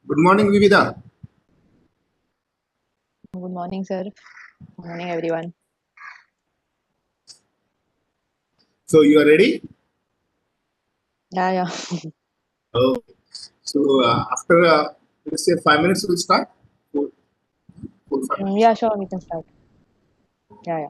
Good morning, Vividha. Good morning, sir. Good morning, everyone. So you are ready? Yeah. Oh, so after let's say 5 minutes, we'll start. Four, 5 minutes. Yeah, sure, we can start. Yeah.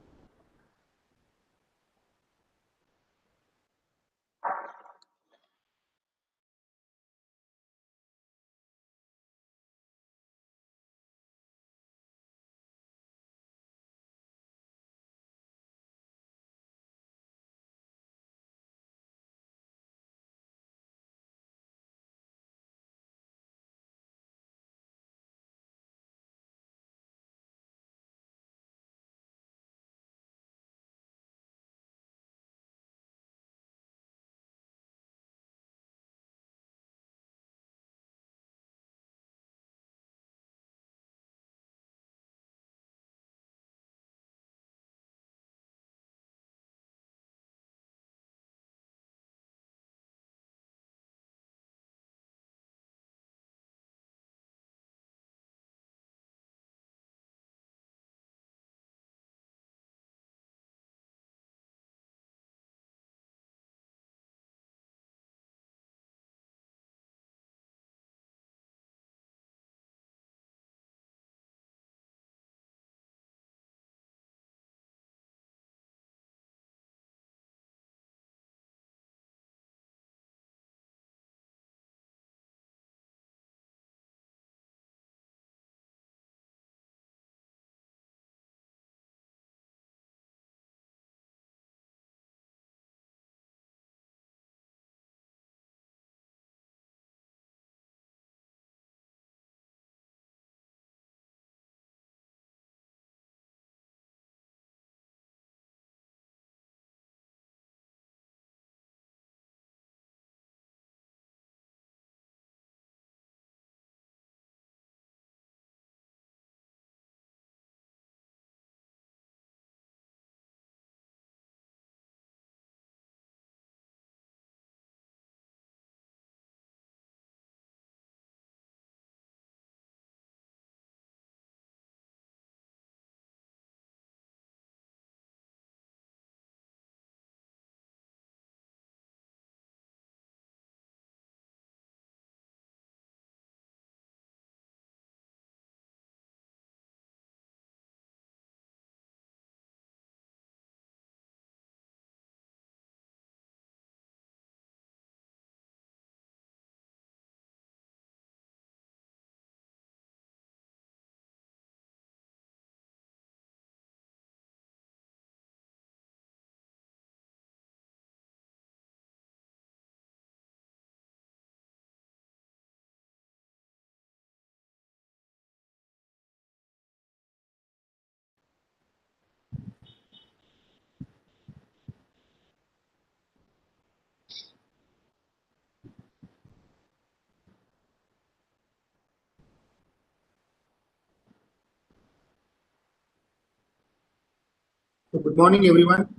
So good morning, everyone.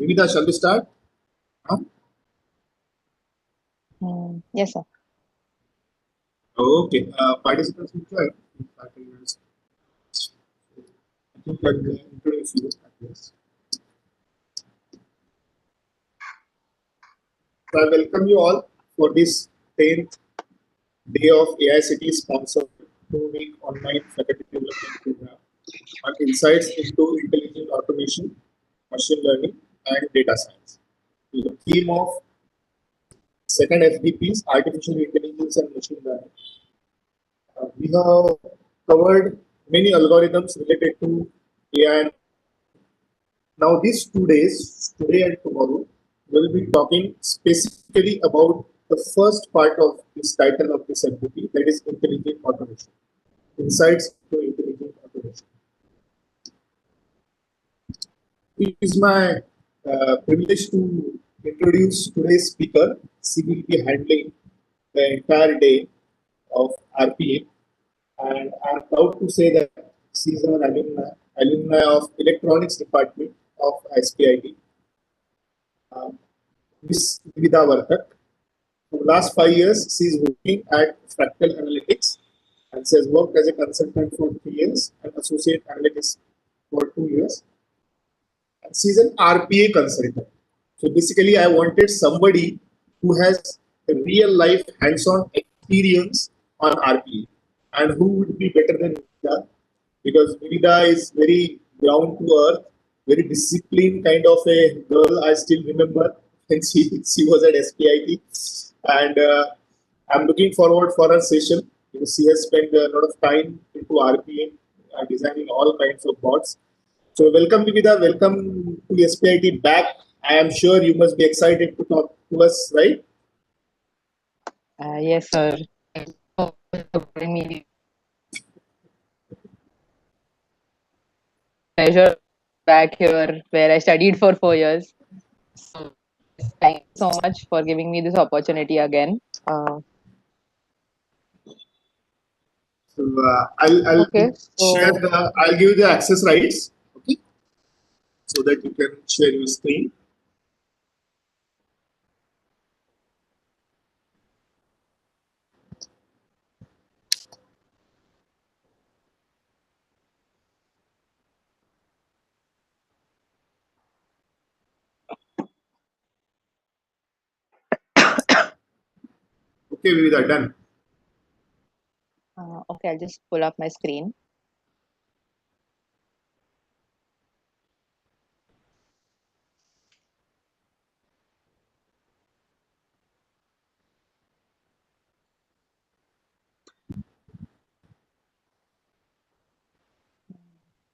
Vividha, shall we start? Huh? Yes, sir. Okay. Participants will join in 5 minutes. I think I will introduce you at this. So I welcome you all for this 10th day of AICT sponsored 2-week online faculty development program on insights into intelligent automation, machine learning, and data science. The theme of second FDP is artificial intelligence and machine learning. We have covered many algorithms related to AI. Now, these 2 days, today and tomorrow, we'll be talking specifically about the first part of this title of this FDP, that is intelligent automation. Insights to intelligent automation. It is my privilege to introduce today's speaker. She will be handling the entire day of RPA, and I'm proud to say that she is an alumni of Electronics Department of S.P.I.T. Miss Vividha Vartak. For the last 5 years, she is working at Fractal Analytics, and she has worked as a consultant for 3 years and associate analyst for 2 years. And she's an RPA consultant. So basically, I wanted somebody who has a real life hands-on experience on RPA, and who would be better than Vividha, because Vividha is very ground to earth, very disciplined kind of a girl. I still remember when she was at S.P.I.T. And I'm looking forward for her session because she has spent a lot of time into RPA, designing all kinds of bots. So welcome Vividha, welcome to S.P.I.T. back. I am sure you must be excited to talk to us, right? Yes, sir. Thank you so much for calling me. Pleasure back here where I studied for 4 years. So yes, thank you so much for giving me this opportunity again. Uh, So I'll okay, share so I'll give you the access rights, okay, so that you can share your screen. Okay, Vividha, done. okay, I'll just pull up my screen.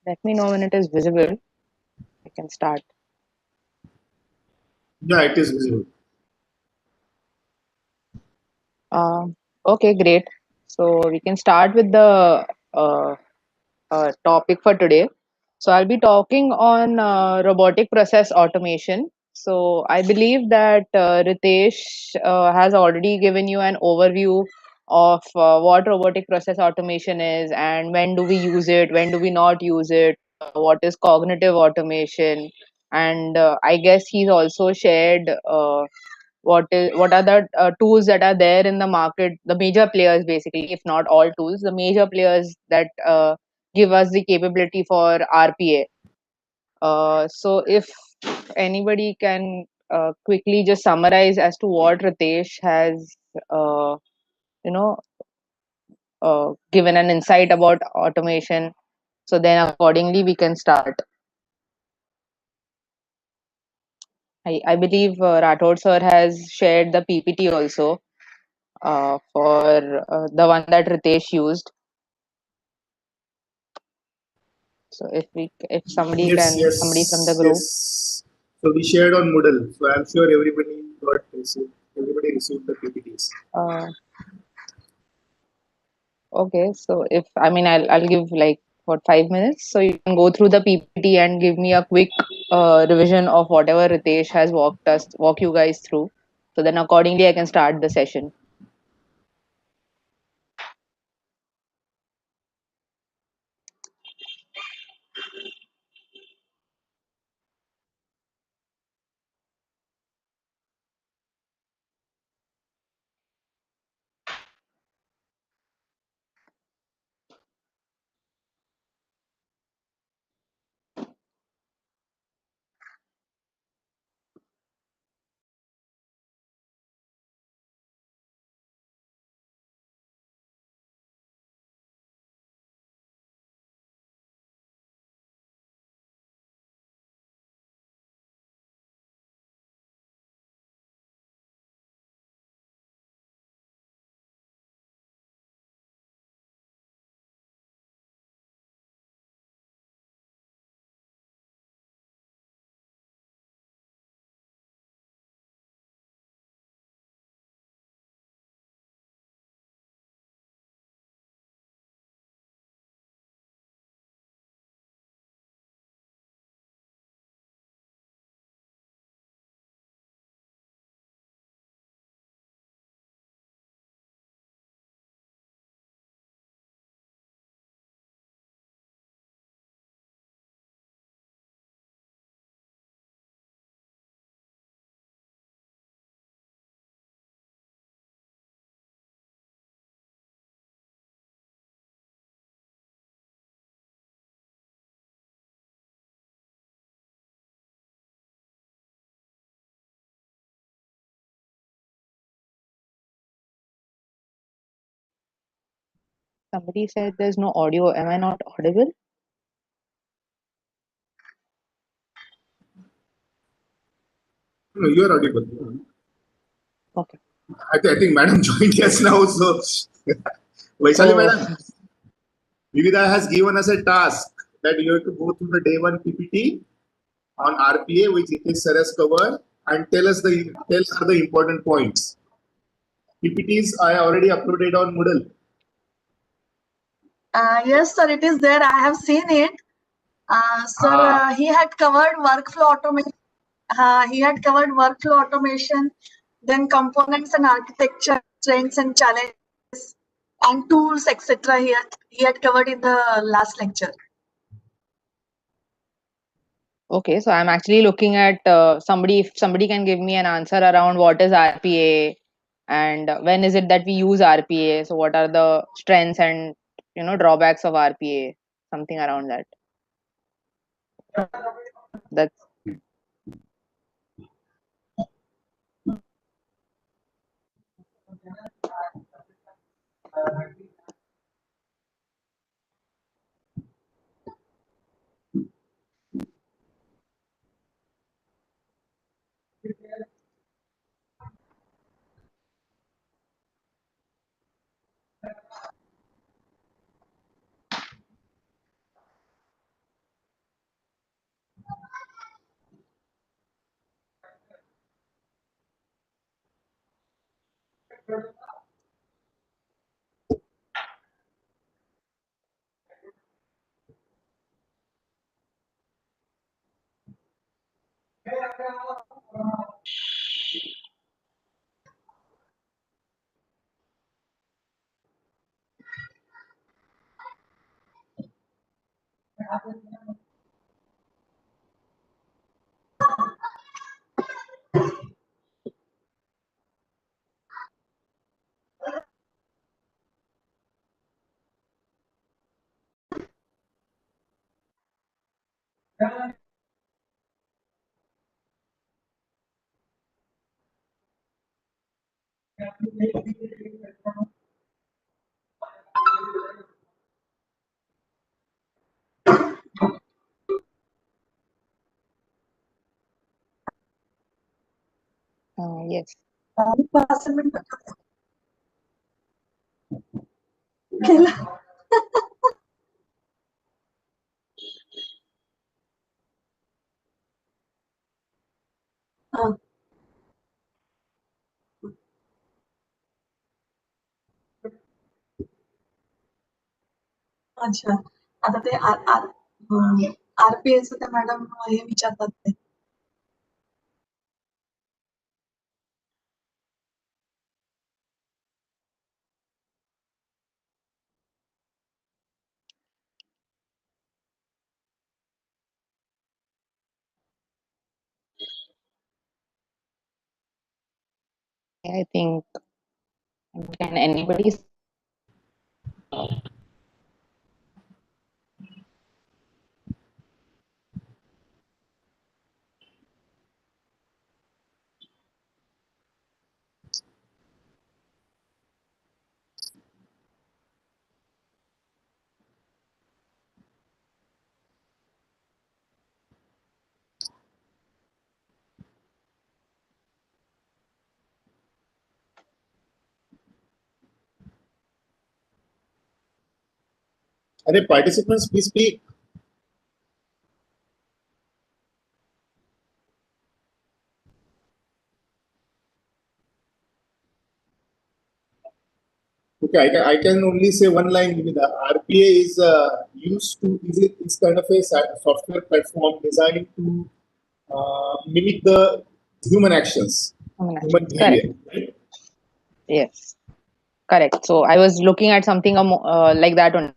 Let me know when it is visible. I can start. Yeah, it is visible. Uh, okay, great. So we can start with the uh, topic for today. So I'll be talking on robotic process automation. So I believe that Ritesh has already given you an overview of what robotic process automation is and when do we use it, when do we not use it, what is cognitive automation, and I guess he's also shared what are the tools that are there in the market, the major players basically, if not all tools, the major players that give us the capability for RPA. So if anybody can quickly just summarize as to what Ritesh has uh, you know given an insight about automation, so then accordingly we can start. I believe Rathod sir has shared the PPT also for the one that Ritesh used. So if somebody Yes, can, somebody from the yes, group. yes. So we shared on Moodle. So I'm sure everybody received the PPTs. Uh, okay, so if I mean I'll give like what 5 minutes, so you can go through the PPT and give me a quick revision of whatever Ritesh has walk you guys through. So then accordingly I can start the session. Somebody said there's no audio. Am I not audible? No, you are audible. Okay. I think Madam joined us now. So, Vaishali So, Madam, Vividha has given us a task that you have to go through the day one PPT on RPA, which it is Sarah's cover, and tell her the important points. PPTs I already uploaded on Moodle. Yes, sir, it is there. I have seen it. Sir, he had covered workflow automation. He had covered workflow automation, then components and architecture, strengths and challenges, and tools, etc. He had covered in the last lecture. okay, so I'm actually looking at somebody. If somebody can give me an answer around what is RPA and when is it that we use RPA. So, what are the strengths and drawbacks of RPA? Something around that. That's yes. अच्छा. आता ते RPA चं ते madam हे विचारतात ते. I think can anybody? Are participants, please speak. Okay, I can only say one line. The RPA is used to is kind of a software platform designed to mimic the human actions, human behavior. Right? Yes, correct. So I was looking at something like that on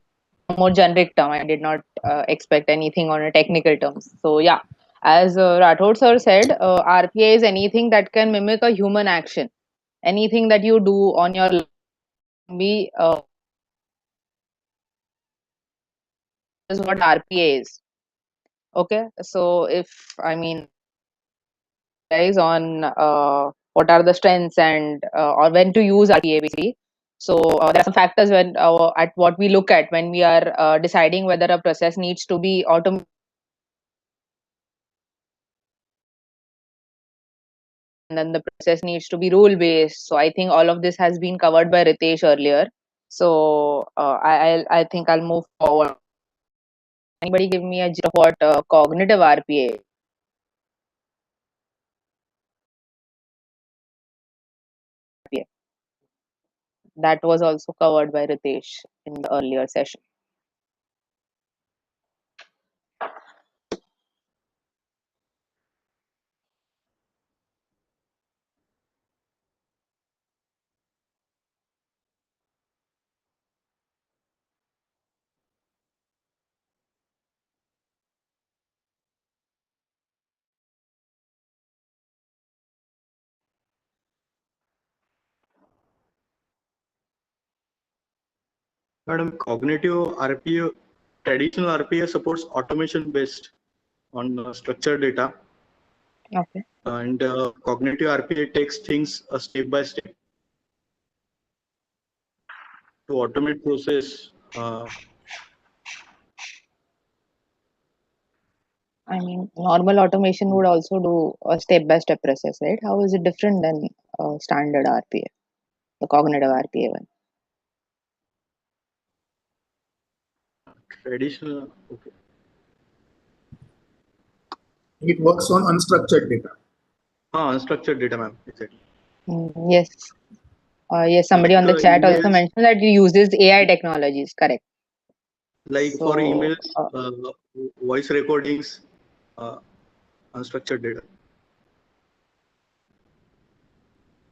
a more generic term. I did not expect anything on a technical terms. So yeah, as Rathod sir said, RPA is anything that can mimic a human action. Anything that you do on your be is what RPA is. Okay, so if I mean guys on what are the strengths and or when to use RPA basically. So there are some factors when at what we look at when we are deciding whether a process needs to be automated and then the process needs to be rule based. So I think all of this has been covered by Ritesh earlier. So I think I'll move forward. Anybody give me a gist of what cognitive RPA? That was also covered by Ritesh in the earlier session. Madam, cognitive RPA, traditional RPA supports automation based on structured data. Okay. And cognitive RPA takes things step by step to automate process. I mean, normal automation would also do a step-by-step process, right? How is it different than standard RPA, the cognitive RPA one? Traditional, okay. It works on unstructured data. Unstructured data, ma'am, exactly. Yes. Yes, somebody on the chat also mentioned that it uses AI technologies, correct. Like So, for emails, voice recordings, unstructured data.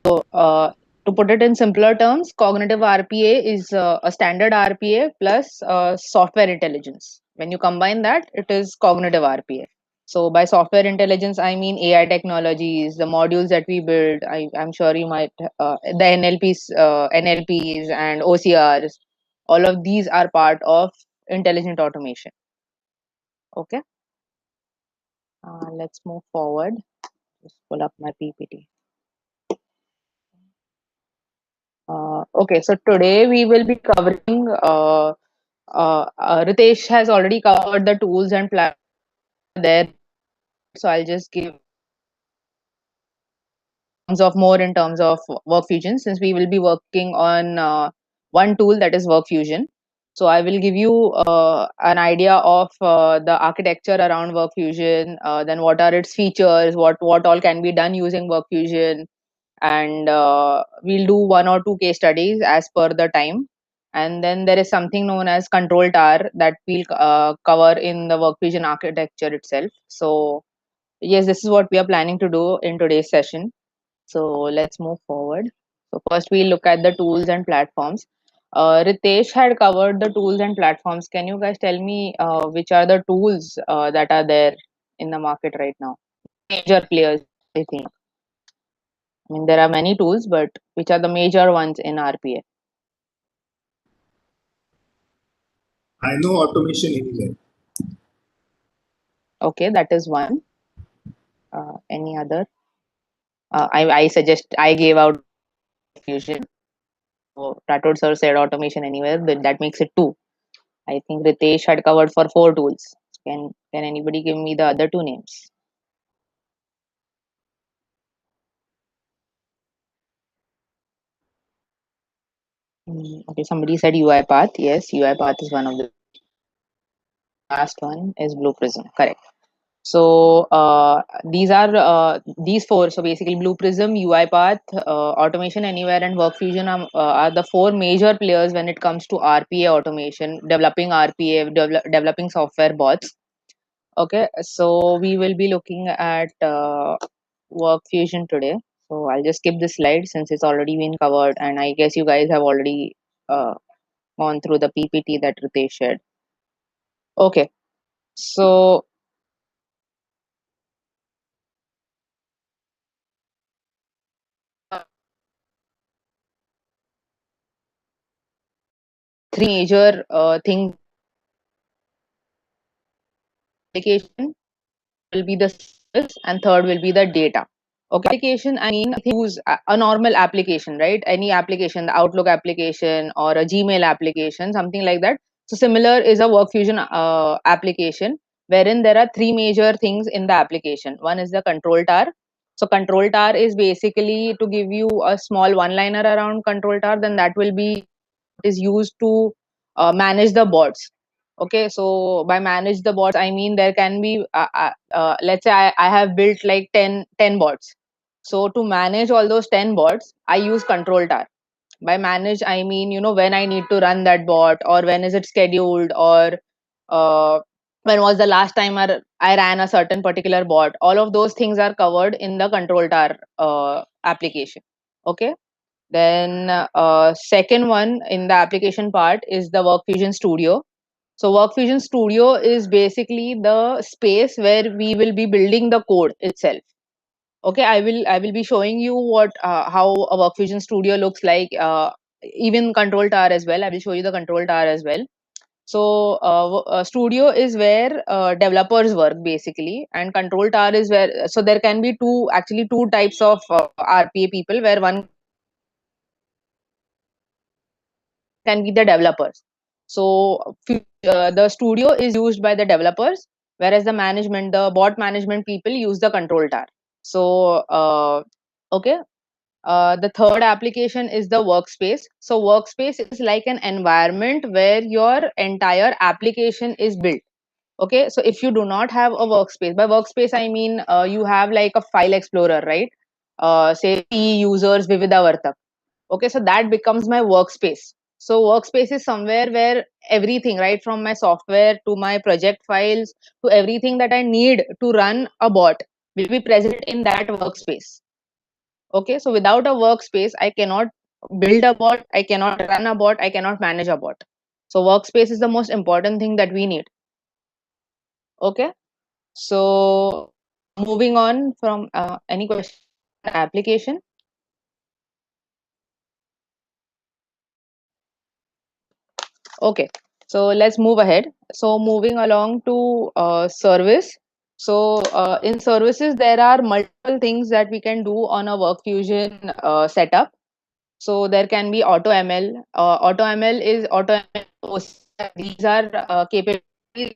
So, to put it in simpler terms, cognitive RPA is a standard RPA plus software intelligence. When you combine that, it is cognitive RPA. So, by software intelligence, I mean AI technologies, the modules that we build. I'm sure you might the NLPs and OCRs. All of these are part of intelligent automation. Okay. Let's move forward. Just pull up my PPT. Okay, so today we will be covering. Ritesh has already covered the tools and platforms there, so I'll just give more in terms of Work Fusion, since we will be working on one tool, that is Work Fusion. So I will give you an idea of the architecture around Work Fusion, then what are its features, what all can be done using Work Fusion, and we'll do one or two case studies as per the time. And then there is something known as control tower that we'll cover in the Work Fusion architecture itself. So yes, this is what we are planning to do in today's session. So let's move forward. So first we'll look at the tools and platforms. Ritesh had covered the tools and platforms. Can you guys tell me which are the tools that are there in the market right now? Major players, I think. I mean, there are many tools, but which are the major ones in RPA? I know Automation Anywhere. Okay, that is one. Any other? I suggest I gave out Fusion. So Rathod sir said Automation Anywhere, but that makes it two. I think Ritesh had covered for four tools. Can anybody give me the other two names? Okay, somebody said UiPath. Yes, UiPath is one of the last one is Blue Prism. Correct. So these are these four. So basically, Blue Prism, UiPath, Automation Anywhere, and Work Fusion are the four major players when it comes to RPA automation, developing RPA, developing software bots. Okay, so we will be looking at Work Fusion today. So I'll just skip this slide since it's already been covered, and I guess you guys have already gone through the PPT that Ritesh shared. Okay, so three major things. Application will be the service, and third will be the data. Okay, application, I mean, use a normal application, right? Any application, the Outlook application or a Gmail application, something like that. So similar is a WorkFusion application, wherein there are three major things in the application. One is the control tower. So control tower is basically to give you a small one-liner around control tower. Then that will be is used to manage the bots. Okay, so by manage the bots, I mean there can be let's say I have built like 10 bots. So to manage all those 10 bots, I use control tower. By manage, I mean, when I need to run that bot, or when is it scheduled, or uh, when was the last time I ran a certain particular bot. All of those things are covered in the control tower application. Okay. Then second one in the application part is the WorkFusion Studio. So WorkFusion Studio is basically the space where we will be building the code itself. Okay, I will be showing you what how a WorkFusion Studio looks like. Even control tower as well. I will show you the control tower as well. So Studio is where developers work basically, and control tower is where. So there can be two types of RPA people, where one can be the developers. So the studio is used by the developers, whereas the bot management people use the control tower. So okay, the third application is the workspace. So workspace is like an environment where your entire application is built. Okay, so if you do not have a workspace, by workspace I mean you have like a file explorer, right? Say users Vividha Vartak. Okay, so that becomes my workspace. So workspace is somewhere where everything, right from my software to my project files to everything that I need to run a bot, will be present in that workspace. Okay, so without a workspace, I cannot build a bot, I cannot run a bot, I cannot manage a bot. So workspace is the most important thing that we need. Okay, so moving on from any question application. Okay, so let's move ahead. So moving along to service. So in services, there are multiple things that we can do on a WorkFusion setup. So there can be auto ML. Auto ML is auto ML. These are capabilities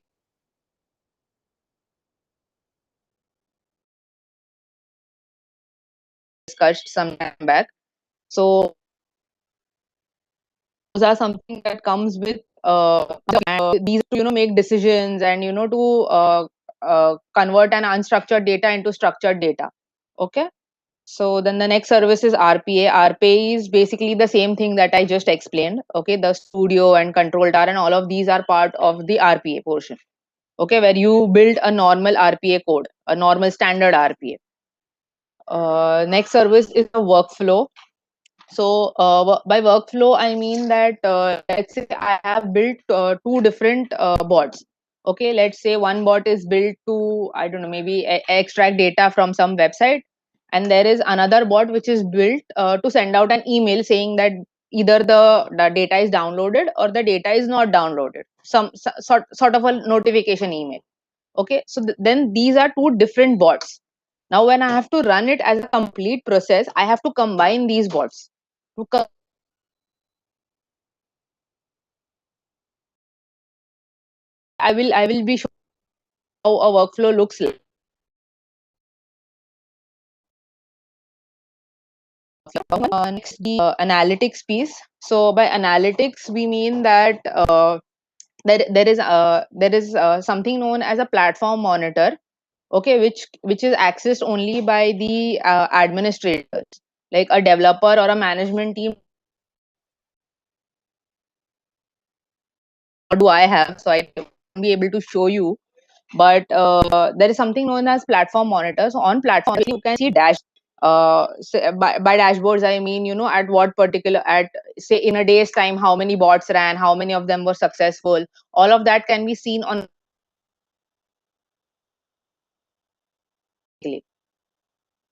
discussed some time back. So those are something that comes with these to make decisions, and to convert an unstructured data into structured data. Okay, so then the next service is RPA. RPA is basically the same thing that I just explained. Okay, the studio and control tower and all of these are part of the RPA portion. Okay, where you build a normal RPA code, a normal standard RPA. Next service is the workflow. So by workflow, I mean that let's say I have built two different bots. Okay, let's say one bot is built to, I don't know, maybe extract data from some website, and there is another bot which is built to send out an email saying that either the data is downloaded or the data is not downloaded. Sort of a notification email. Okay, so then these are two different bots. Now when I have to run it as a complete process, I have to combine these bots. I will be showing how a workflow looks like. Next, the analytics piece. So by analytics, we mean that there is something known as a platform monitor. Okay, which is accessed only by the administrators, like a developer or a management team. What do I have? So I won't be able to show you, but there is something known as platform monitors. On platform you can see by dashboards I mean at what particular, at say in a day's time, how many bots ran, how many of them were successful. All of that can be seen on.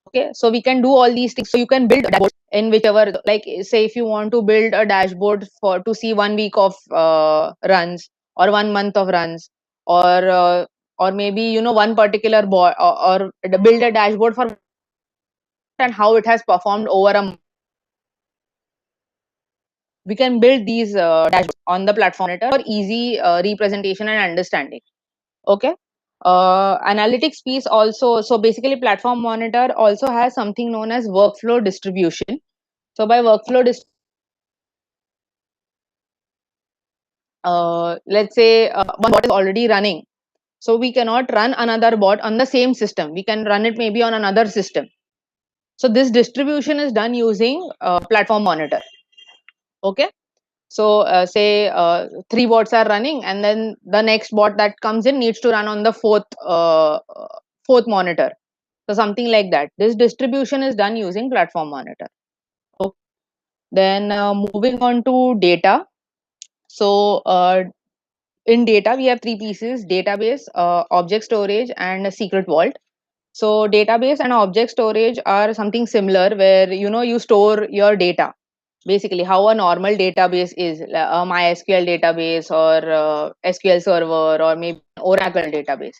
Okay, so we can do all these things. So you can build a dashboard in whichever, like say if you want to build a dashboard for to see 1 week of runs, or 1 month of runs, or maybe one particular bot, or build a dashboard for and how it has performed over a month. We can build these dashboards on the platform monitor for easy representation and understanding. Okay. Analytics piece also. So basically, platform monitor also has something known as workflow distribution. So by workflow let's say one bot is already running, so we cannot run another bot on the same system. We can run it maybe on another system. So this distribution is done using platform monitor. Okay. So say 3 bots are running, and then the next bot that comes in needs to run on the fourth monitor. So something like that. This distribution is done using platform monitor. Okay. Then moving on to data. So in data, we have 3 pieces: database, object storage, and a secret vault. So database and object storage are something similar, where you store your data. Basically, how a normal database is, a MySQL database or SQL Server or maybe an Oracle database.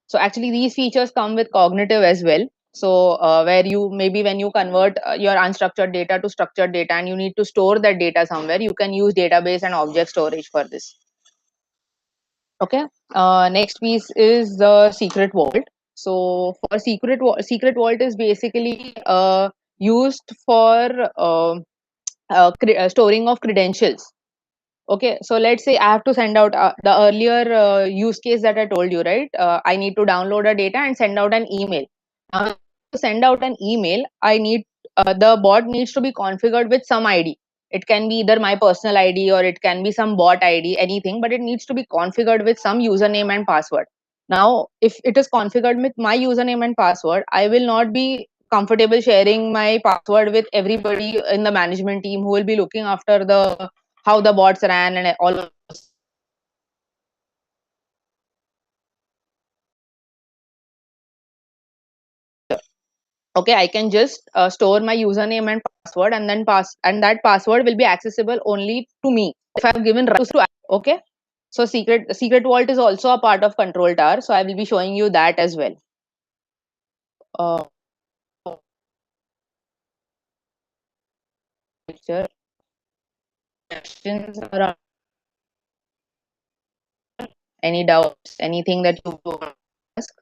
So actually, these features come with cognitive as well. So where you maybe when you convert your unstructured data to structured data and you need to store that data somewhere, you can use database and object storage for this. Okay. Next piece is the secret vault. So for secret vault is basically used for storing of credentials. Okay, so let's say I have to send out the earlier use case that I told you, right? I need to download a data and send out an email. Now, to send out an email, I need the bot needs to be configured with some ID. It can be either my personal ID or it can be some bot ID, anything, but it needs to be configured with some username and password. Now, if it is configured with my username and password, I will not be comfortable sharing my password with everybody in the management team who will be looking after the how the bots ran and all of those. Okay, I can just store my username and password, and then that password will be accessible only to me if I have given rights to. Okay, so secret vault is also a part of control tower, so I will be showing you that as well. Uh, questions around, any doubts, anything that you want to ask?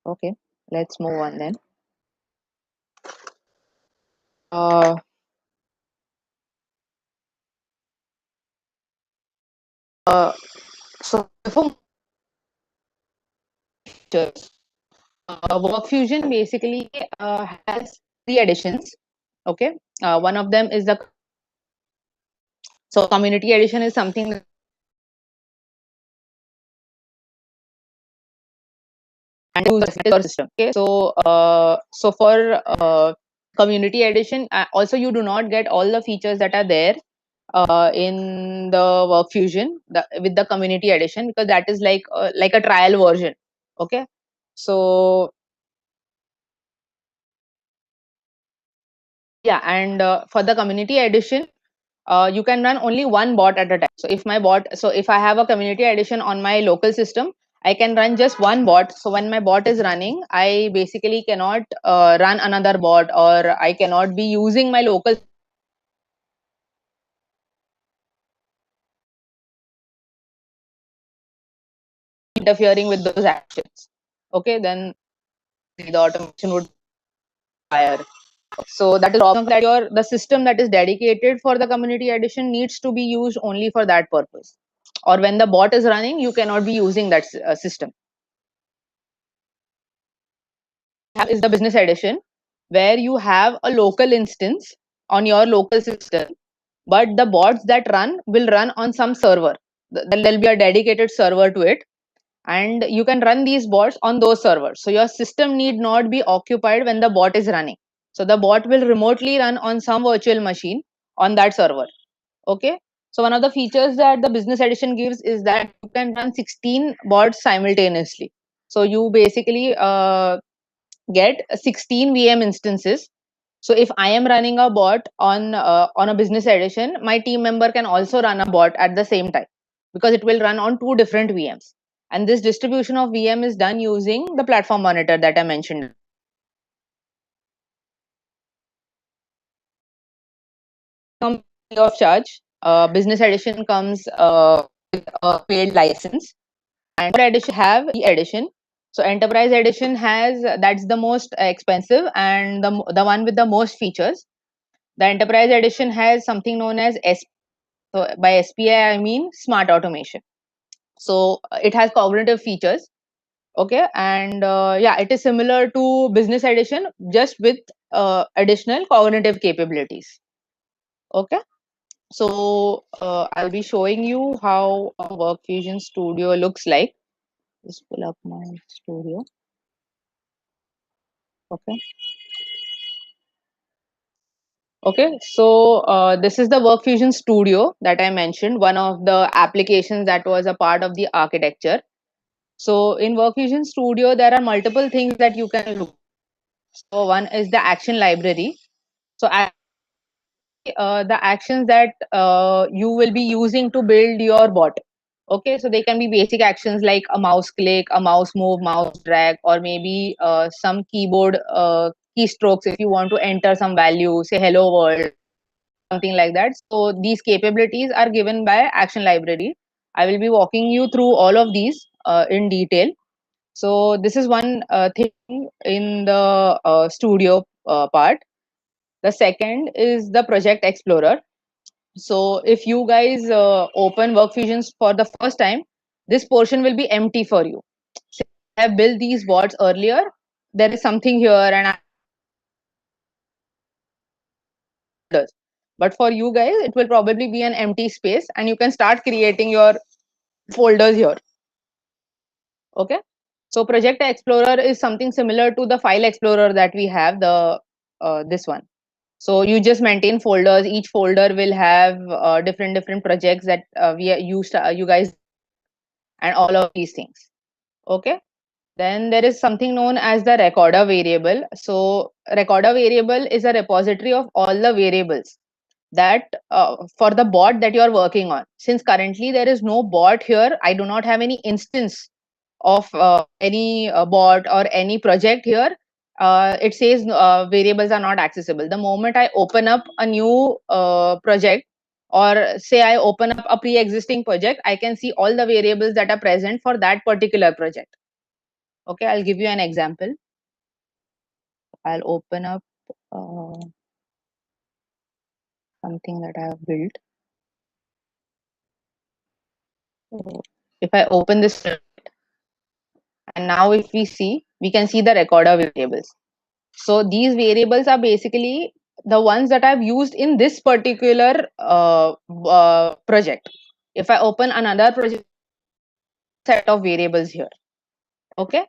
Okay, let's move on then. Uh, so before Work Fusion basically has 3 editions. Okay, one of them is the community edition is something and your system. Okay, so for community edition, also you do not get all the features that are there in the Work Fusion with the community edition, because that is like a trial version. Okay, so yeah, and for the community edition, you can run only one bot at a time. So if I have a community edition on my local system, I can run just one bot. So when my bot is running, I basically cannot run another bot, or I cannot be using my local interfering with those actions. Okay, then the automation would fire. So that is problem, that the system that is dedicated for the community edition needs to be used only for that purpose. Or when the bot is running, you cannot be using that system. Is the business edition, where you have a local instance on your local system, but the bots that run will run on some server. There'll be a dedicated server to it, and you can run these bots on those servers. So your system need not be occupied when the bot is running. So the bot will remotely run on some virtual machine on that server. Okay, so one of the features that the business edition gives is that you can run 16 bots simultaneously. So you basically get 16 VM instances, So if I am running a bot on a business edition, my team member can also run a bot at the same time, because it will run on two different VMs. And this distribution of VM is done using the platform monitor that I mentioned. Free of charge. Business edition comes with a paid license, and edition have edition. So enterprise edition has, that's the most expensive and the one with the most features. The enterprise edition has something known as S. So by S.P.I. I mean smart automation. So it has cognitive features. Okay, and yeah, it is similar to business edition, just with additional cognitive capabilities. Okay. So I'll be showing you how a WorkFusion Studio looks like. Just pull up my studio. Okay. Okay, so this is the WorkFusion Studio that I mentioned, one of the applications that was a part of the architecture. So in WorkFusion Studio, there are multiple things that you can look. So one is the action library. So the actions that you will be using to build your bot. Okay, so they can be basic actions like a mouse click, a mouse move, mouse drag, or maybe some keyboard keystrokes if you want to enter some value, say hello world, something like that. So these capabilities are given by action library. I will be walking you through all of these in detail. So this is one thing in the studio part. The second is the project explorer. So if you guys open WorkFusions for the first time, this portion will be empty for you. So I have built these bots earlier. There is something here, and but for you guys, it will probably be an empty space, and you can start creating your folders here. Okay. So project explorer is something similar to the file explorer that we have, the this one. So you just maintain folders. Each folder will have different projects that we used you guys, and all of these things. Okay. Then there is something known as the recorder variable. So recorder variable is a repository of all the variables that for the bot that you are working on. Since currently there is no bot here, I do not have any instance of any bot or any project here. It says variables are not accessible. The moment I open up a new project, or say I open up a pre-existing project, I can see all the variables that are present for that particular project. Okay, I'll give you an example. I'll open up something that I have built. So if I open this, and now if we see, we can see the recorder variables. So these variables are basically the ones that I've used in this particular project. If I open another project, set of variables here. Okay.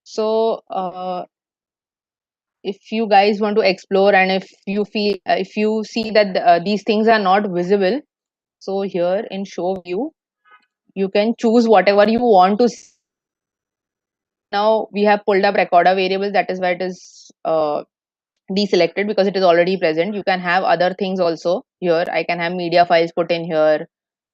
So if you guys want to explore, and if you feel, if you see that these things are not visible, so here in show view, you can choose whatever you want to see. Now we have pulled up recorder variables. That is why it is deselected, because it is already present. You can have other things also here. I can have media files put in here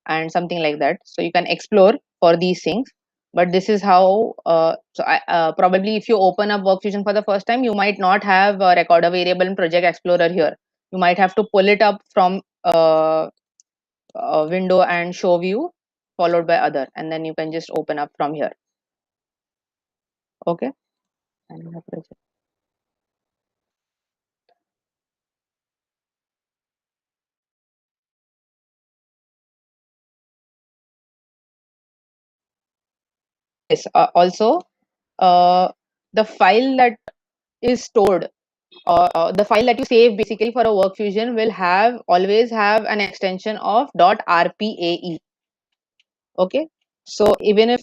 and something like that. So you can explore for these things. But this is how, probably if you open up WorkFusion for the first time, you might not have a recorder variable in Project Explorer here. You might have to pull it up from window and show view followed by other, and then you can just open up from here. Okay. And the project. Yes, also the file that is stored, the file that you save basically for a WorkFusion will always have an extension of .rpae. Okay, so even if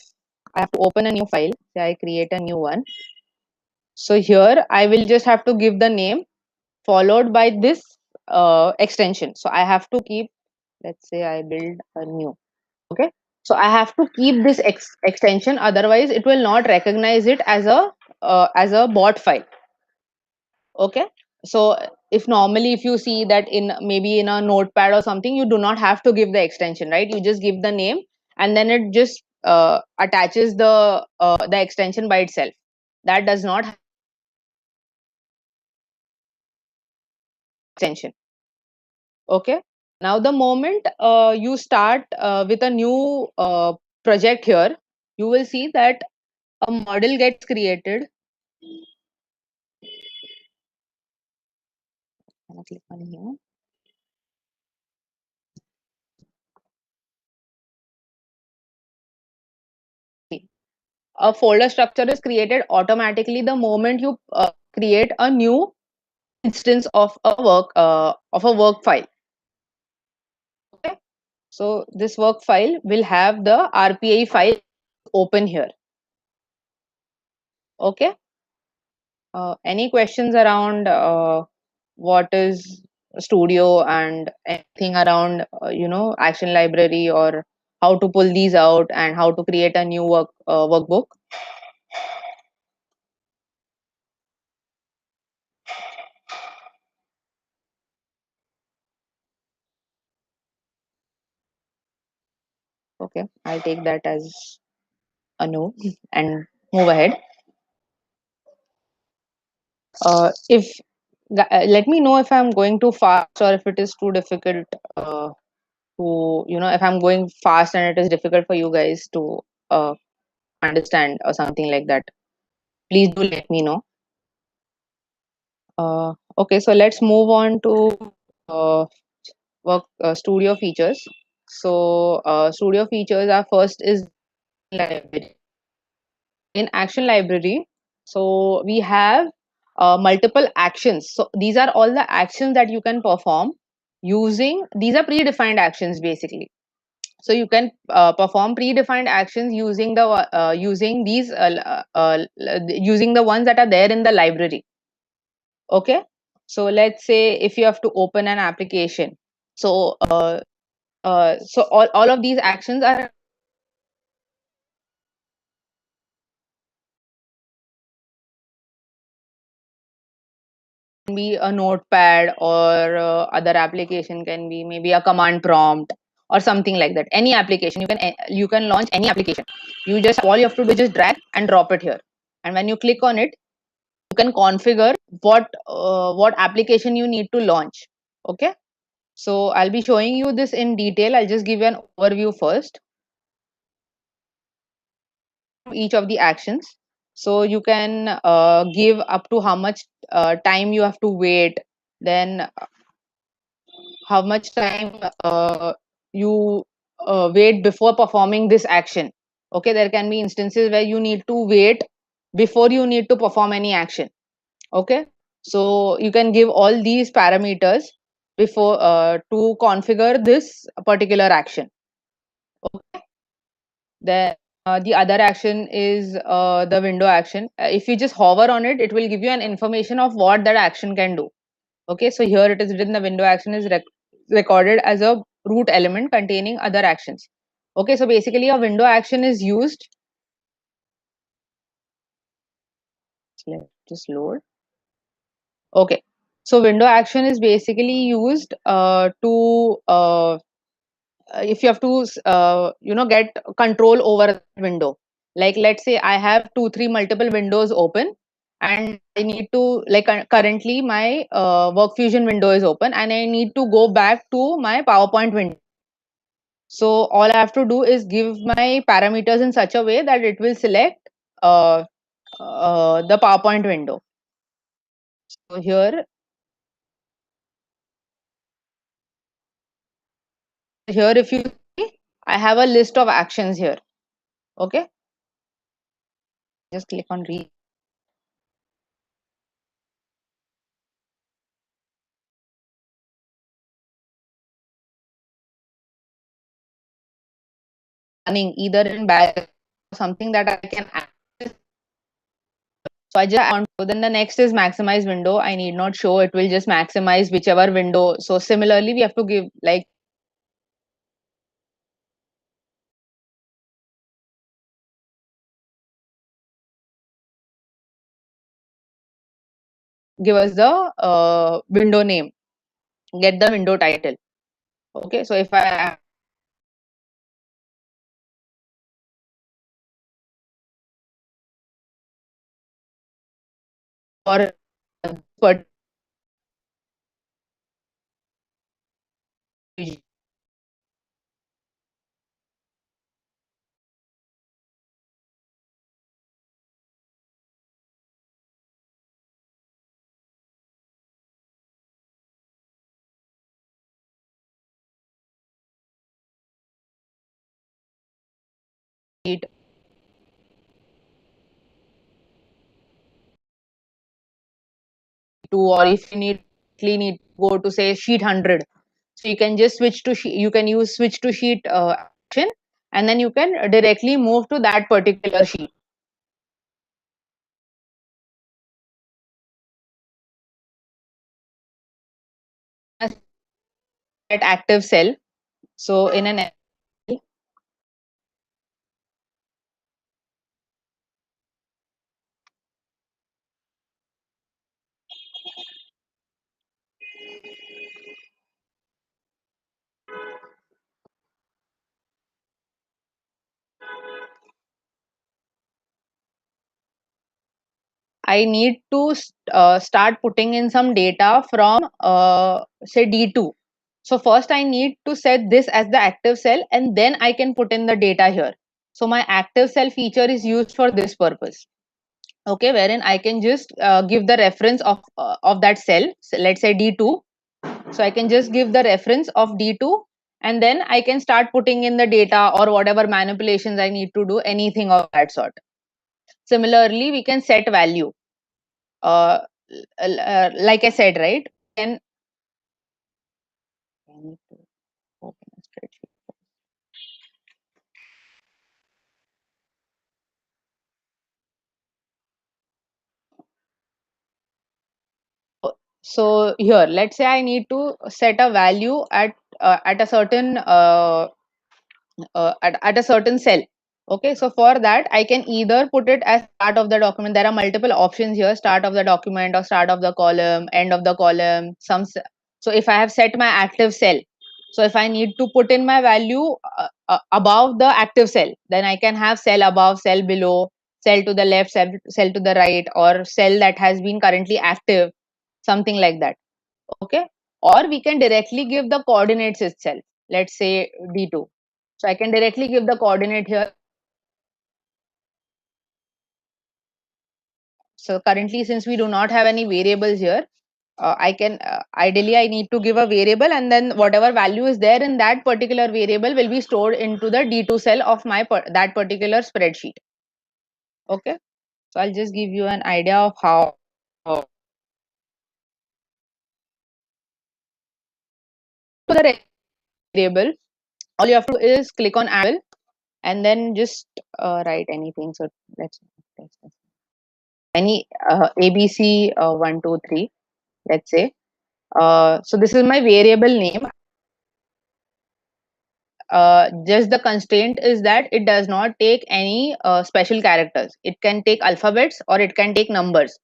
I have to open a new file, say I create a new one, so here I will just have to give the name followed by this extension. So I have to keep, let's say I build a new. Okay, so I have to keep this extension, otherwise it will not recognize it as a bot file. Okay, So if normally if you see that in maybe in a notepad or something, you do not have to give the extension, right? You just give the name and then it just attaches the extension by itself. That does not have extension. Okay. Now the moment you start with a new project here, you will see that a model gets created. I'll click on here. A folder structure is created automatically the moment you create a new instance of a work file. Okay, so this work file will have the RPA file open here. Okay, any questions around what is Studio and anything around action library, or how to pull these out and how to create a new workbook? Okay, I'll take that as a no and move ahead. If let me know if I'm going too fast or if it is too difficult to if I'm going fast and it is difficult for you guys to understand or something like that. Please do let me know. Okay, so let's move on to studio features. So studio features are first is library. In action library, so we have multiple actions. So these are all the actions that you can perform using, these are predefined actions basically. So you can perform predefined actions using the using the ones that are there in the library. Okay, so let's say if you have to open an application, so all of these actions are be a notepad, or other application can be maybe a command prompt or something like that. Any application you can launch any application. You just all you have to do is just drag and drop it here, and when you click on it, you can configure what application you need to launch. Okay, so I'll be showing you this in detail. I'll just give you an overview first each of the actions. So you can give up to how much time you have to wait, then how much time you wait before performing this action. Okay, there can be instances where you need to wait before you need to perform any action. Okay, so you can give all these parameters before to configure this particular action. Okay, then the other action is the window action. If you just hover on it, it will give you an information of what that action can do. Okay, so here it is written the window action is recorded as a root element containing other actions. Okay, so basically a window action is used. Let's just load. Okay, so window action is basically used to if you have to get control over the window. Like let's say I have 2-3 multiple windows open, and I need to, like currently my work fusion window is open and I need to go back to my PowerPoint window. So all I have to do is give my parameters in such a way that it will select the PowerPoint window. So here if you see, I have a list of actions here. Okay, just click on read. Running either in back or something that I can access. So I just want to, then the next is maximize window. I need not show, it will just maximize whichever window. So similarly, we have to give like give us the window name, get the window title. Okay, so if I or but or if you need to go to say sheet 100, so you can just switch to you can use switch to sheet action, and then you can directly move to that particular sheet. That active cell, so in an I need to start putting in some data from say D2. So first I need to set this as the active cell, and then I can put in the data here. So my active cell feature is used for this purpose. Okay, wherein I can just give the reference of that cell. So let's say D2. So I can just give the reference of D2, and then I can start putting in the data or whatever manipulations I need to do, anything of that sort. Similarly, we can set value. Like I said, right? Then I need to open a spreadsheet. So here, let's say I need to set a value at a certain at a certain cell. Okay, so for that I can either put it as start of the document. There are multiple options here: start of the document or start of the column, end of the column. So if I have set my active cell, so if I need to put in my value above the active cell, then I can have cell above, cell below, cell to the left, cell to the right, or cell that has been currently active, something like that. Okay, or we can directly give the coordinates itself. Let's say D2. So I can directly give the coordinate here. So currently, since we do not have any variables here, I can ideally I need to give a variable, and then whatever value is there in that particular variable will be stored into the D2 cell of my that particular spreadsheet. Okay, so I'll just give you an idea of how. The variable, all you have to do is click on add and then just write anything. So let's any ABC 1 2 3, let's say. So this is my variable name. Just the constraint is that it does not take any special characters. It can take alphabets or it can take numbers.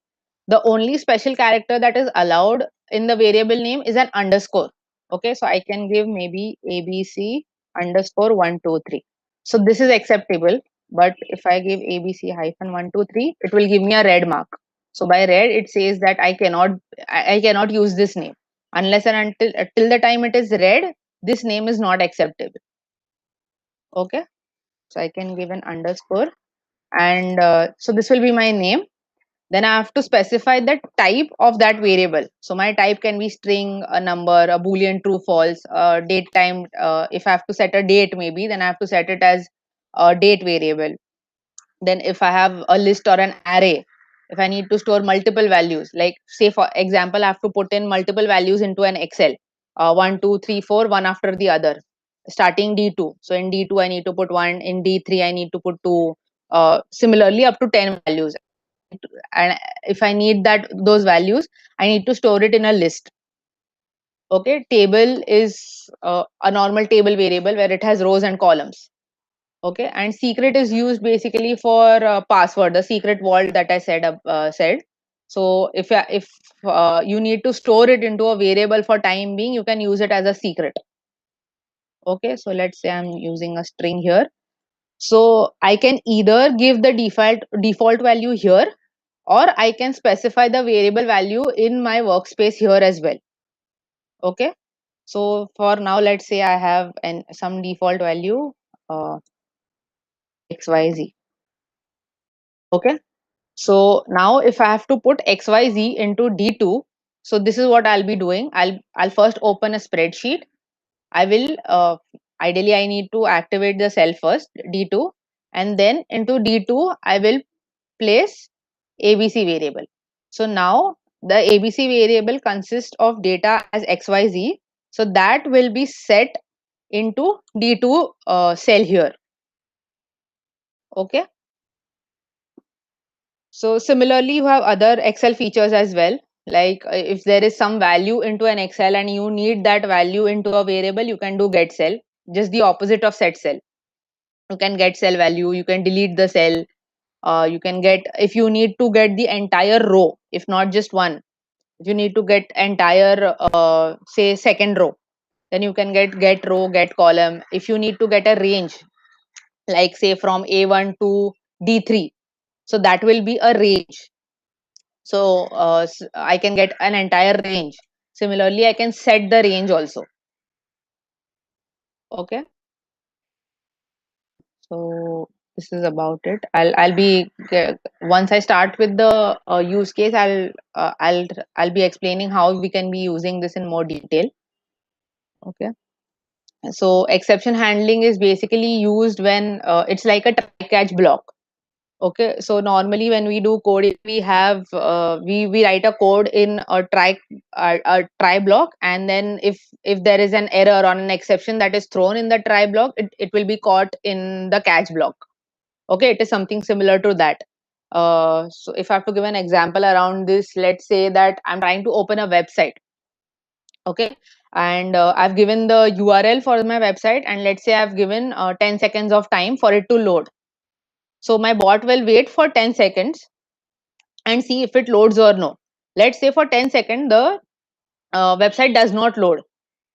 The only special character that is allowed in the variable name is an underscore. Okay, so I can give maybe ABC underscore 1 2 3. So this is acceptable. But if I give ABC hyphen 1 2 3, it will give me a red mark. So by red, it says that I cannot use this name unless and until till the time it is red. This name is not acceptable. Okay, so I can give an underscore, and so this will be my name. Then I have to specify the type of that variable. So my type can be string, a number, a boolean, true, false, date, time. If I have to set a date, maybe then I have to set it as a date variable. Then if I have a list or an array, if I need to store multiple values, like say for example I have to put in multiple values into an Excel, 1 2 3 4, one after the other, starting D2. So in D2 I need to put 1, in D3 I need to put 2, similarly up to 10 values. And if I need that those values, I need to store it in a list. Okay, table is a normal table variable where it has rows and columns. Okay, and secret is used basically for password, the secret vault that I said. So if you need to store it into a variable for time being, you can use it as a secret. Okay, so let's say I'm using a string here. So I can either give the default value here, or I can specify the variable value in my workspace here as well. Okay, so for now, let's say I have some default value XYZ. Okay, so now if I have to put XYZ into D2, so this is what I'll be doing. I'll first open a spreadsheet. I will ideally I need to activate the cell first, D2, and then into D2 I will place ABC variable. So now the ABC variable consists of data as XYZ. So that will be set into D2 cell here. Okay. So similarly, you have other Excel features as well. Like if there is some value into an Excel and you need that value into a variable, you can do get cell, just the opposite of set cell. You can get cell value, you can delete the cell, you can get, if you need to get the entire row, if not just one, if you need to get entire say second row, then you can get row, get column. If you need to get a range, like say from A1 to D3, so that will be a range. So I can get an entire range. Similarly, I can set the range also. Okay. So this is about it. I'll be once I start with the use case, I'll be explaining how we can be using this in more detail. Okay. So exception handling is basically used when it's like a try catch block. Okay, so normally when we do coding, we have we write a code in a try block, and then if there is an error or an exception that is thrown in the try block, it will be caught in the catch block. Okay, it is something similar to that. So if I have to give an example around this, let's say that I'm trying to open a website. Okay, and I've given the URL for my website, and let's say I've given 10 seconds of time for it to load. So my bot will wait for 10 seconds and see if it loads or no. Let's say for 10 seconds the website does not load.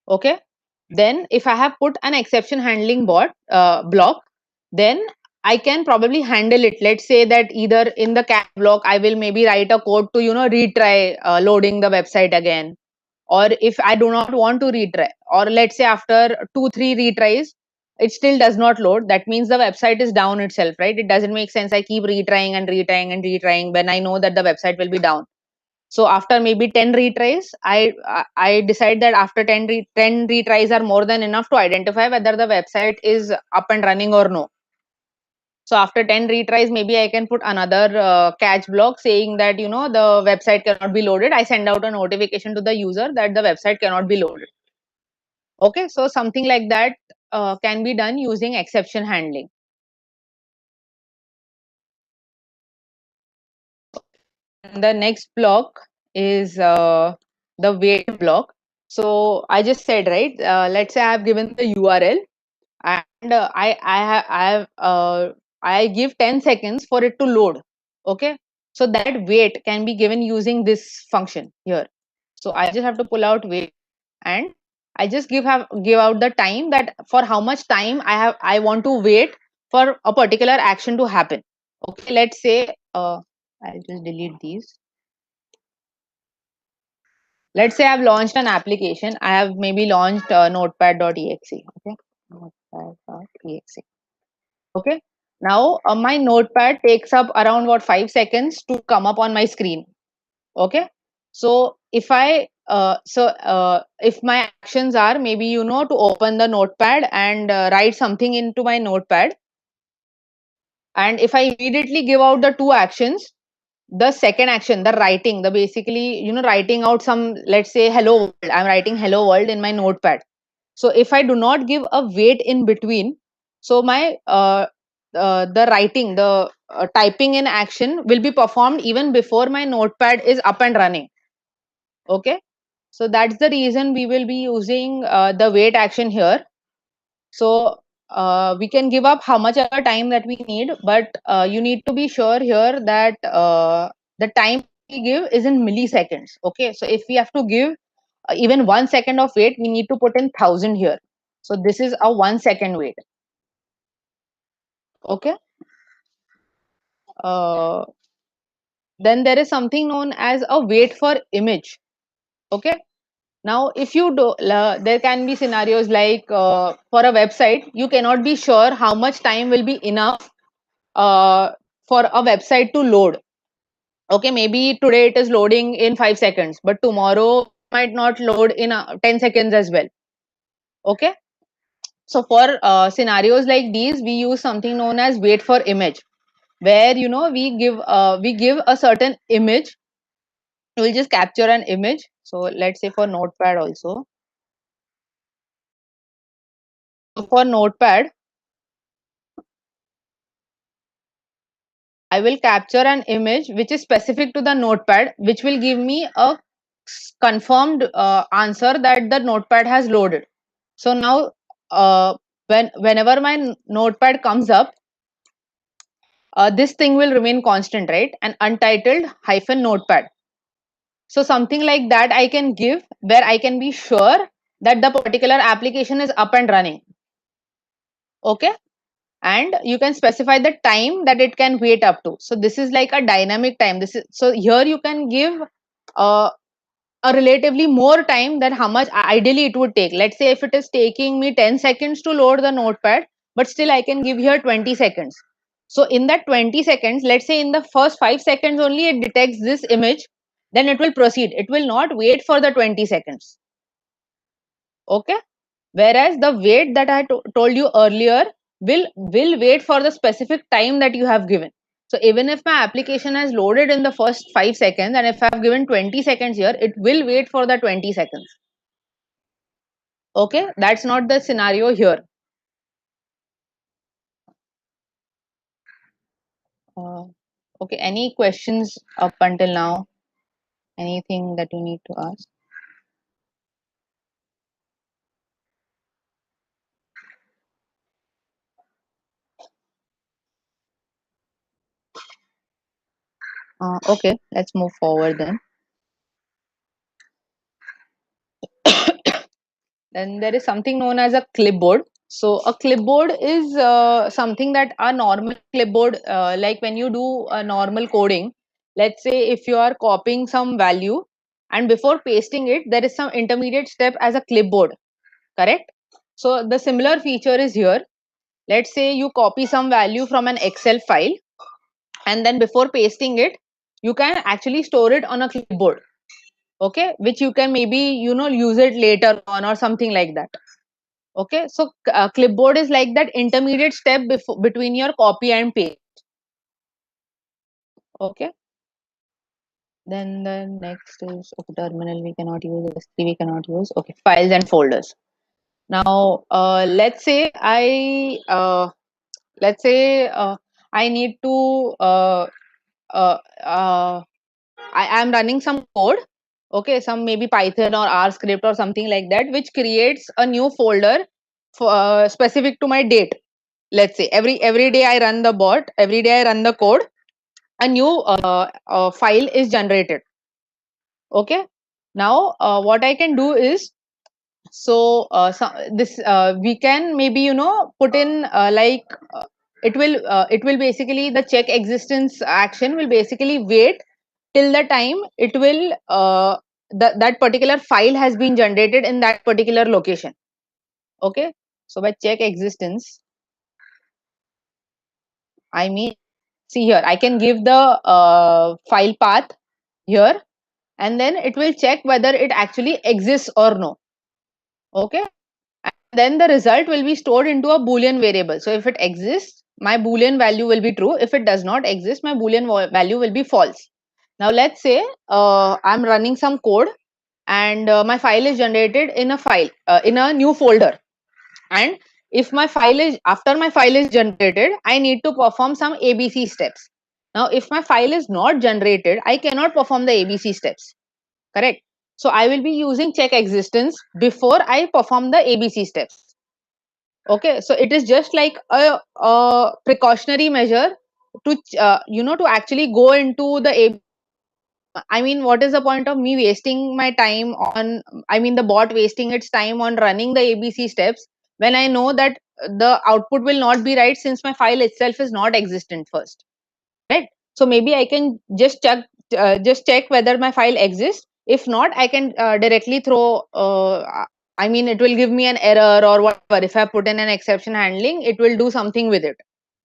Okay, then if I have put an exception handling block, then I can probably handle it. Let's say that either in the catch block I will maybe write a code to retry loading the website again, or if I do not want to retry, or let's say after 2-3 retries it still does not load, that means the website is down itself, right? It doesn't make sense I keep retrying and retrying and retrying when I know that the website will be down. So after maybe 10 retries, I decide that after 10 retries are more than enough to identify whether the website is up and running or no. So after 10 retries, maybe I can put another catch block saying that the website cannot be loaded. I send out a notification to the user that the website cannot be loaded. Okay, so something like that can be done using exception handling. And the next block is the wait block. So I just said, right, let's say I have given the URL, and I give 10 seconds for it to load. Okay, so that wait can be given using this function here. So I just have to pull out wait, and I just give out the time, that for how much time I want to wait for a particular action to happen. Okay, let's say I'll just delete these. Let's say I've launched an application. I have maybe launched notepad.exe. Okay, notepad.exe. Okay, now my notepad takes up around 5 seconds to come up on my screen. Okay, so if if my actions are maybe to open the notepad and write something into my notepad, and if I immediately give out the two actions, the second action, the writing, the basically writing out some, let's say hello world, I'm writing hello world in my notepad. So if I do not give a wait in between, so my the writing, the typing in action will be performed even before my notepad is up and running. Okay, so that's the reason we will be using the wait action here. So we can give up how much ever time that we need, but you need to be sure here that the time we give is in milliseconds. Okay, so if we have to give even 1 second of wait, we need to put in 1000 here. So this is a 1 second wait. Okay. Then there is something known as a wait for image. Okay. Now, if you do, there can be scenarios like for a website, you cannot be sure how much time will be enough for a website to load. Okay, maybe today it is loading in 5 seconds, but tomorrow might not load in 10 seconds as well. Okay. So for scenarios like these, we use something known as wait for image, where we give a certain image. We'll just capture an image. So let's say for Notepad also. So for Notepad, I will capture an image which is specific to the Notepad, which will give me a confirmed answer that the Notepad has loaded. So now, whenever my Notepad comes up, this thing will remain constant, right? An untitled hyphen Notepad. So something like that I can give, where I can be sure that the particular application is up and running. Okay. And you can specify the time that it can wait up to. So this is like a dynamic time. This is, so here you can give a relatively more time than how much ideally it would take. Let's say if it is taking me 10 seconds to load the Notepad, but still I can give here 20 seconds. So in that 20 seconds, let's say in the first 5 seconds only it detects this image, then it will proceed. It will not wait for the 20 seconds. Okay. Whereas the wait that I told you earlier will wait for the specific time that you have given. So even if my application has loaded in the first 5 seconds, and if I have given 20 seconds here, it will wait for the 20 seconds. Okay, that's not the scenario here. Okay, any questions up until now? Anything that you need to ask? Okay, let's move forward then. Then there is something known as a clipboard. So a clipboard is something that a normal clipboard, like when you do a normal coding, let's say if you are copying some value and before pasting it, there is some intermediate step as a clipboard, correct? So the similar feature is here. Let's say you copy some value from an Excel file, and then before pasting it, you can actually store it on a clipboard. Okay, which you can maybe use it later on or something like that. Okay, so clipboard is like that intermediate step between your copy and paste. Okay, then the next is, okay, terminal we cannot use, S3 we cannot use. Okay, files and folders. Now let's say I need to I am running some code, okay, some maybe Python or R script or something like that, which creates a new folder for, specific to my date. Let's say every day I run the bot, every day I run the code, a new file is generated. Okay, now what I can do is, we can maybe put in it will basically, the check existence action will basically wait till the time it will that particular file has been generated in that particular location. Okay, so by check existence, I mean, see here, I can give the file path here, and then it will check whether it actually exists or no. Okay, and then the result will be stored into a Boolean variable. So if it exists, my Boolean value will be true. If it does not exist, my Boolean value will be false. Now let's say I'm running some code, and my file is generated in a new folder, and if my file is, after my file is generated, I need to perform some ABC steps. Now if my file is not generated, I cannot perform the ABC steps, correct? So I will be using check existence before I perform the ABC steps. Okay, so it is just like a precautionary measure to to actually go into the I mean, what is the point of me wasting my time on, I mean, the bot wasting its time on running the ABC steps when I know that the output will not be right since my file itself is not existent first, right? So maybe I can just check whether my file exists. If not, I can directly throw, I mean, it will give me an error or whatever. If I put in an exception handling, it will do something with it.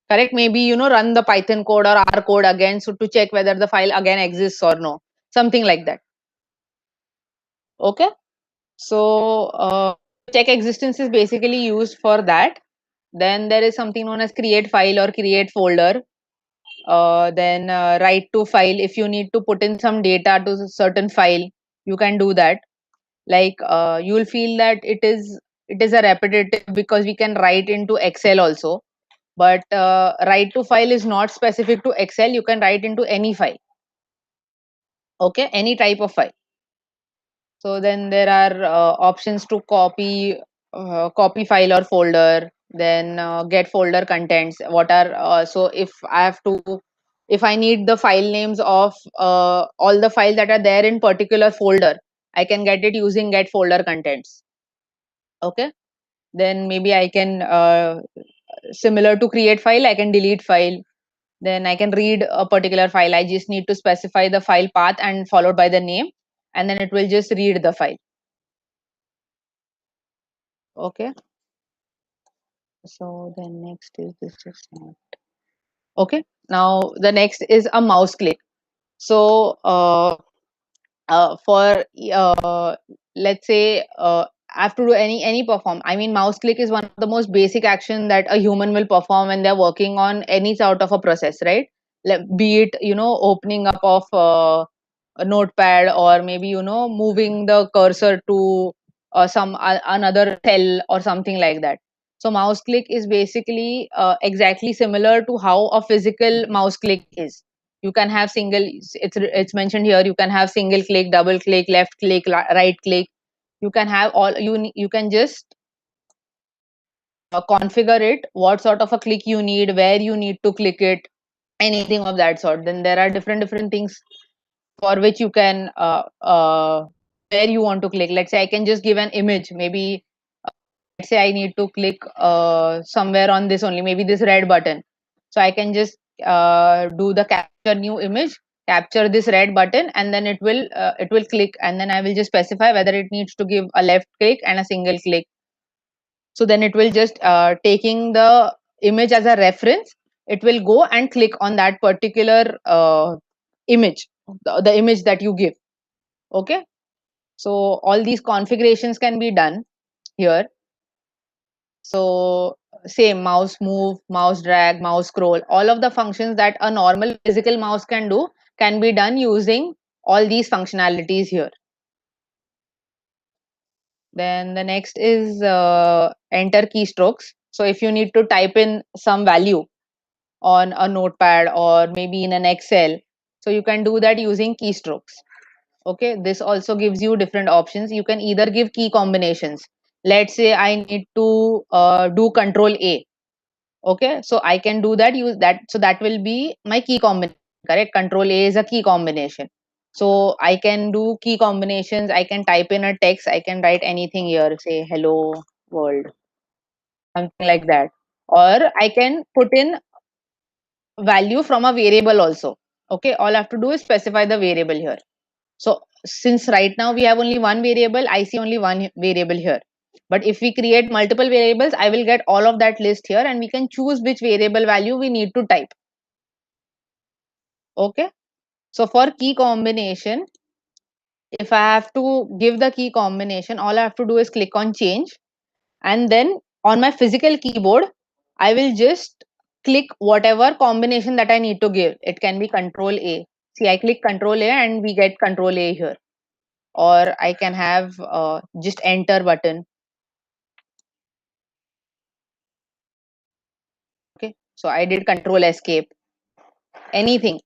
Correct? Maybe, you know, run the Python code or R code again, so to check whether the file again exists or no, something like that. Okay. So check existence is basically used for that. Then there is something known as create file or create folder. Then write to file. If you need to put in some data to a certain file, you can do that. Like you will feel that it is a repetitive because we can write into Excel also. But write to file is not specific to Excel. You can write into any file. Okay, any type of file. So then there are options to copy file or folder. Then get folder contents. What are so if I need the file names of all the files that are there in particular folder, I can get it using get folder contents. Okay. Then maybe I can similar to create file, I can delete file. Then I can read a particular file. I just need to specify the file path and followed by the name, and then it will just read the file. Okay. So then next is this just not. Okay. Now the next is a mouse click. So for let's say I have to do any perform. I mean, mouse click is one of the most basic action that a human will perform when they're working on any sort of a process, right? Be it, you know, opening up of a notepad, or maybe, you know, moving the cursor to some another cell or something like that. So mouse click is basically exactly similar to how a physical mouse click is. You can have single, it's mentioned here, you can have single click, double click, left click, right click. You can have all, you can just configure it, what sort of a click you need, where you need to click it, anything of that sort. Then there are different things for which you can where you want to click. Let's say I can just give an image, maybe let's say I need to click somewhere on this only, maybe this red button. So I can just do the capture new image, capture this red button, and then it will click, and then I will just specify whether it needs to give a left click and a single click. So then it will just taking the image as a reference, it will go and click on that particular image, the image that you give. Okay. So all these configurations can be done here. So same mouse move, mouse drag, mouse scroll, all of the functions that a normal physical mouse can do can be done using all these functionalities here. Then the next is enter keystrokes. So if you need to type in some value on a notepad or maybe in an Excel, so you can do that using keystrokes. Okay, this also gives you different options. You can either give key combinations. Let's say I need to do control A. Okay, so I can do that, use that, so that will be my key combination. Correct, control A is a key combination. So I can do key combinations. I can type in a text, I can write anything here, say hello world, something like that. Or I can put in value from a variable also. Okay, all I have to do is specify the variable here. So since right now we have only one variable, I see only one variable here. But if we create multiple variables, I will get all of that list here, and we can choose which variable value we need to type. Okay. So for key combination, if I have to give the key combination, all I have to do is click on change, and then on my physical keyboard, I will just click whatever combination that I need to give. It can be control A. See, I click control A and we get control A here. Or I can have just enter button. Okay, so I did control escape. Anything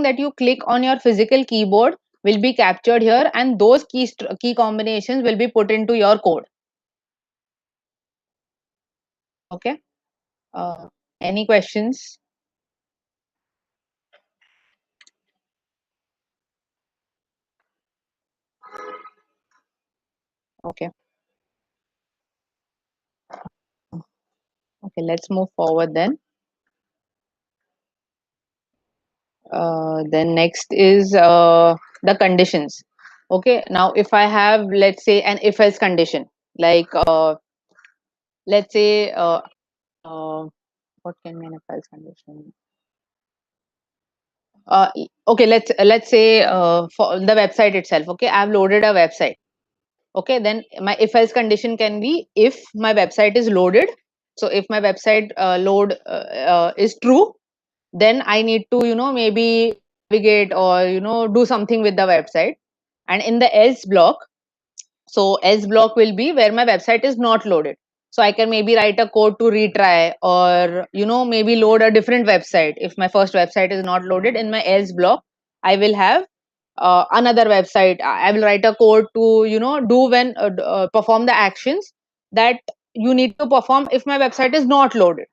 that you click on your physical keyboard will be captured here, and those key combinations will be put into your code. Okay. Any questions? Okay. Okay, let's move forward then. Then next is the conditions. Okay, now if I have, let's say, an if-else condition, like let's say, uh, what can be an if-else condition? Okay, let's say for the website itself. Okay, I've loaded a website. Okay, then my if-else condition can be if my website is loaded. So if my website load is true, then I need to, maybe navigate or, do something with the website. And in the else block, so else block will be where my website is not loaded. So I can maybe write a code to retry, or, maybe load a different website. If my first website is not loaded, in my else block, I will have another website. I will write a code to, do when perform the actions that you need to perform if my website is not loaded.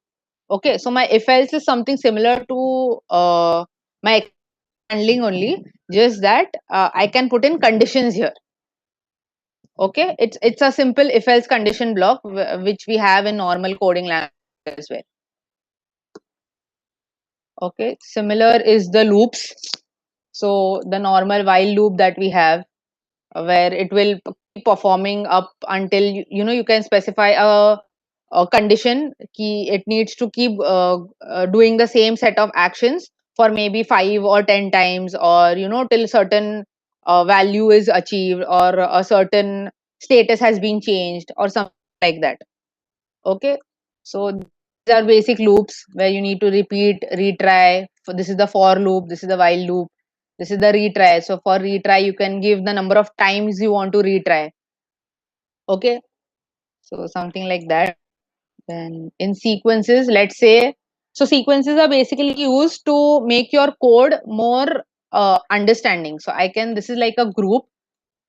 Okay, so my if else is something similar to my handling only, just that I can put in conditions here. Okay, it's a simple if else condition block which we have in normal coding language as well. Okay, similar is the loops. So the normal while loop that we have, where it will keep performing up until you can specify a condition key. It needs to keep doing the same set of actions for maybe 5 or 10 times, or till certain value is achieved, or a certain status has been changed, or something like that. Okay, so these are basic loops where you need to repeat, retry. For this is the for loop, this is the while loop, this is the retry. So for retry, you can give the number of times you want to retry. Okay, so something like that. Then in sequences, let's say, so sequences are basically used to make your code more understanding. So I can, this is like a group.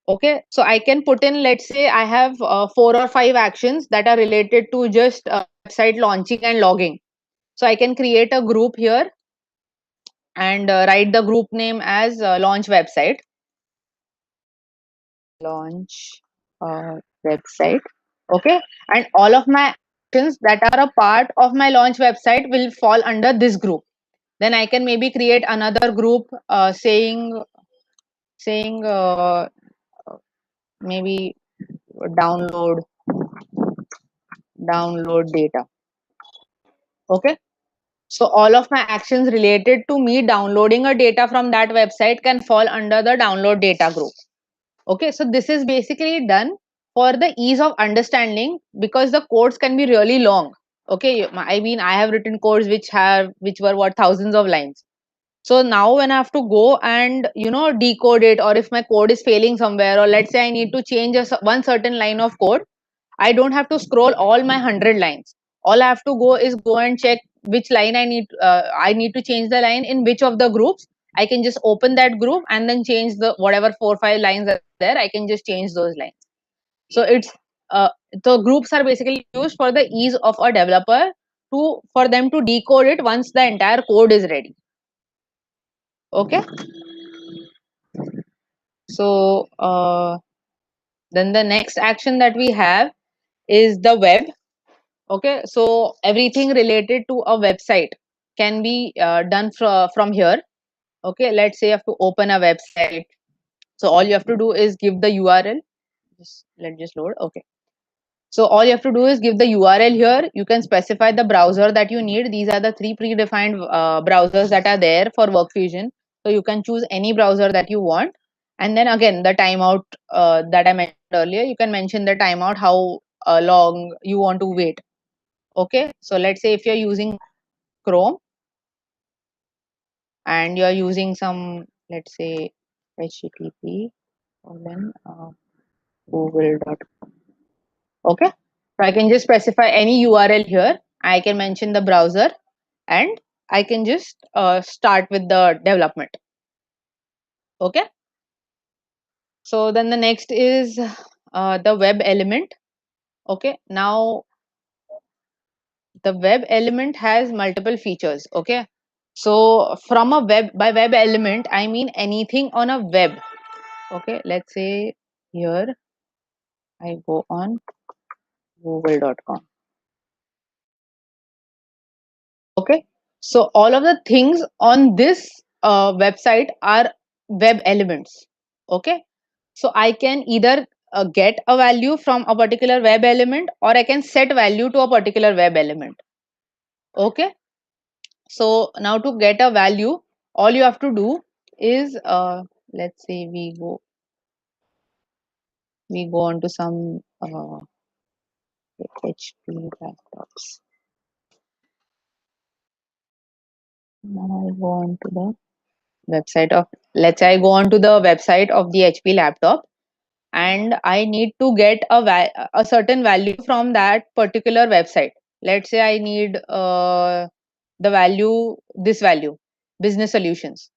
Okay, so I can put in, let's say I have 4 or 5 actions that are related to just website launching and logging. So I can create a group here and write the group name as launch website. Launch website. Okay, and all of my actions that are a part of my launch website will fall under this group. Then I can maybe create another group saying maybe download data. Okay, so all of my actions related to me downloading a data from that website can fall under the download data group. Okay, so this is basically done for the ease of understanding, because the codes can be really long. Okay, I mean, I have written codes which were what, thousands of lines. So now when I have to go and decode it, or if my code is failing somewhere, or let's say I need to change one certain line of code, I don't have to scroll all my 100 lines. All I have to go is go and check which line I need to change the line in which of the groups. I can just open that group and then change the whatever 4 or 5 lines are there. I can just change those lines. So it's the groups are basically used for the ease of a developer for them to decode it once the entire code is ready. Okay, so then the next action that we have is the web. Okay, so everything related to a website can be done from here. Okay, let's say you have to open a website. So all you have to do is give the URL. Let's just load. Okay, so all you have to do is give the URL here. You can specify the browser that you need. These are the 3 predefined browsers that are there for WorkFusion. So you can choose any browser that you want. And then again, the timeout that I mentioned earlier, you can mention the timeout, how long you want to wait. Okay, so let's say if you're using Chrome and you're using some, let's say, http google.com. Okay, so I can just specify any URL here. I can mention the browser, and I can just start with the development. Okay, so then the next is the web element. Okay, now the web element has multiple features. Okay, so from a by web element, I mean anything on a web. Okay, let's say here I go on google.com. Okay, so all of the things on this website are web elements. Okay, so I can either get a value from a particular web element, or I can set value to a particular web element. Okay, so now to get a value, all you have to do is let's say we go on to some HP laptops. Now I go on to the website of, let's say I go on to the website of the HP laptop, and I need to get a certain value from that particular website. Let's say I need the value, this value, business solutions.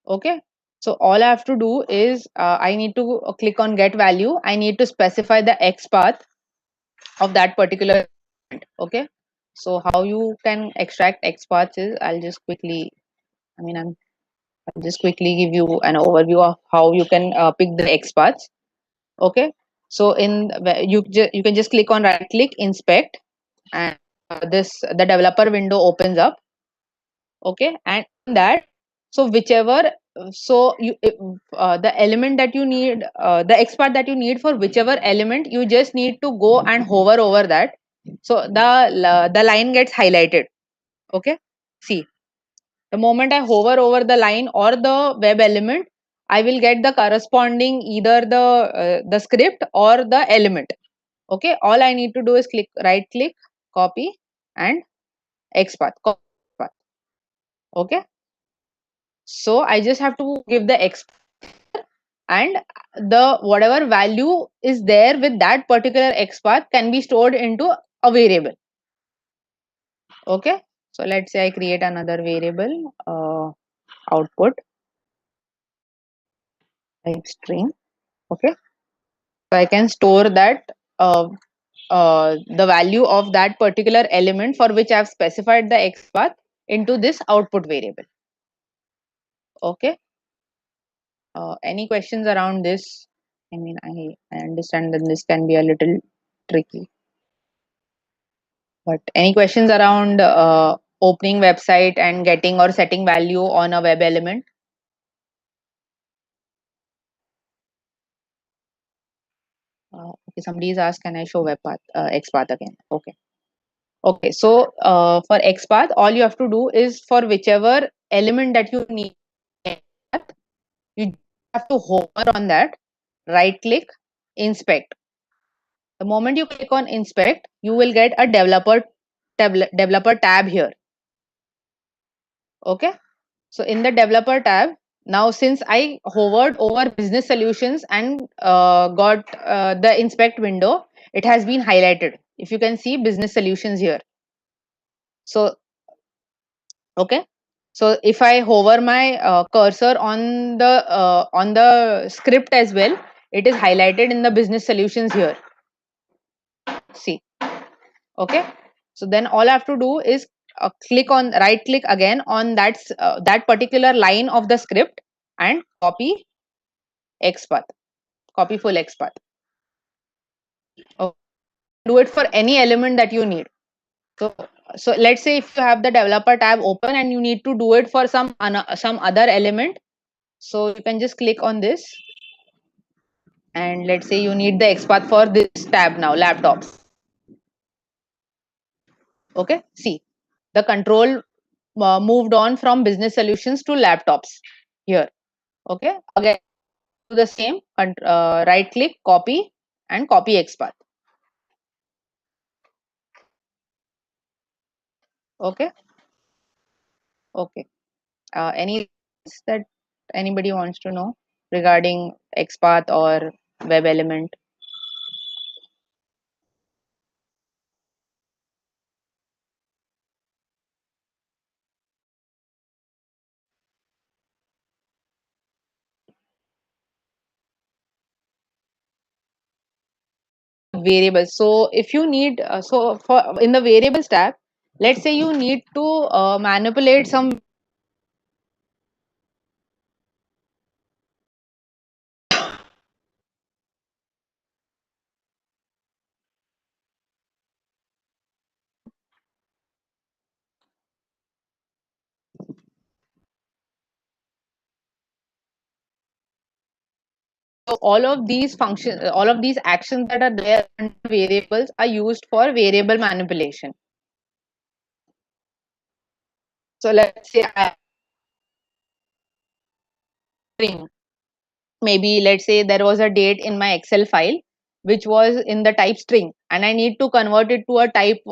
Okay, so all I have to do is I need to click on get value. I need to specify the X path of that particular element. Okay, so how you can extract X paths is, I'll just quickly give you an overview of how you can pick the X paths. Okay, so you can just click on right click, inspect, and the developer window opens up. Okay, and in that, so whichever, so you the element that you need, the X path that you need for whichever element, you just need to go and hover over that, so the line gets highlighted. Okay, see, the moment I hover over the line or the web element, I will get the corresponding either the script or the element. Okay, all I need to do is right click, copy, and XPath. Okay, so I just have to give the X, and the whatever value is there with that particular XPath can be stored into a variable. Okay, so let's say I create another variable, output type string. Okay, so I can store that the value of that particular element for which I have specified the X path into this output variable. Okay, any questions around this? I understand that this can be a little tricky, but any questions around opening website and getting or setting value on a web element? Okay, somebody is asked, can I show web path, X path again? Okay. Okay, so for X path, all you have to do is for whichever element that you need, you have to hover on that, right click, inspect. The moment you click on inspect, you will get a developer tab here. Okay, so in the developer tab, now since I hovered over business solutions and got the inspect window, it has been highlighted. If you can see business solutions here. So okay, so if I hover my cursor on the script as well, it is highlighted in the business solutions here. See, okay, so then all I have to do is click on, right click again on that particular line of the script and copy XPath, copy full XPath. Okay. Do it for any element that you need. So let's say if you have the developer tab open and you need to do it for some other element, so you can just click on this, and let's say you need the XPath for this tab now, laptops. Okay, see, the control moved on from business solutions to laptops here. Okay, again do the same, right click, copy, and copy XPath. Okay, okay. Any that anybody wants to know regarding XPath or web element? Variables. So if you need, so for in the variables tab, let's say you need to manipulate some So all of these functions, all of these actions that are there under variables are used for variable manipulation. So let's say I string. Maybe let's say there was a date in my Excel file which was in the type string, and I need to convert it to a type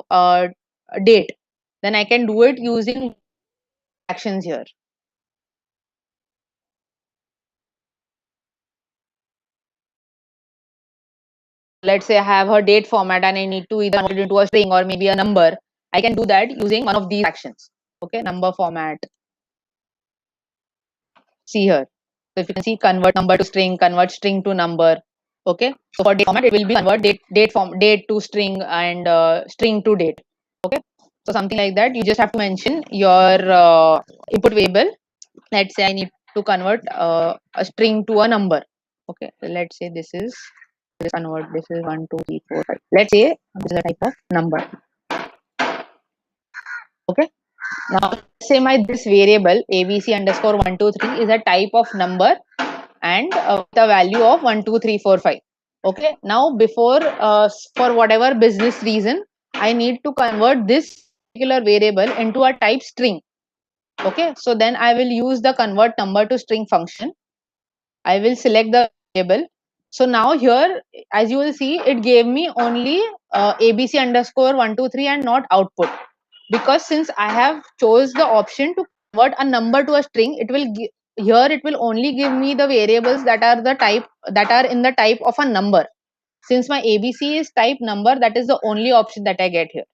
date. Then I can do it using actions here. Let's say I have a date format and I need to either convert it into a string or maybe a number. I can do that using one of these actions. Okay, number format. See here. So if you can see, convert number to string, convert string to number. Okay. So for date format, it will be convert date to string and string to date. Okay. So something like that. You just have to mention your input variable. Let's say I need to convert a string to a number. Okay. So let's say this is convert. This is 1, 2, 3, 4, 5. Let's say this is a type of number. Okay. Now let's say my this variable abc underscore 1, 2, 3 is a type of number and with a value of 1, 2, 3, 4, 5. Okay. Now before for whatever business reason, I need to convert this particular variable into a type string. Okay. So then I will use the convert number to string function. I will select the variable. So now here, as you will see, it gave me only abc underscore 1, 2, 3 and not output, because since I have chose the option to convert a number to a string, it will here it will only give me the variables that are the type that are in the type of a number. Since my abc is type number, that is the only option that I get here.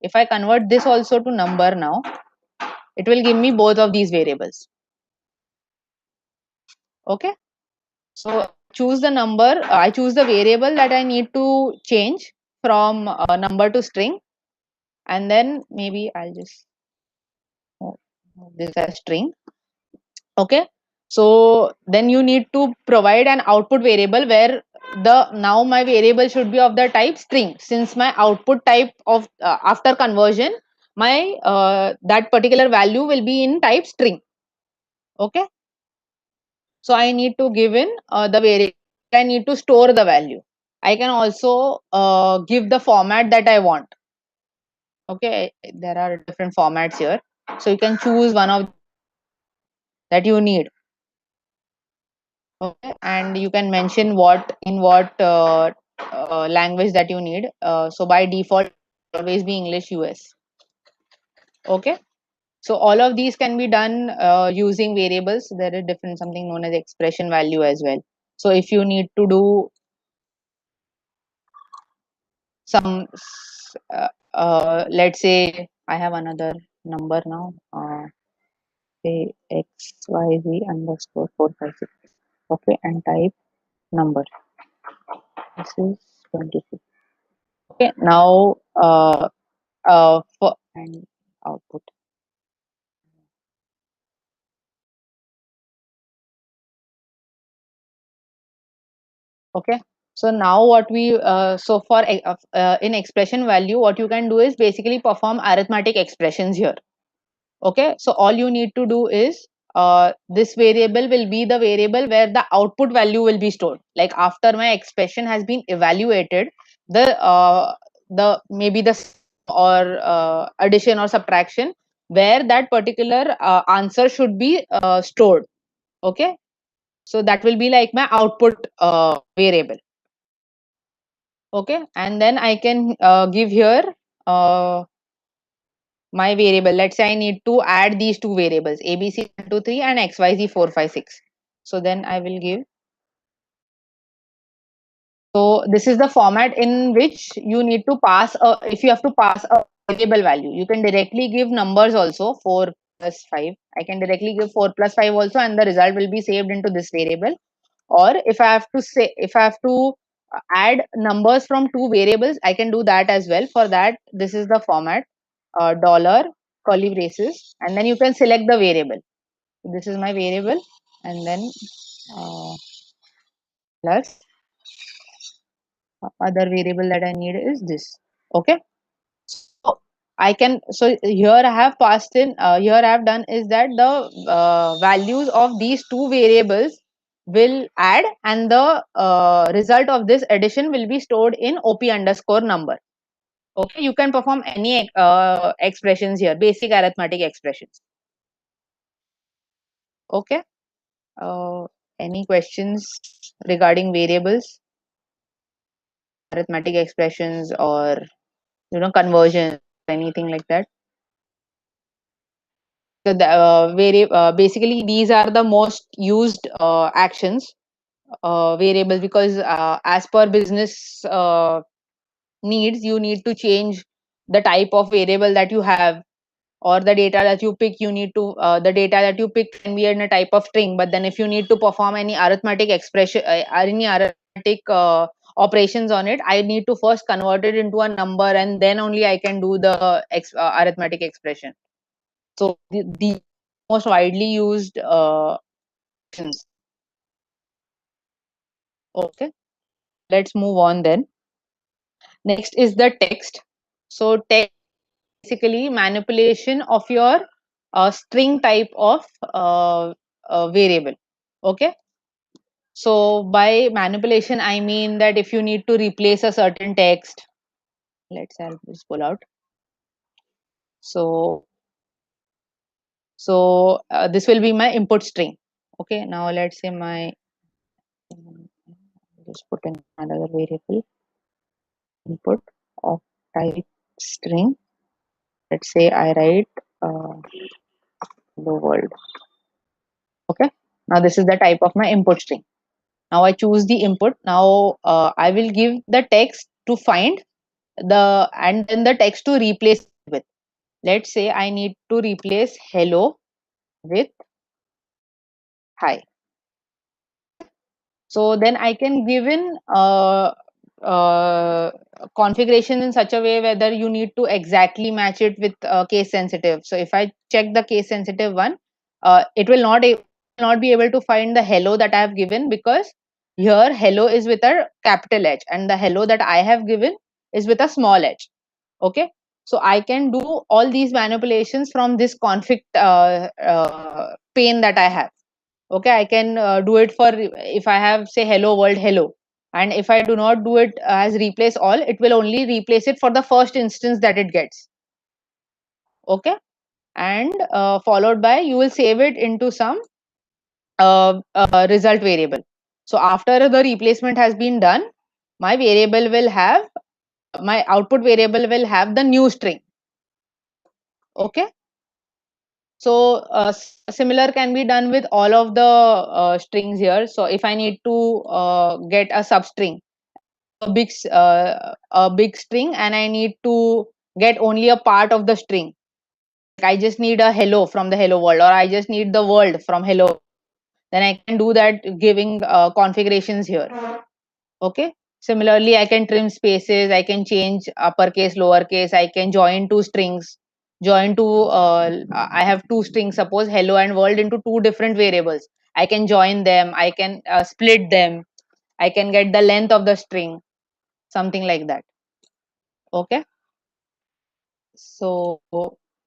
If I convert this also to number now, it will give me both of these variables. Okay. So choose the number, I choose the variable that I need to change from number to string, and then maybe I'll just this as string. Okay. So then you need to provide an output variable where the now my variable should be of the type string, since my output type of after conversion, my that particular value will be in type string. Okay. So I need to give in the variable. I need to store the value. I can also give the format that I want. Okay, there are different formats here, so you can choose one of that you need. Okay, and you can mention what in what language that you need. So by default, always be English US. Okay, so all of these can be done using variables. There is different something known as expression value as well. So if you need to do some let's say I have another number now, say xyz underscore 456. Okay, and type number. This is 26. Okay, now for and output. Okay, so now what we so for in expression value, what you can do is basically perform arithmetic expressions here. Okay, so all you need to do is this variable will be the variable where the output value will be stored. Like after my expression has been evaluated, the maybe the or addition or subtraction, where that particular answer should be stored. Okay, so that will be like my output variable. Okay, and then I can give here my variable. Let's say I need to add these two variables abc123 and xyz456. So then I will give. So this is the format in which you need to pass if you have to pass a variable value, you can directly give numbers also. 4 plus 5, I can directly give 4 plus 5 also, and the result will be saved into this variable. Or if I have to say, if I have to add numbers from two variables, I can do that as well. For that, this is the format, dollar curly braces, and then you can select the variable. So this is my variable, and then plus other variable that I need is this. Okay, so I can, so here I have passed in here I have done is that the values of these two variables will add, and the result of this addition will be stored in OP_number. Okay, you can perform any expressions here, basic arithmetic expressions. Okay, any questions regarding variables, arithmetic expressions, or conversion, anything like that? So basically these are the most used actions, variables, because as per business needs, you need to change the type of variable that you have, or the data that you pick. You need to the data that you pick can be in a type of string, but then if you need to perform any arithmetic expression, any arithmetic operations on it, I need to first convert it into a number, and then only I can do the arithmetic expression. So the most widely used actions. Okay, let's move on then. Next is the text. So text basically manipulation of your string type of variable. Okay, so by manipulation I mean that if you need to replace a certain text, I'll just pull out. So this will be my input string. Okay, now let's say my just put in another variable, input of type string. Let's say I write the world. Okay, now this is the type of my input string. Now I choose the input. Now I will give the text to find the, and then the text to replace with. Let's say I need to replace hello with hi. So then I can give in configuration in such a way whether you need to exactly match it with case sensitive. So if I check the case sensitive one, it will not be able to find the hello that I have given, because here hello is with a capital H and the hello that I have given is with a small h. Okay, so I can do all these manipulations from this config pane that I have. Okay, I can do it for, if I have say hello world hello, and if I do not do it as replace all, it will only replace it for the first instance that it gets. Okay, and followed by you will save it into some result variable. So after the replacement has been done, my variable will have, my output variable will have the new string. Okay, so similar can be done with all of the strings here. So if I need to get a substring, a big string, and I need to get only a part of the string, like I just need a hello from the hello world, or I just need the world from hello, then I can do that giving configurations here. Okay, similarly I can trim spaces, I can change uppercase lowercase, I can join two strings, join two I have two strings, suppose hello and world, into two different variables. I can join them, I can split them, I can get the length of the string, something like that. Okay, so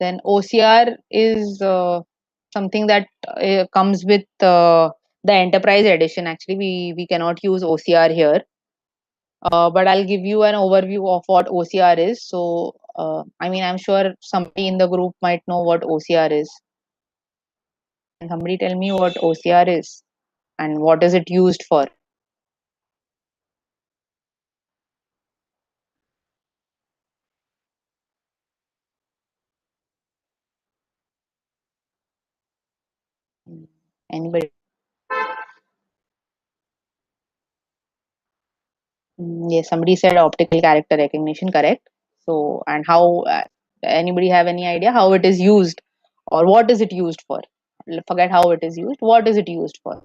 then OCR is something that comes with the enterprise edition. Actually we cannot use OCR here, but I'll give you an overview of what OCR is. So I mean, I'm sure somebody in the group might know what OCR is. Can somebody tell me what OCR is and what is it used for? Anybody? Yes, somebody said optical character recognition, correct? So, and how, anybody have any idea how it is used, or what is it used for? Forget how it is used, what is it used for?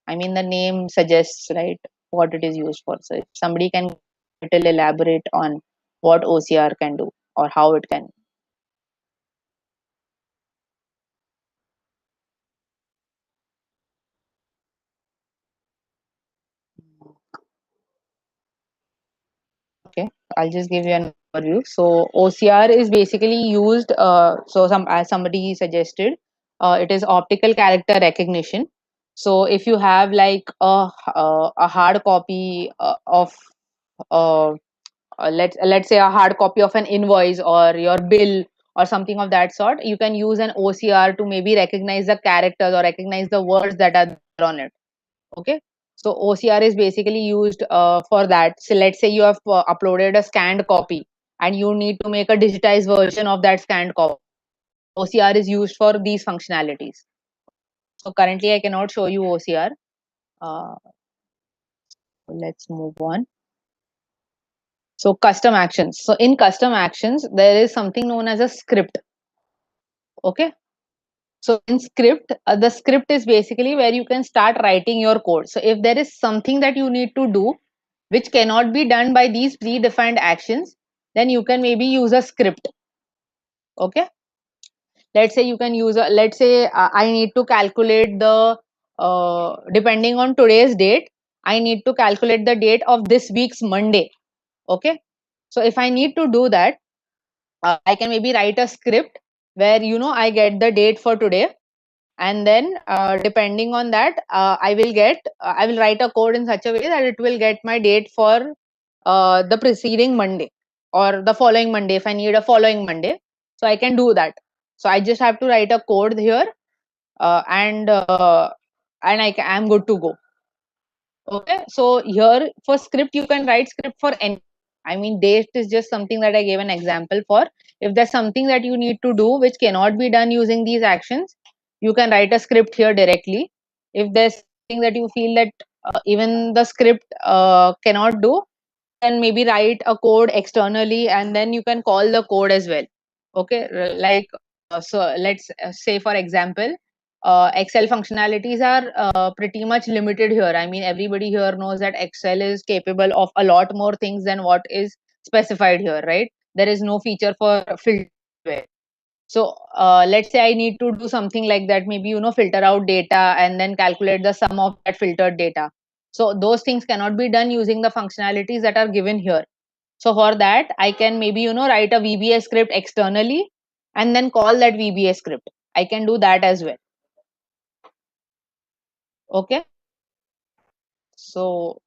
I mean, the name suggests, right, what it is used for. So if somebody can little elaborate on what OCR can do or how it can. Okay, I'll just give you an overview. So OCR is basically used. So as somebody suggested, it is optical character recognition. So if you have like a hard copy of let's say a hard copy of an invoice or your bill or something of that sort, you can use an OCR to maybe recognize the characters or recognize the words that are there on it. Okay, so OCR is basically used for that. So let's say you have uploaded a scanned copy and you need to make a digitized version of that scanned copy. OCR is used for these functionalities. So currently I cannot show you OCR. Uh, let's move on. So custom actions. So in custom actions, there is something known as a script. Okay. So in script, the script is basically where you can start writing your code. So if there is something that you need to do, which cannot be done by these predefined actions, then you can maybe use a script. Okay. Let's say you can use a, let's say I need to calculate the, depending on today's date, I need to calculate the date of this week's Monday. Okay. So if I need to do that, I can maybe write a script where I get the date for today, and then depending on that, I will write a code in such a way that it will get my date for the preceding Monday or the following Monday if I need a following Monday. So I can do that. So I just have to write a code here, and I'm good to go. Okay, so here for script, you can write script for any. I mean, date is just something that I gave an example for. If there's something that you need to do which cannot be done using these actions, you can write a script here directly. If there's something that you feel that even the script cannot do, then maybe write a code externally and then you can call the code as well. Okay, like so let's say for example, Excel functionalities are pretty much limited here. I mean, everybody here knows that Excel is capable of a lot more things than what is specified here, right? There is no feature for filter. So let's say I need to do something like that, maybe filter out data and then calculate the sum of that filtered data. So those things cannot be done using the functionalities that are given here. So for that, I can maybe write a VBA script externally and then call that VBA script. I can do that as well. Okay. So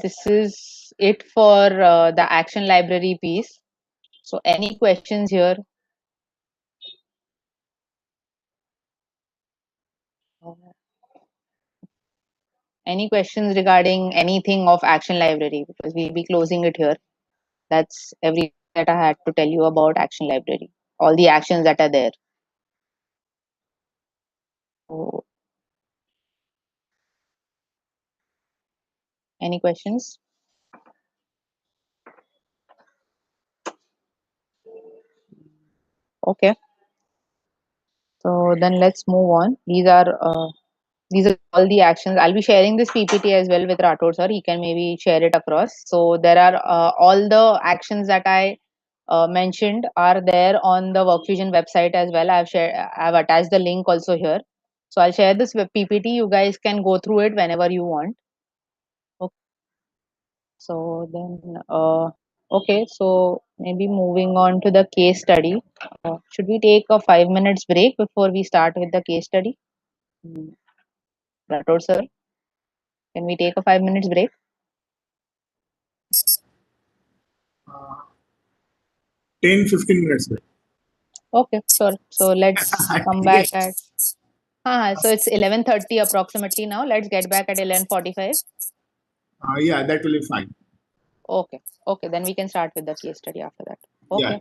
this is it for the action library piece. So any questions here? Any questions regarding anything of action library? Because we'll be closing it here. That's everything that I had to tell you about action library. All the actions that are there. So, any questions? Okay. So then let's move on. These are all the actions. I'll be sharing this PPT as well with Rathod sir. He can maybe share it across. So there are all the actions that I mentioned are there on the WorkFusion website as well. I've attached the link also here. So I'll share this PPT. You guys can go through it whenever you want. Okay. So then, okay. So maybe moving on to the case study. Should we take a 5 minutes break before we start with the case study? Rathod sir, can we take a 5 minutes break? Uh, 10-15 minutes. Okay, sure. So let's come back at. So it's 11:30 approximately now. Let's get back at 11:45. Yeah, that will be fine. Okay. Okay, then we can start with the case study after that. Okay. Yeah.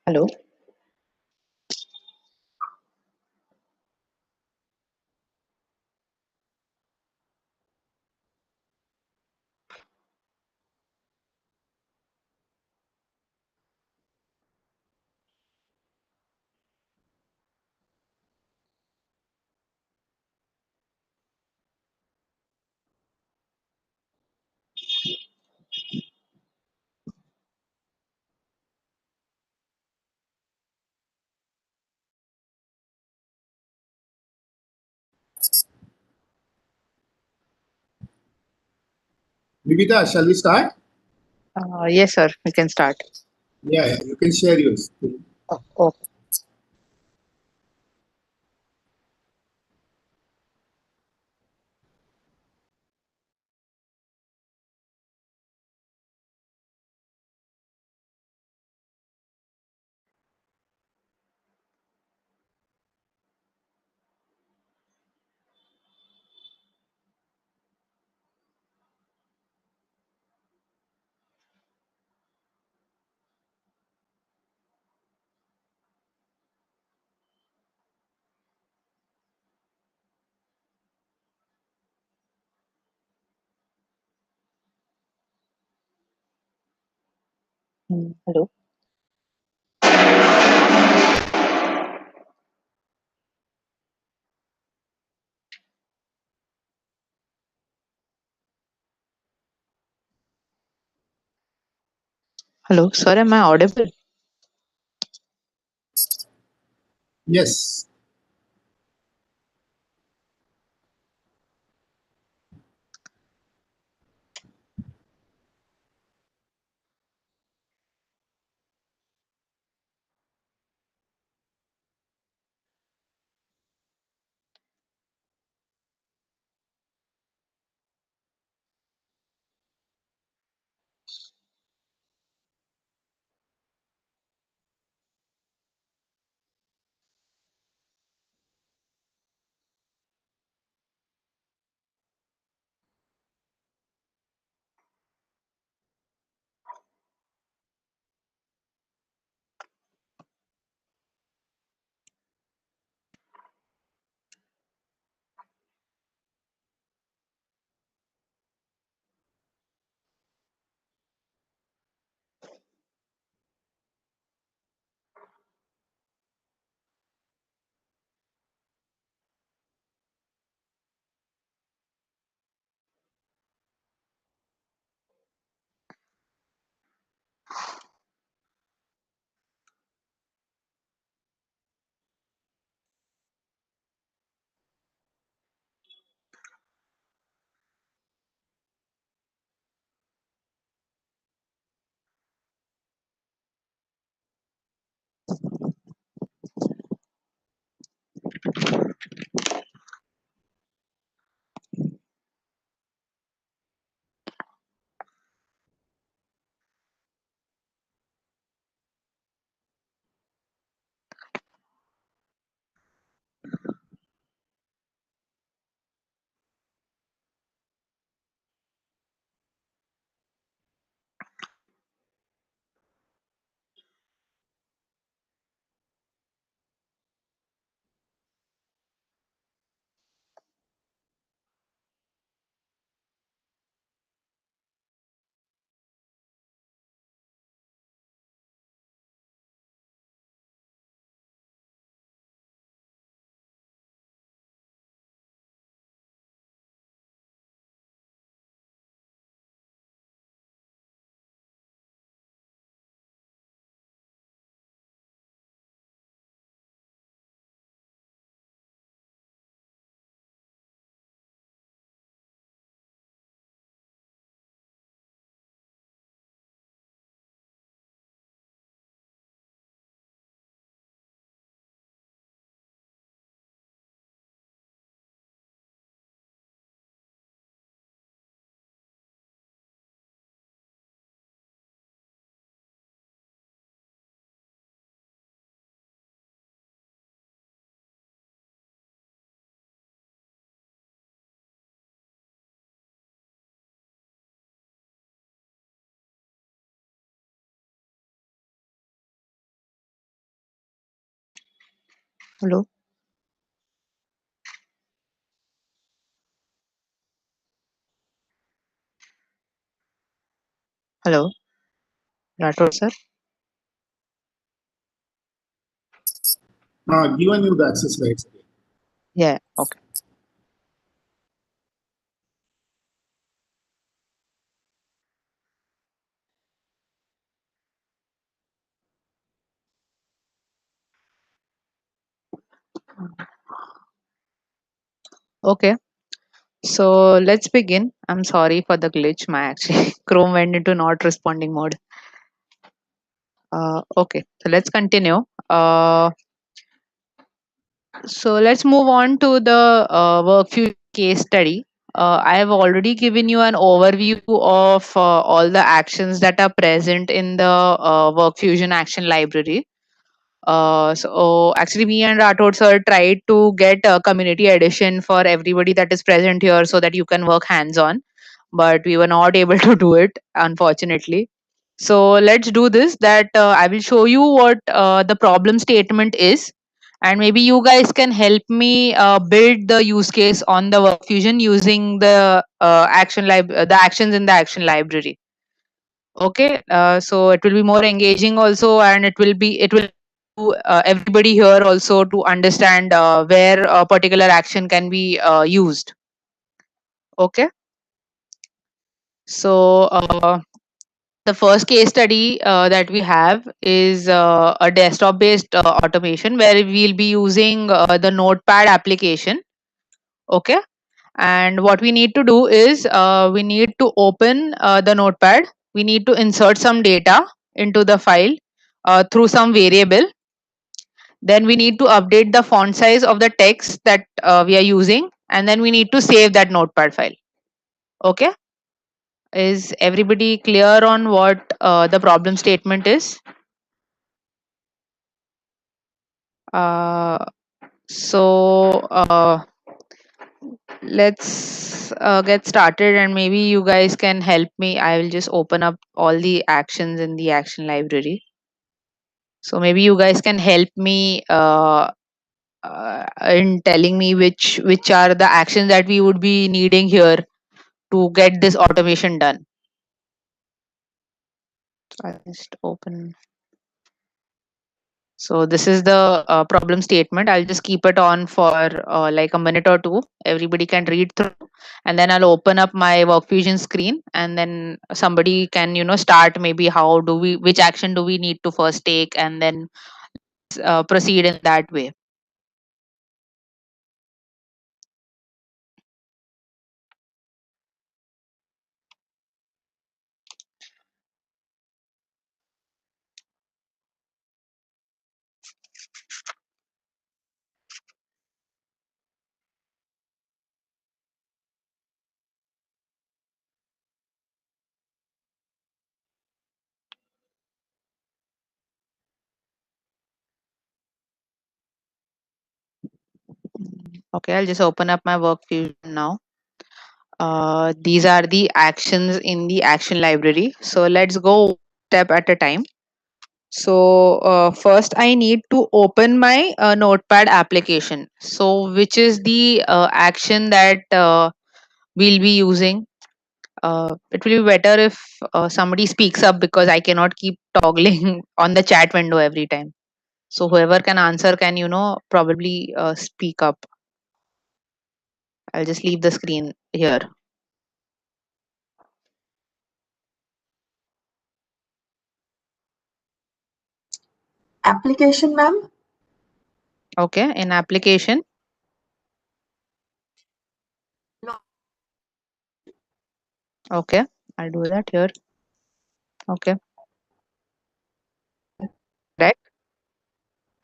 Hello. Vividha, shall we start? Yes, sir. We can start. Yeah, you can share yours. Okay. Hello. Hello, sir. Am I audible? Yes. Hello. Hello. Rathod sir. Given you the access rights again. Yeah. Okay. Okay. So let's begin. I'm sorry for the glitch. My actually Chrome went into not responding mode. Okay. So let's continue. So let's move on to the WorkFusion case study. I have already given you an overview of all the actions that are present in the WorkFusion action library. So actually, me and Rathod sir tried to get a community edition for everybody that is present here so that you can work hands on, but we were not able to do it, unfortunately. So let's do this. That I will show you what the problem statement is, and maybe you guys can help me build the use case on the WorkFusion using the the actions in the action library. Okay, so it will be more engaging also, and it will everybody here also to understand where a particular action can be used. Okay, so the first case study that we have is a desktop based automation where we'll be using the notepad application. Okay, and what we need to do is we need to open the notepad. We need to insert some data into the file through some variable. Then we need to update the font size of the text that we are using, and then we need to save that notepad file. Okay, is everybody clear on what the problem statement is? uh, so let's get started, and maybe you guys can help me. I will just open up all the actions in the action library. So maybe you guys can help me in telling me which are the actions that we would be needing here to get this automation done. So I'll just open. So this is the problem statement. I'll just keep it on for like a minute or two. Everybody can read through, and then I'll open up my WorkFusion screen, and then somebody can start. Maybe which action do we need to first take, and then proceed in that way. Okay, I'll just open up my WorkFusion now. These are the actions in the action library. So let's go step at a time. So first I need to open my notepad application. So which is the action that we'll be using? It will be better if somebody speaks up, because I cannot keep toggling on the chat window every time. So whoever can answer can probably speak up. I'll just leave the screen here. Application, ma'am. Okay, in application. Okay, I'll do that here. Okay, right.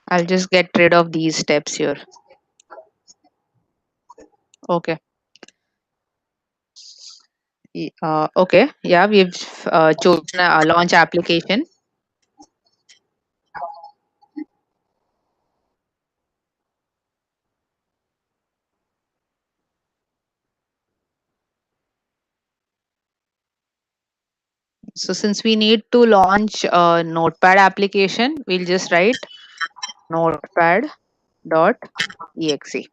I'll just get rid of these steps here. Okay. Okay. Yeah, we've chosen a launch application. So since we need to launch a notepad application, we'll just write notepad dot exe.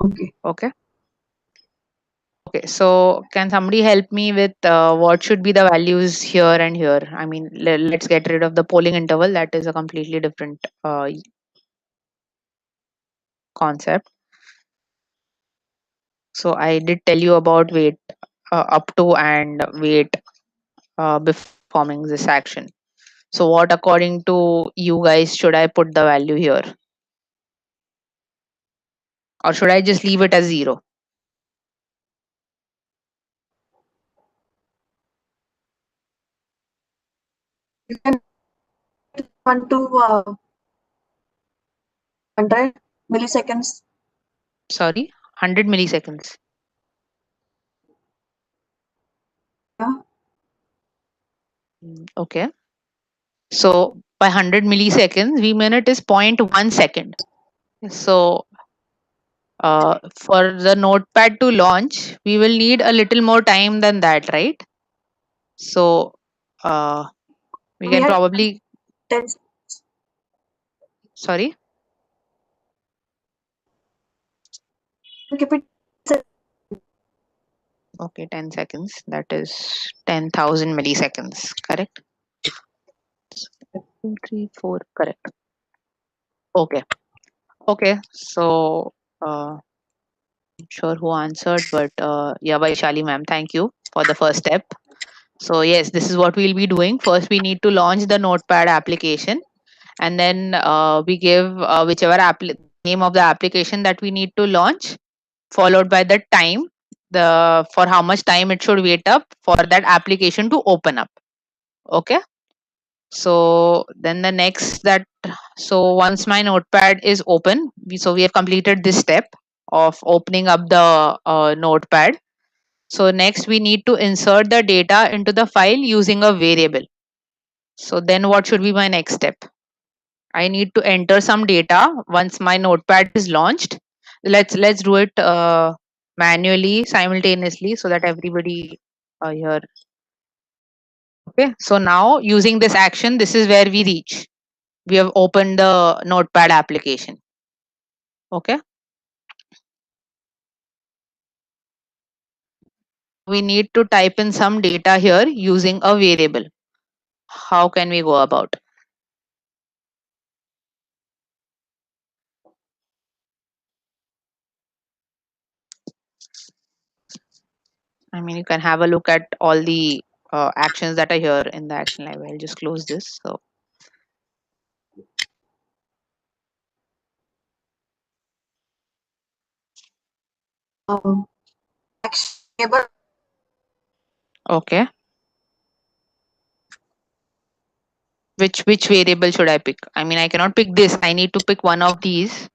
Okay. Okay. Okay, so can somebody help me with what should be the values here and here? I mean, let's get rid of the polling interval. That is a completely different concept. So I did tell you about wait up to and wait before performing this action. So what according to you guys should I put the value here? Or should I just leave it as 0? You can want to 100 milliseconds. Sorry, 100 milliseconds. Yeah. Okay. So by 100 milliseconds, we mean it is 0.1 second. So for the notepad to launch, we will need a little more time than that, right? So we can had probably, 10. sorry, Keep it. okay, 10 seconds. That is 10,000 milliseconds, correct? 2, 3, 4, correct. Okay. Okay. So not sure who answered, but yeah, Vaishali ma'am, thank you for the first step. So yes, this is what we'll be doing. First, we need to launch the notepad application, and then we give whichever name of the application that we need to launch, followed by the time, the for how much time it should wait up for that application to open up. Okay. So then the next that, so once my notepad is open, so we have completed this step of opening up the notepad. So next we need to insert the data into the file using a variable. So then what should be my next step? I need to enter some data once my notepad is launched. Let's do it manually simultaneously so that everybody here. Okay. So now using this action, this is where we reach. We have opened the notepad application. Okay. We need to type in some data here using a variable. How can we go about? I mean, you can have a look at all the actions that are here in the action live. I'll just close this. So Action table. okay. Which variable should I pick? I mean, I cannot pick this. I need to pick one of these.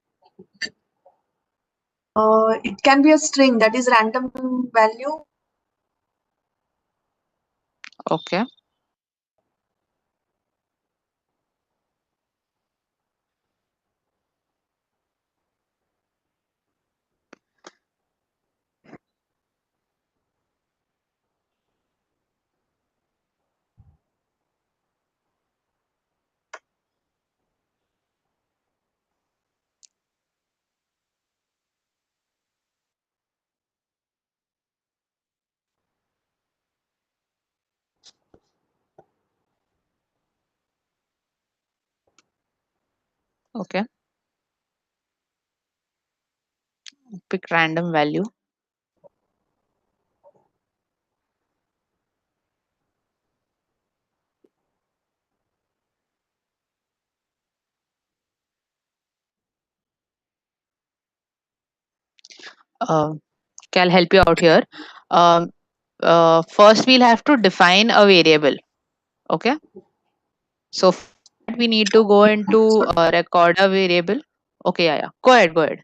It can be a string, that is random value. Okay. Okay. Pick random value. Okay, I'll help you out here. Um, First, we'll have to define a variable. Okay. So for that we need to go into record a variable. Okay, yeah. Go ahead. Go ahead.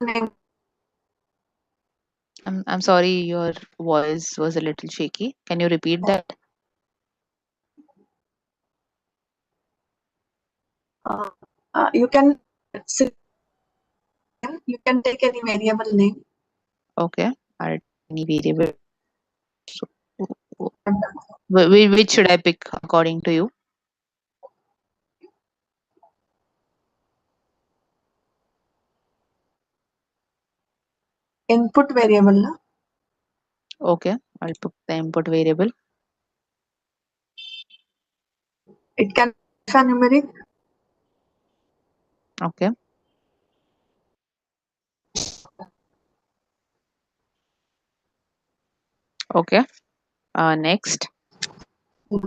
Name. I'm sorry, your voice was a little shaky. Can you repeat that? You can you can take any variable name. Okay. All right. any variable. So, which should I pick according to you? Input variable. Na? Okay, I'll put the input variable. It can be alphanumeric. Okay. Okay. Next, we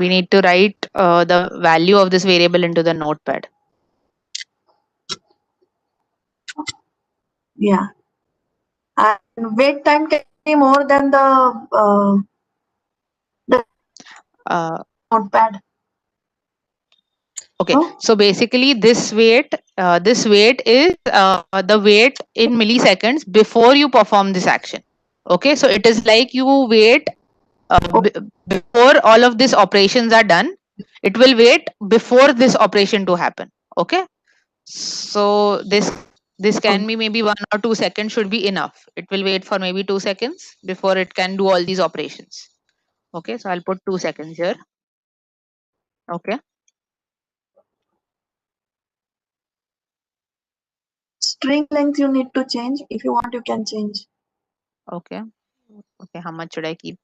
need to write the value of this variable into the notepad. Yeah. And wait time can be more than the Uh, notepad. Okay, No? so basically this wait is the wait in milliseconds before you perform this action. Okay, so it is like you wait before all of these operations are done. It will wait before this operation to happen. Okay, so this can be maybe 1 or 2 seconds should be enough. It will wait for maybe 2 seconds before it can do all these operations. Okay, so I'll put 2 seconds here. Okay. String length you need to change. If you want, you can change. Okay. Okay, how much should I keep?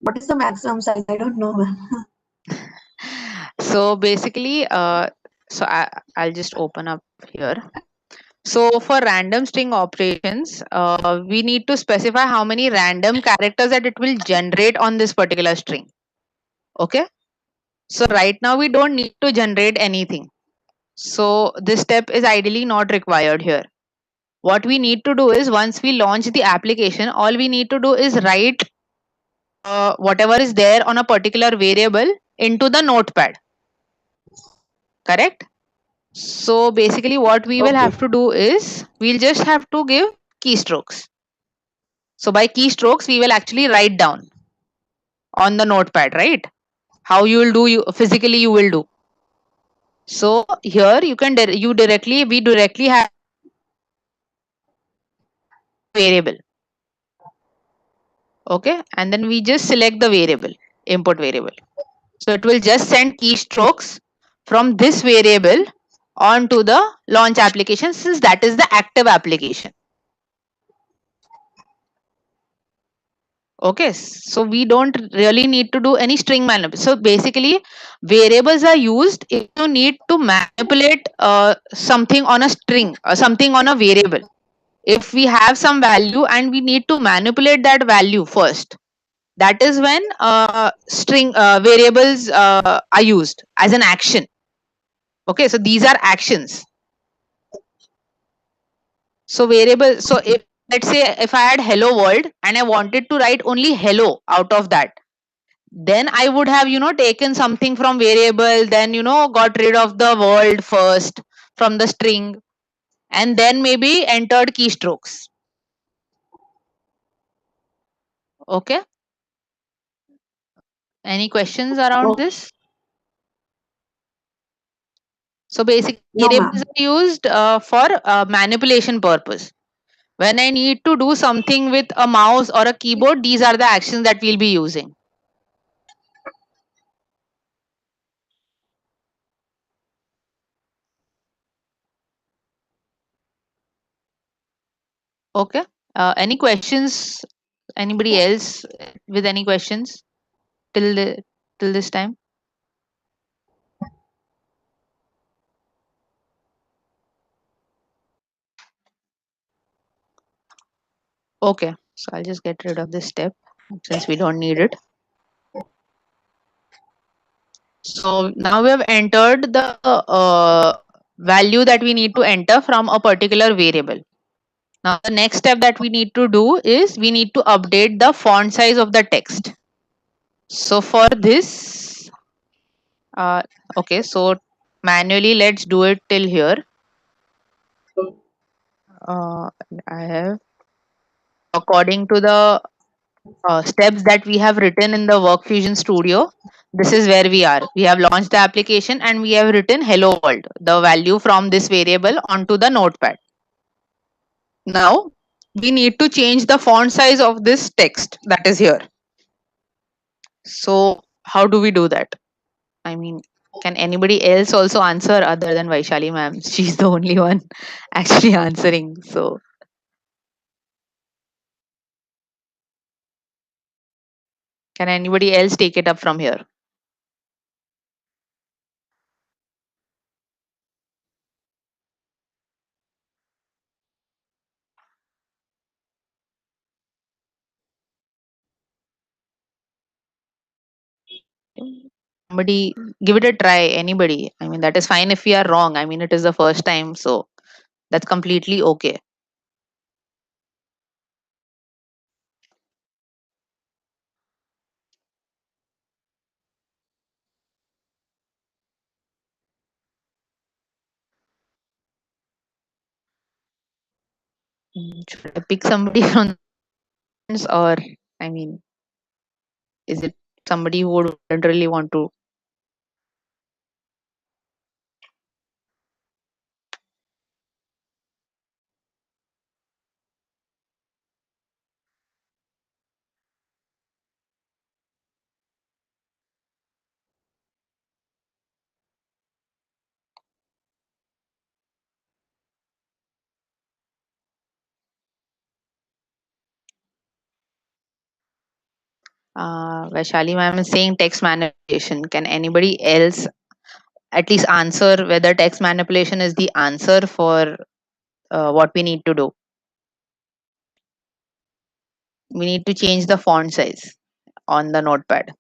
What is the maximum size? I don't know. So basically, I'll just open up here. So for random string operations, we need to specify how many random characters that it will generate on this particular string. Okay. So right now we don't need to generate anything. So this step is ideally not required here. What we need to do is once we launch the application, all we need to do is write whatever is there on a particular variable into the notepad. Correct? So basically what we will have to do is we'll just have to give keystrokes. So by keystrokes, we will actually write down on the notepad, right? How you will do, you physically you will do. So here you can we directly have variable. Okay, and then we just select the variable, input variable. So it will just send keystrokes from this variable onto the launch application since that is the active application. Okay, so we don't really need to do any string manipulation. So basically, variables are used if you need to manipulate something on a string or something on a variable. If we have some value and we need to manipulate that value first, that is when string variables are used as an action. Okay, so these are actions. So variable. So if let's say if I had hello world and I wanted to write only hello out of that, then I would have taken something from variable, then got rid of the world first from the string, and then maybe entered keystrokes. Okay, any questions around this? So basically No, variables ma'am. are used for manipulation purpose. When I need to do something with a mouse or a keyboard, these are the actions that we'll be using. Okay, any questions? Anybody else with any questions till this time? Okay, so I'll just get rid of this step since we don't need it. So now we have entered the value that we need to enter from a particular variable. Now the next step that we need to do is we need to update the font size of the text. So for this, okay, so manually let's do it till here. I have according to the steps that we have written in the WorkFusion Studio, this is where we are. We have launched the application and we have written hello world, the value from this variable onto the notepad. Now we need to change the font size of this text that is here. So how do we do that? I mean, can anybody else also answer other than Vaishali ma'am? She's the only one actually answering. So can anybody else take it up from here? Somebody give it a try. Anybody? I mean, that is fine if we are wrong. I mean, it is the first time, so that's completely okay. Should I pick somebody from the or I mean, is it somebody who would literally want to? Vaishali ma'am is saying text manipulation. Can anybody else at least answer whether text manipulation is the answer for what we need to do? We need to change the font size on the notepad.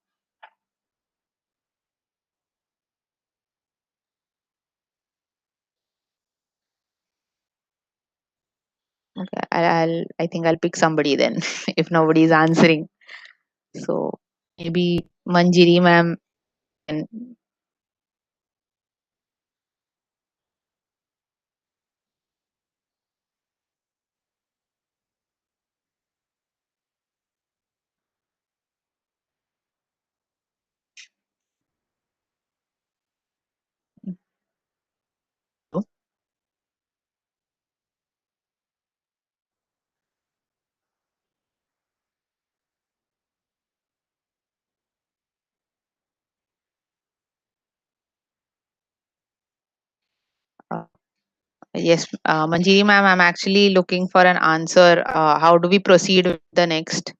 Okay, I think I'll pick somebody then if nobody is answering. So maybe Manjiri ma'am and uh, yes, Manjiri ma'am, I'm actually looking for an answer. How do we proceed with the next?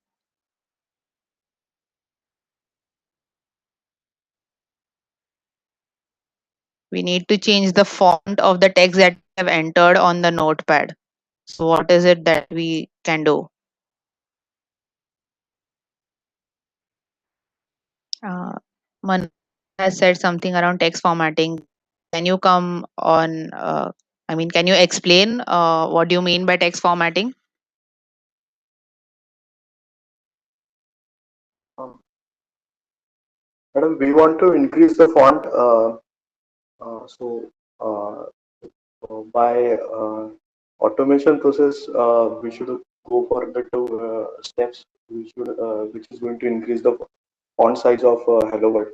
We need to change the font of the text that we have entered on the notepad. So what is it that we can do? Man has said something around text formatting. Can you come on? I mean, can you explain what do you mean by text formatting? Madam, we want to increase the font. So by automation process, we should go for the two steps, which is going to increase the font size of Hello World.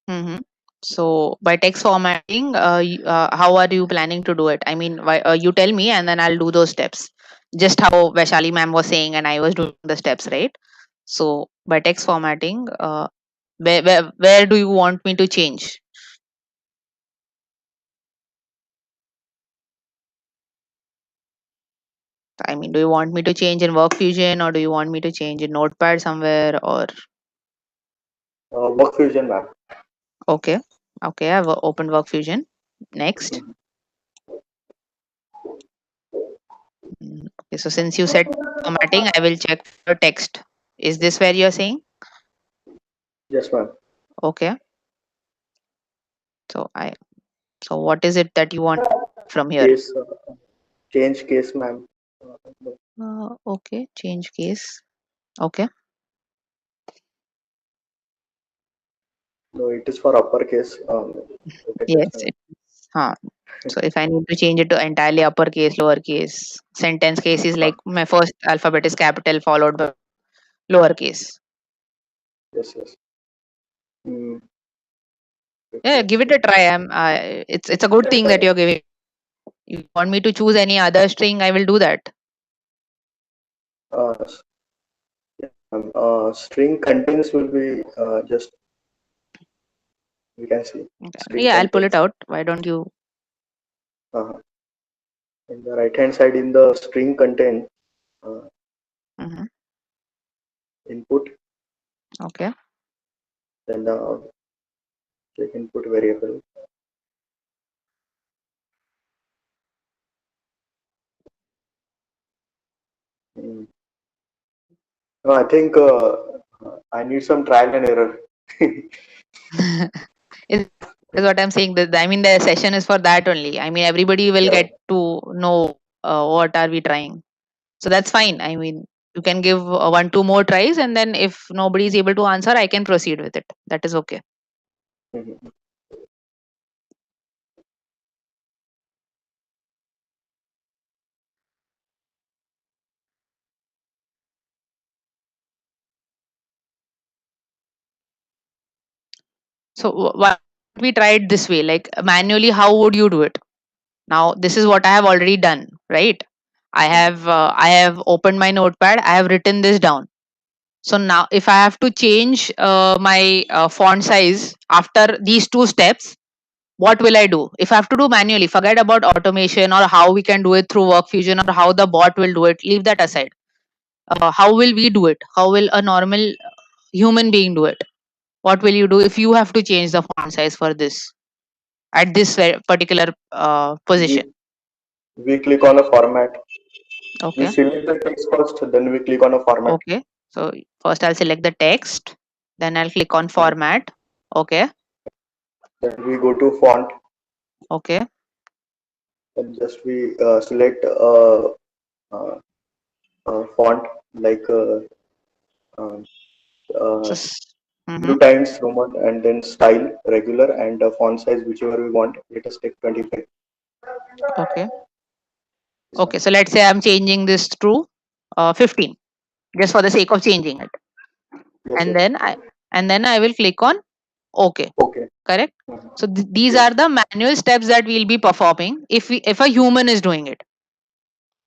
Mm-hmm. So by text formatting, how are you planning to do it? I mean, you tell me, and then I'll do those steps. Just how Vaishali ma'am was saying, and I was doing the steps, right? So by text formatting, where do you want me to change? I mean, do you want me to change in WorkFusion or do you want me to change in Notepad somewhere or? WorkFusion, ma'am. Okay. Okay, I've opened WorkFusion. Next. Okay, so since you said formatting, I will check for text. Is this where you're saying? Yes, ma'am. Okay. So what is it that you want from here? Case, change case, ma'am. Okay, change case. Okay. No, it is for uppercase. Yes. So if I need to change it to entirely uppercase, lowercase, sentence case is like my first alphabet is capital followed by lowercase. Yes, yes. Mm, Yeah, give it a try. It's a good thing that you're giving. If you want me to choose any other string, I will do that. uh, string contents will be just, we can see string Yeah, I'll pull it contents. out. Why don't you? Uh, in the right hand side, in the string content, Mhm. input, Okay. then check input variable. Mm. No, I think I need some trial and error. is what I'm saying. That I mean, the session is for that only. I mean, everybody will Yeah. get to know what are we trying. So that's fine. I mean, you can give 1-2 more tries, and then if nobody is able to answer, I can proceed with it. That is okay. Mhm. So why we tried this way? Like manually, how would you do it? Now this is what I have already done, right? I have opened my notepad. I have written this down. So now if I have to change my font size after these two steps, what will I do? If I have to do manually, forget about automation or how we can do it through work fusion or how the bot will do it. Leave that aside. How will we do it? How will a normal human being do it? What will you do if you have to change the font size for this at this particular position? We click on a format. We Okay. select the text first, then we click on a format. Okay. So first I'll select the text, then I'll click on format. Okay. Then we go to font, Okay. and just we select uh, font like um, So uh, mhm. blue times Roman, and then style regular, and font size whichever we want. Let us take 25. Okay. This Okay. one. So let's say I'm changing this to 15 just for the sake of changing it. Yes, And yes. then I will click on OK. Okay. Correct. Mhm. So these Yes. are the manual steps that we'll be performing if a human is doing it.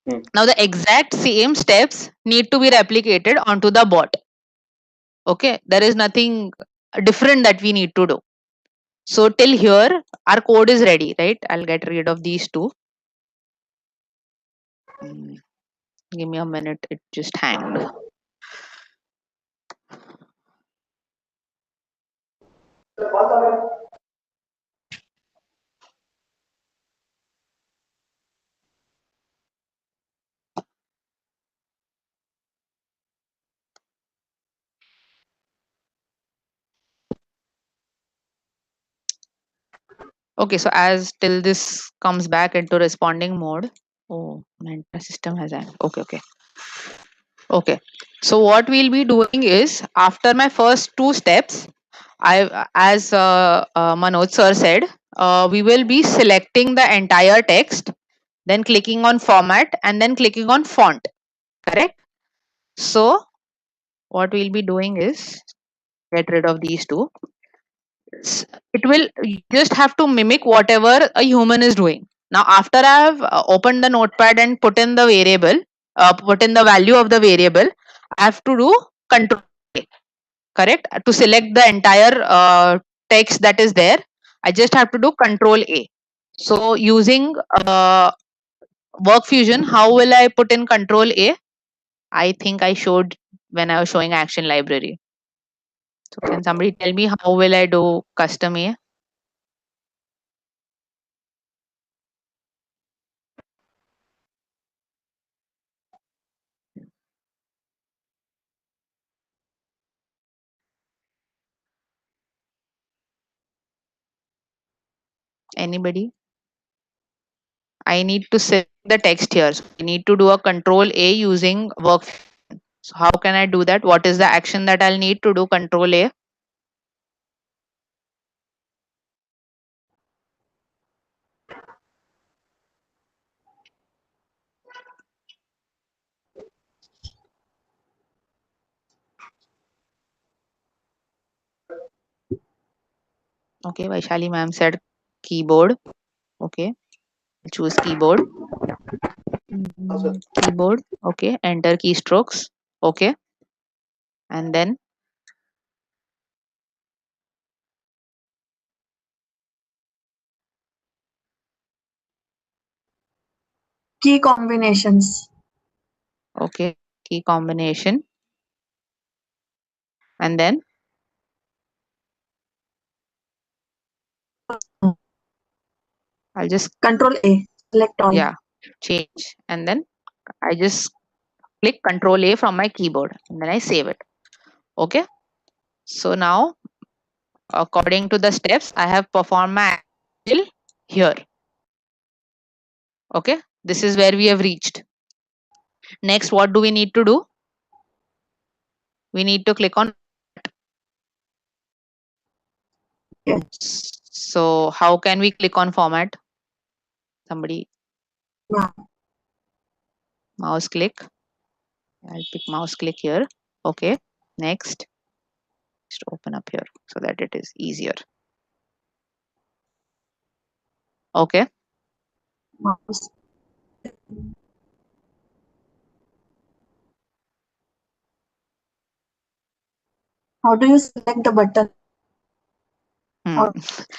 Hmm. Now the exact same steps need to be replicated onto the bot. Okay. There is nothing different that we need to do. So till here, our code is ready, right? I'll get rid of these two. Mm, Give me a minute. It just hanged. Okay, so as till this comes back into responding mode. Oh, my entire system has hanged. Okay. Okay. So what we'll be doing is after my first two steps, as Manoj sir said, we will be selecting the entire text, then clicking on format, and then clicking on font. Correct. So what we'll be doing is get rid of these two. It will, you just have to mimic whatever a human is doing. Now after I have opened the notepad and put in the variable, put in the value of the variable, I have to do control A, correct, to select the entire text that is there. I just have to do control A. So using work fusion, how will I put in control A? I think I showed when I was showing action library. So can somebody tell me how will I do custom A? Anybody? I need to select the text here. So I need to do a control A using work. So how can I do that? What is the action that I'll need to do control A? Okay, Vaishali ma'am said keyboard. Okay, choose keyboard. Keyboard. Okay, enter keystrokes. Okay, and then Key combinations. okay, key combination, and then I'll just Control A. Select all. yeah change, and then I just click Control A from my keyboard, and then I save it. Okay, so now according to the steps, I have performed my action here. Okay, this is where we have reached. Next, what do we need to do? We need to click on. Yes. So how can we click on format? Somebody Yeah. mouse click. I'll pick mouse click here. Okay, next. Just open up here so that it is easier. Okay, Mouse. How do you select the button? Or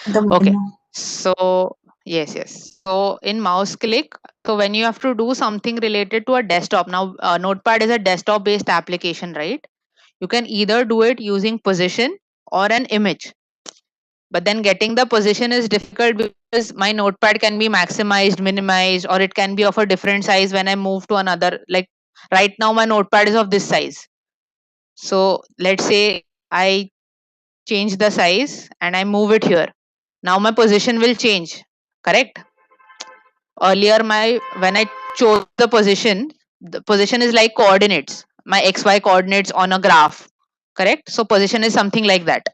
the okay. menu? So yes. So in mouse click, so when you have to do something related to a desktop, now Notepad is a desktop based application, right? You can either do it using position or an image. But then getting the position is difficult because my Notepad can be maximized, minimized, or it can be of a different size when I move to another. Like right now, my Notepad is of this size. So let's say I change the size and I move it here. Now my position will change, correct? Earlier, when I chose the position is like coordinates, my XY coordinates on a graph, correct? So position is something like that.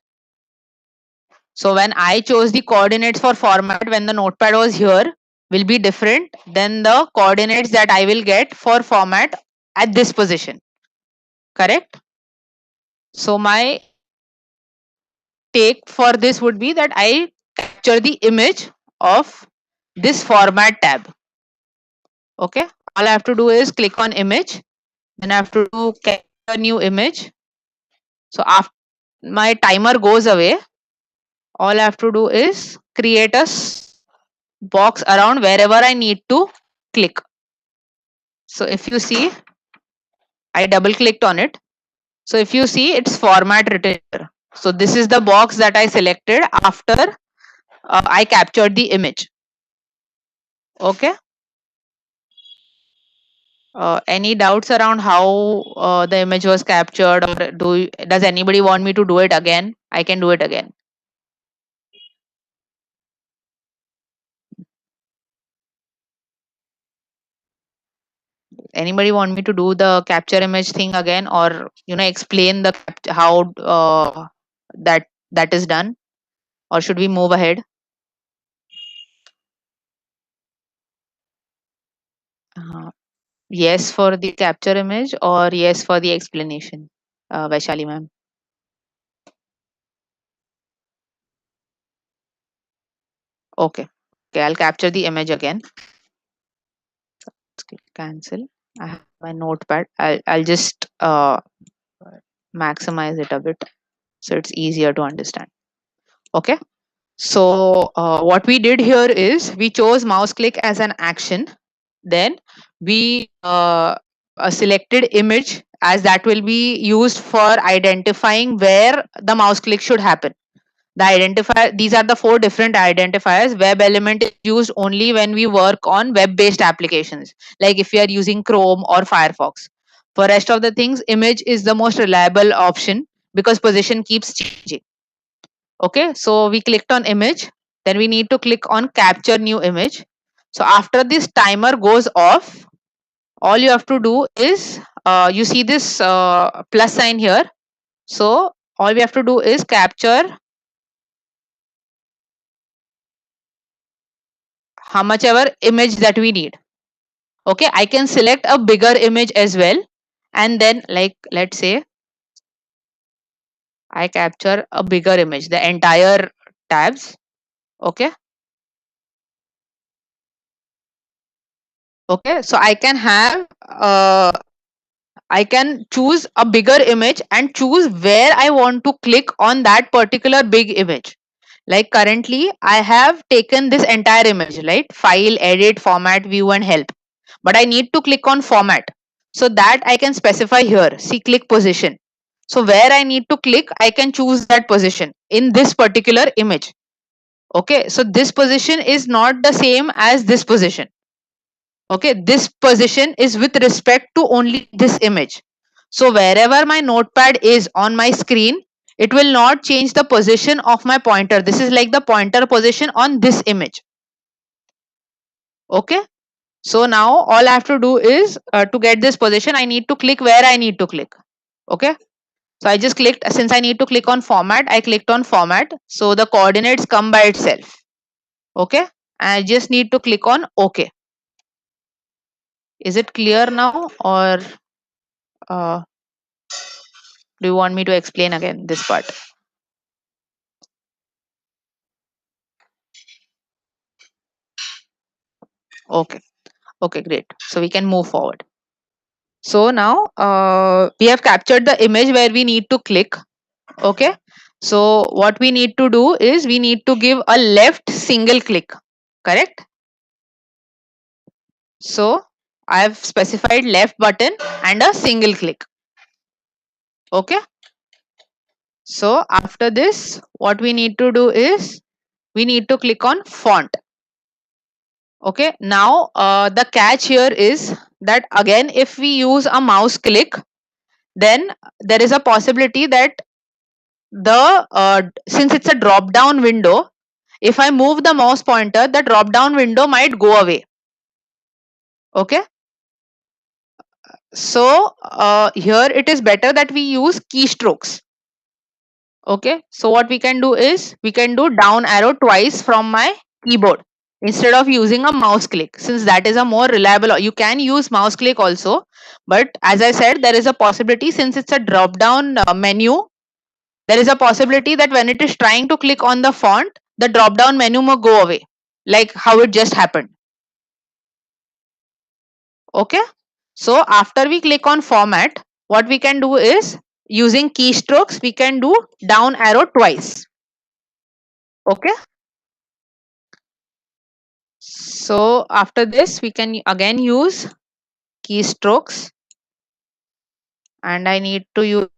So when I chose the coordinates for format when the notepad was here will be different than the coordinates that I will get for format at this position. Correct? So my take for this would be that I capture the image of this format tab. Okay. All I have to do is click on image. Then I have to do capture a new image. So after my timer goes away, all I have to do is create a box around wherever I need to click. So if you see, I double clicked on it. So if you see, it's format written here. So this is the box that I selected after I captured the image. Okay. Any doubts around how the image was captured, or does anybody want me to do it again? I can do it again. Anybody want me to do the capture image thing again, or explain the how that is done, or should we move ahead? Yes for the capture image or yes for the explanation, Vaishali ma'am? Okay, I'll capture the image again. Cancel. I have my notepad. I'll just maximize it a bit so it's easier to understand. Okay. So what we did here is we chose mouse click as an action. Then we selected image as that will be used for identifying where the mouse click should happen. These are the 4 different identifiers. Web element is used only when we work on web based applications, like if we are using Chrome or Firefox. For rest of the things, image is the most reliable option because position keeps changing. Okay, so we clicked on image, then we need to click on capture new image. So after this timer goes off, all you have to do is you see this plus sign here. So all we have to do is capture how much ever image that we need. Okay, I can select a bigger image as well, and then like let's say I capture a bigger image, the entire tabs. Okay. Okay, so I can have I can choose a bigger image and choose where I want to click on that particular big image. Like currently I have taken this entire image, right? File, edit, format, view and help. But I need to click on format. So that I can specify here, see click position. So where I need to click, I can choose that position in this particular image. Okay, so this position is not the same as this position. Okay, this position is with respect to only this image. So wherever my notepad is on my screen, it will not change the position of my pointer. This is like the pointer position on this image. Okay, so now all I have to do is to get this position, I need to click where I need to click. Okay, so I just clicked. Since I need to click on format, I clicked on format. So the coordinates come by itself. Okay, and I just need to click on OK. Is it clear now, or uh, do you want me to explain again this part? Okay. Okay, great. So we can move forward. So now we have captured the image where we need to click. Okay. So what we need to do is we need to give a left single click. Correct? So I have specified left button and a single click. Okay. So after this, what we need to do is we need to click on font. Okay, now the catch here is that again, if we use a mouse click, then there is a possibility that the since it's a drop down window, if I move the mouse pointer, the drop down window might go away. Okay, so here it is better that we use keystrokes. Okay, so what we can do is we can do down arrow twice from my keyboard instead of using a mouse click, since that is a more reliable. You can use mouse click also, but as I said, there is a possibility, since it's a drop down menu, there is a possibility that when it is trying to click on the font, the drop down menu may go away, like how it just happened. Okay, so after we click on format, what we can do is using keystrokes we can do down arrow twice. Okay, so after this we can again use keystrokes, and I need to use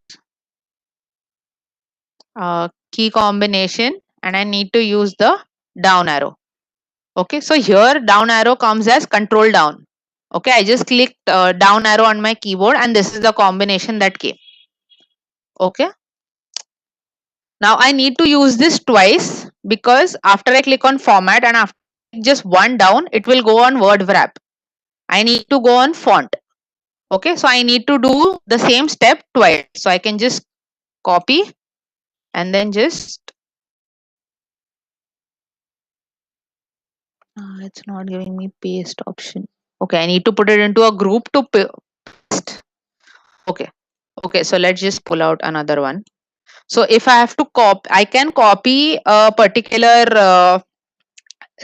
key combination, and I need to use the down arrow. Okay, so here down arrow comes as control down. Okay, I just clicked down arrow on my keyboard and this is the combination that came. Okay, now I need to use this twice because after I click on format and after just one down, it will go on word wrap. I need to go on font. Okay, so I need to do the same step twice. So I can just copy and then just it's not giving me paste option. Okay, I need to put it into a group to paste. Okay, okay, so let's just pull out another one. So if I have to copy, I can copy a particular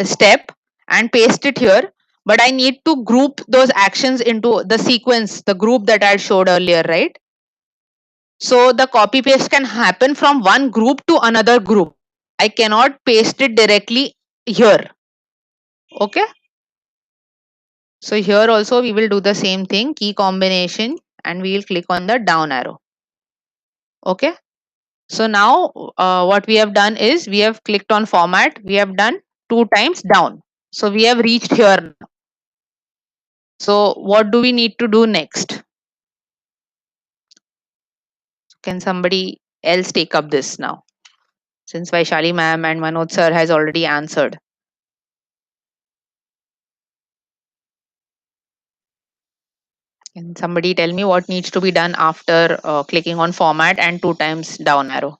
step and paste it here, but I need to group those actions into the sequence, the group that I showed earlier, right? So the copy paste can happen from one group to another group. I cannot paste it directly here. Okay. So here also we will do the same thing, key combination, and we will click on the down arrow. Okay. So now what we have done is we have clicked on format. We have done 2 times down. So we have reached here. So what do we need to do next? Can somebody else take up this now? Since Vaishali ma'am and Manoj sir has already answered. Can somebody tell me what needs to be done after clicking on format and 2 times down arrow?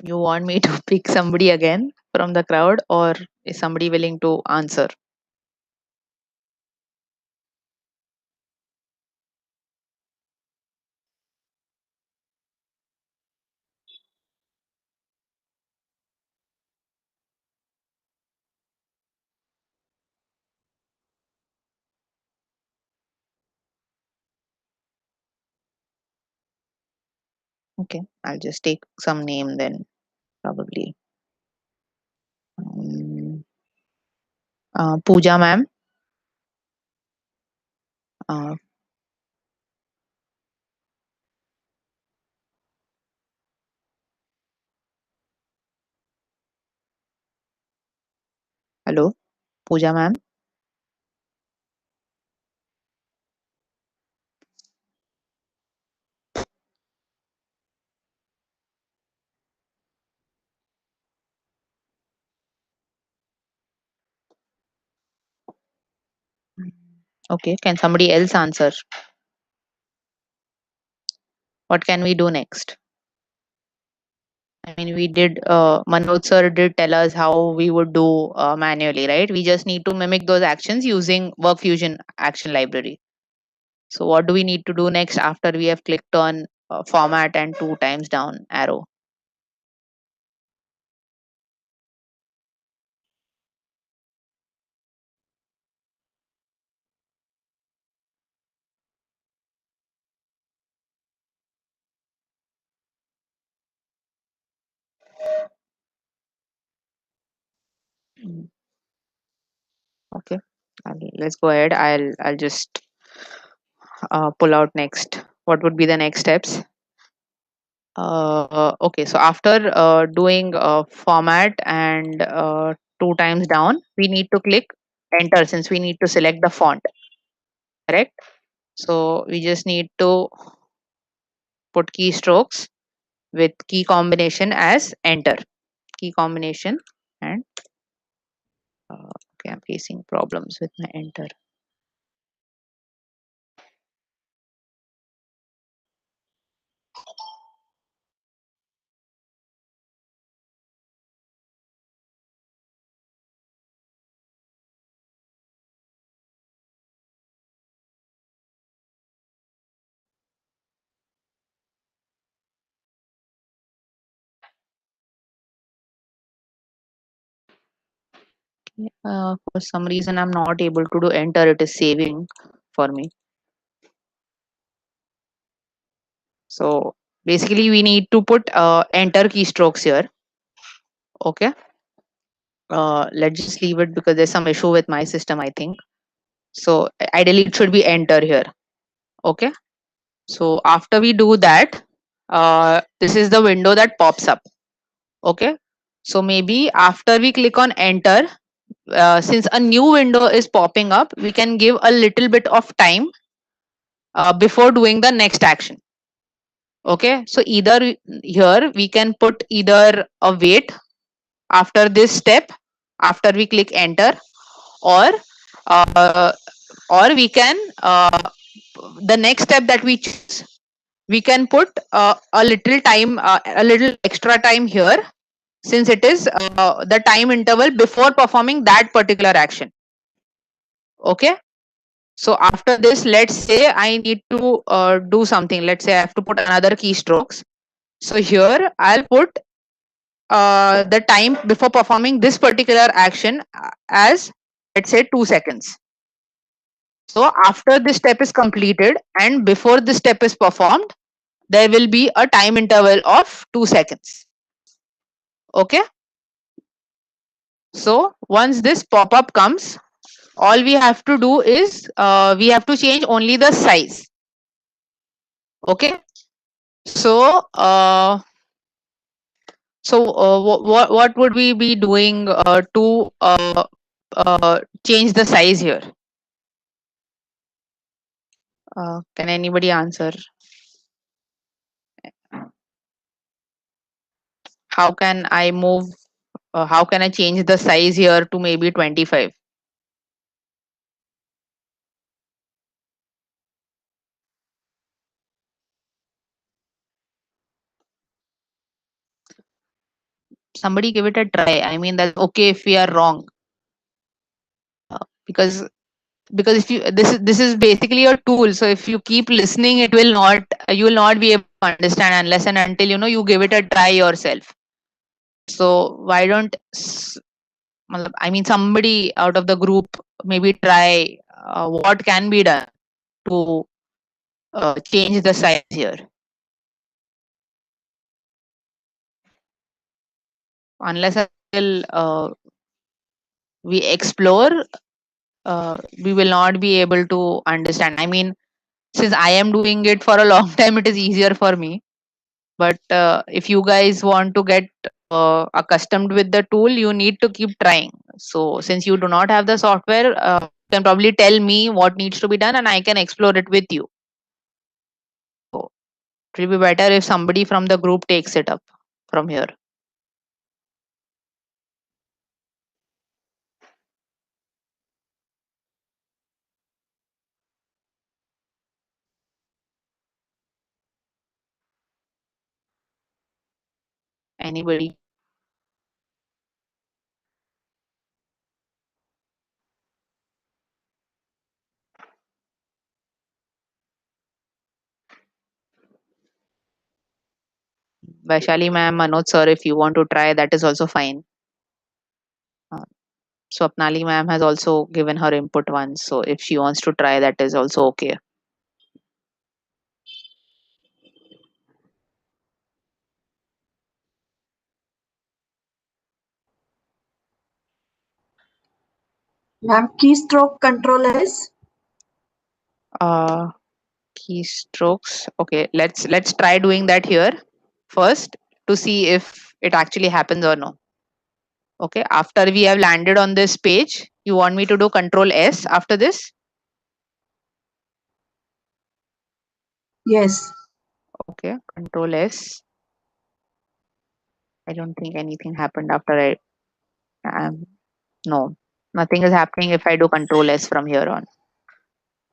You want me to pick somebody again from the crowd, or is somebody willing to answer? Okay, I'll just take some name then, probably. Pooja ma'am. Hello, Pooja ma'am. Okay, can somebody else answer? What can we do next? I mean, we did, Manoj sir did tell us how we would do manually, right? We just need to mimic those actions using Work Fusion action library. So what do we need to do next after we have clicked on format and 2 times down arrow? Okay, let's go ahead. I'll just pull out next. What would be the next steps? Okay, so after doing format and 2 times down, we need to click enter since we need to select the font. Correct? So we just need to put keystrokes with key combination as enter. Key combination and okay, I'm facing problems with my enter. For some reason, I'm not able to do enter. It is saving for me. So basically, we need to put enter keystrokes here. Okay. Let's just leave it because there's some issue with my system, I think. So ideally, it should be enter here. Okay. So after we do that, this is the window that pops up. Okay. So maybe after we click on enter, since a new window is popping up, we can give a little bit of time before doing the next action. Okay, so either here we can put either a wait after this step after we click enter, or uh, we can the next step that we choose, we can put a little time, a little extra time here, since it is the time interval before performing that particular action. Okay, so after this, let's say I need to do something. Let's say I have to put another keystrokes. So here I'll put the time before performing this particular action as, let's say, 2 seconds. So after this step is completed and before this step is performed, there will be a time interval of 2 seconds. Okay. So once this pop-up comes, all we have to do is we have to change only the size. Okay. So what would we be doing to change the size here? Can anybody answer? How can I move? How can I change the size here to maybe 25? somebody give it a try. I mean, that's okay if we are wrong. Because if you this is basically a tool, so if you keep listening, it will not you will not be able to understand unless and until you give it a try yourself. So why don't I mean somebody out of the group maybe try what can be done to change the size here. Unless until we explore, we will not be able to understand. I mean, since I am doing it for a long time, it is easier for me. But if you guys want to get accustomed with the tool, you need to keep trying. So since you do not have the software, you can probably tell me what needs to be done and I can explore it with you. So it will be better if somebody from the group takes it up from here. Anybody? Vaishali ma'am, Manoj sir, if you want to try, that is also fine. Swapnali ma'am has also given her input once, so if she wants to try, that is also okay. Ma'am, keystroke control is? Keystrokes. Okay, let's try doing that here first to see if it actually happens or no. Okay, after we have landed on this page, you want me to do Control S after this? Yes. Okay, Control S. I don't think anything happened after no, nothing is happening if I do Control S from here on.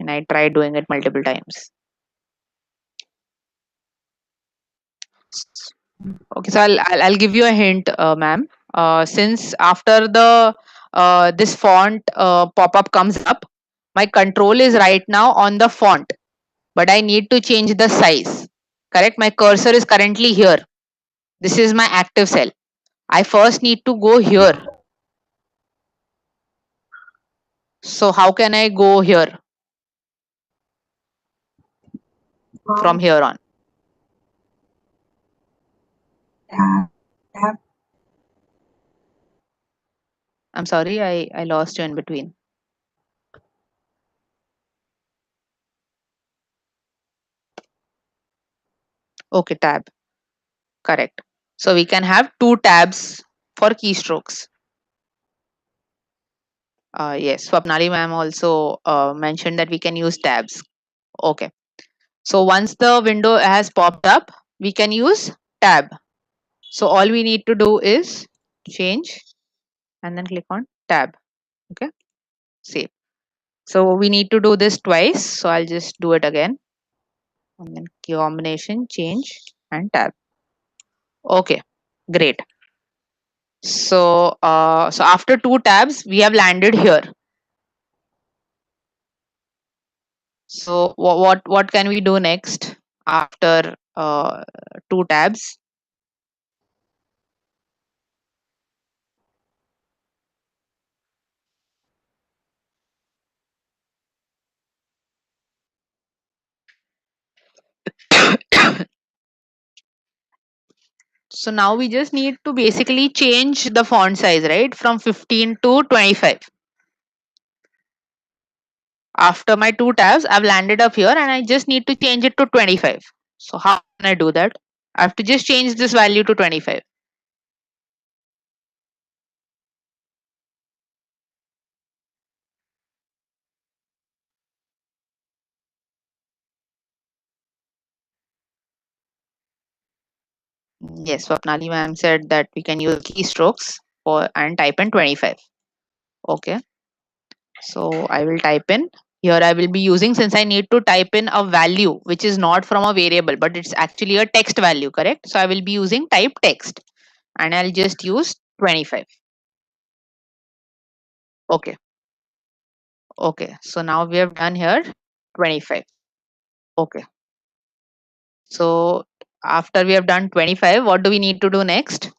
And I tried doing it multiple times. Okay, so I'll give you a hint, ma'am. Since after the this font pop-up comes up, my control is right now on the font, but I need to change the size. Correct? My cursor is currently here. This is my active cell. I first need to go here. So how can I go here from here on? Tab. I'm sorry, I lost you in between. Okay, tab. Correct. So we can have two tabs for keystrokes. Yes, Swapnali ma'am also mentioned that we can use tabs. Okay. So once the window has popped up, we can use tab. So all we need to do is change and then click on tab. Okay. Save. So we need to do this twice. So I'll just do it again. And then key combination, change and tab. Okay. Great. So so after two tabs, we have landed here. So what can we do next after two tabs? So now we just need to basically change the font size, right? From 15 to 25. After my two tabs, I've landed up here and I just need to change it to 25. So how can I do that? I have to just change this value to 25. Yes, Swapnali ma'am said that we can use keystrokes for and type in 25. Okay. So I will type in here. I will be using, since I need to type in a value which is not from a variable, but it's actually a text value, correct? So I will be using type text. and I'll just use 25. Okay. Okay. So now we have done here 25. Okay. So after we have done 25, what do we need to do next?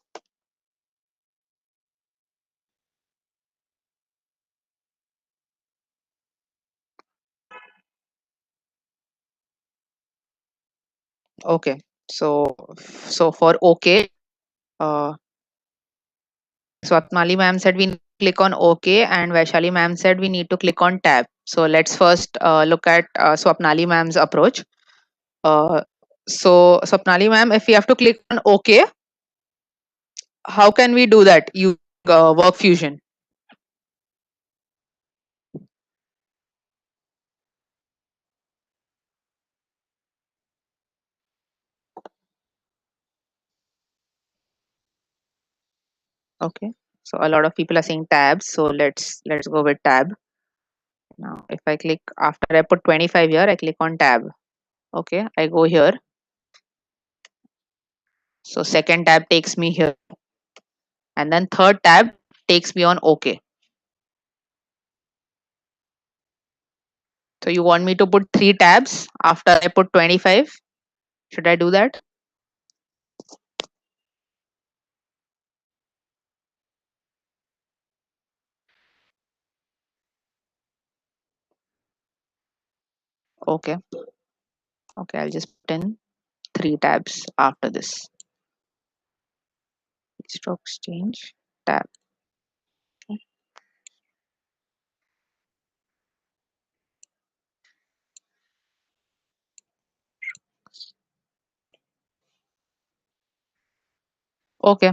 Okay. So for OK, Swapnali ma'am said we click on OK, and Vaishali ma'am said we need to click on tab. So let's first look at Swapnali ma'am's approach. So Swapnali ma'am, if we have to click on OK, how can we do that using Work Fusion? Okay, so a lot of people are saying tabs, so let's go with tab. Now if I click, after I put 25 here, I click on tab. Okay, I go here. So second tab takes me here, and then third tab takes me on OK. So you want me to put 3 tabs after I put 25? Should I do that? Okay. Okay, I'll just put in 3 tabs after this. Stock exchange tab. Okay.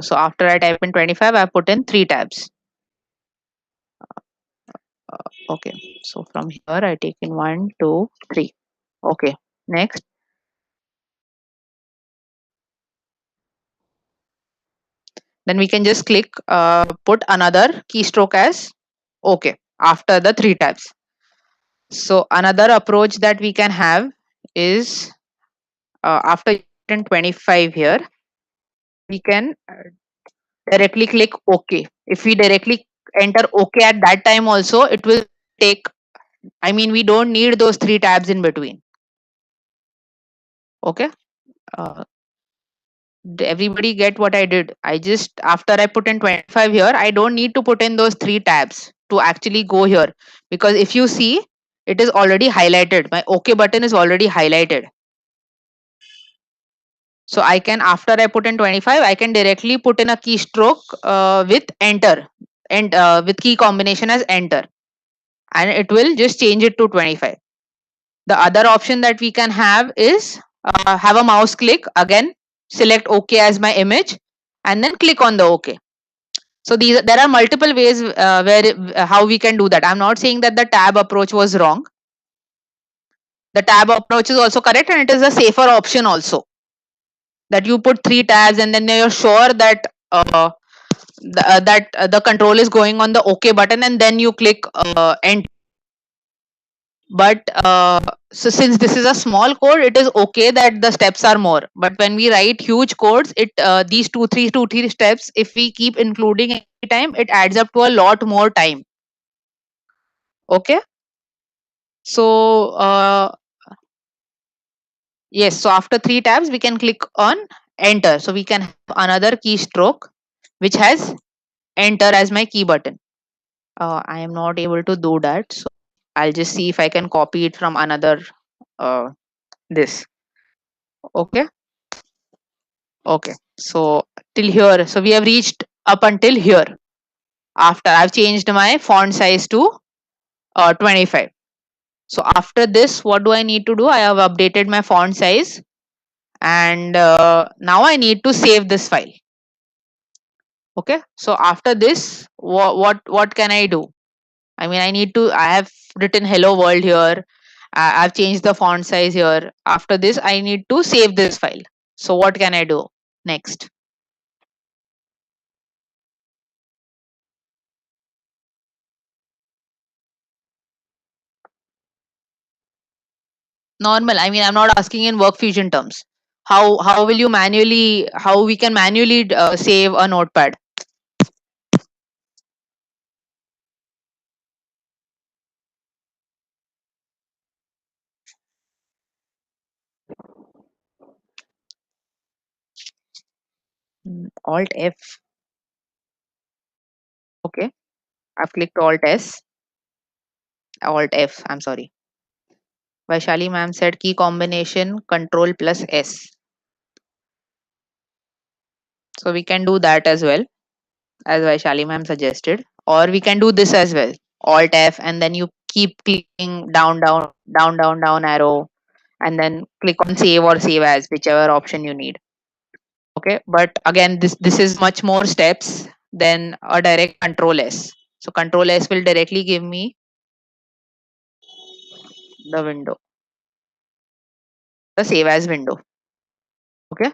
So after I type in 25, I put in 3 tabs. Okay. So from here, I take in 1, 2, 3. Okay. Next. Then we can just click, put another keystroke as OK after the 3 tabs. So another approach that we can have is after 25 here, we can directly click OK. If we directly enter OK at that time also, it will take, I mean, we don't need those 3 tabs in between. Okay. Everybody get what I did? I just, after I put in 25 here, I don't need to put in those 3 tabs to actually go here, because if you see, it is already highlighted. My OK button is already highlighted. So I can, after I put in 25, I can directly put in a keystroke with enter, and with key combination as enter, and it will just change it to 25. The other option that we can have is have a mouse click, again select OK as my image, and then click on the OK. So there are multiple ways how we can do that. I'm not saying that the tab approach was wrong. The tab approach is also correct, and it is a safer option also, that you put 3 tabs and then you're sure that the control is going on the OK button, and then you click enter. But so since this is a small code, it is okay that the steps are more. But when we write huge codes, it these two three steps, if we keep including every time, it adds up to a lot more time. Okay. So yes, so after 3 tabs, we can click on enter. So we can have another keystroke which has enter as my key button. I am not able to do that, so I'll just see if I can copy it from another this. Okay. Okay. So till here, so we have reached up until here. After I've changed my font size to 25. So after this, what do I need to do? I have updated my font size, and now I need to save this file. Okay. So after this, what can I do? I mean, I have written hello world here. I've changed the font size here. After this, I need to save this file. So what can I do next? Normal. I mean, I'm not asking in Work Fusion terms. how will you manually, how we can manually save a notepad? Alt F. Okay, I've clicked Alt S. Alt F, I'm sorry. Vaishali ma'am said key combination Control plus S. So we can do that as well, as Vaishali ma'am suggested, or we can do this as well. Alt F, and then you keep clicking down, down, down, down, down arrow, and then click on save or save as, whichever option you need. Okay, but again, this is much more steps than a direct Control S. So Control S will directly give me the window, the save as window. Okay,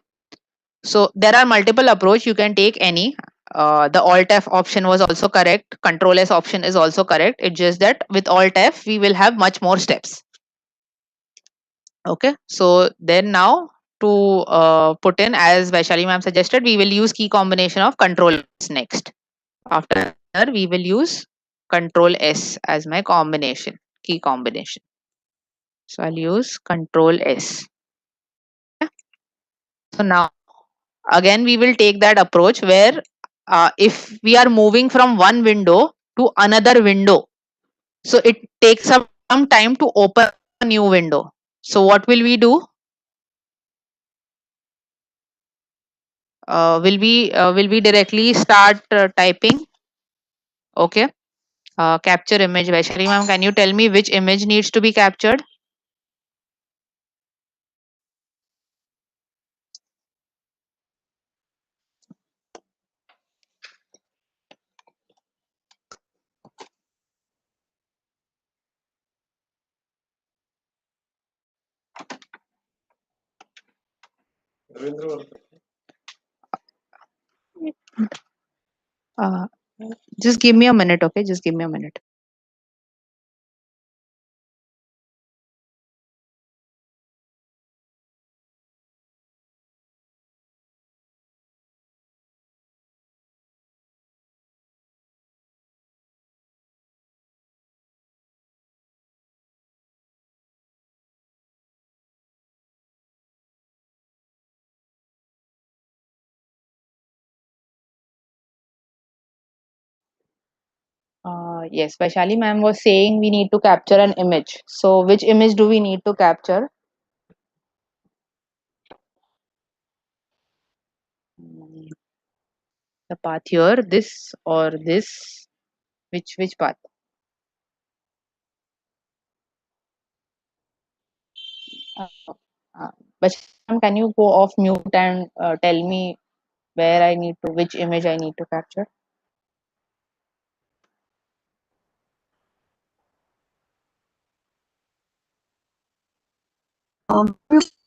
so there are multiple approach, you can take any. The Alt F option was also correct, Control S option is also correct. It's just that with Alt F we will have much more steps. Okay, so then now to put in, as Vaishali ma'am suggested, we will use key combination of Control S next. After that, we will use Control S as my combination, key combination. So I'll use Control S. So now again we will take that approach where if we are moving from one window to another window, so it takes some time to open a new window. So what will we do? Will we directly start typing? Okay, capture image. Vaishali ma'am, can you tell me which image needs to be captured? Uh, just give me a minute, okay? Just give me a minute. Yes, Vaishali ma'am was saying we need to capture an image. So which image do we need to capture? The path here, this or this? Which path? But ma'am, can you go off mute and tell me where I need to, which image I need to capture?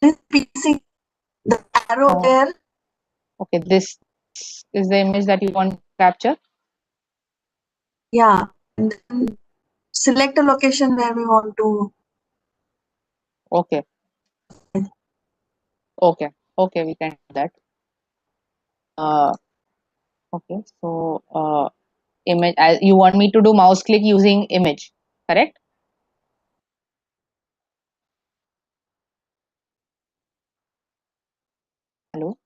This PC, the arrow there. Okay, this is the image that you want to capture. Yeah, and then select a location where we want to. Okay. Okay. Okay, we can do that. Okay, so image. You want me to do mouse click using image, correct? Hello.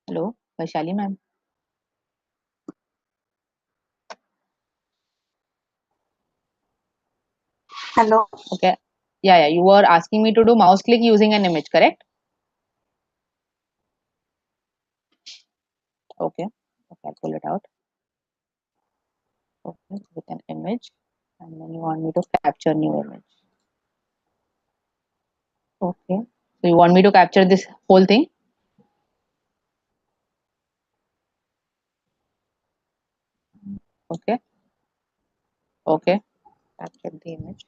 Hello, Vaishali ma'am. Hello. Okay. Yeah, you were asking me to do mouse click using an image, correct? Okay. Okay, I'll pull it out. Okay, with an image, and then you want me to capture new image. Okay. So you want me to capture this whole thing? Okay. Okay. Capture the image.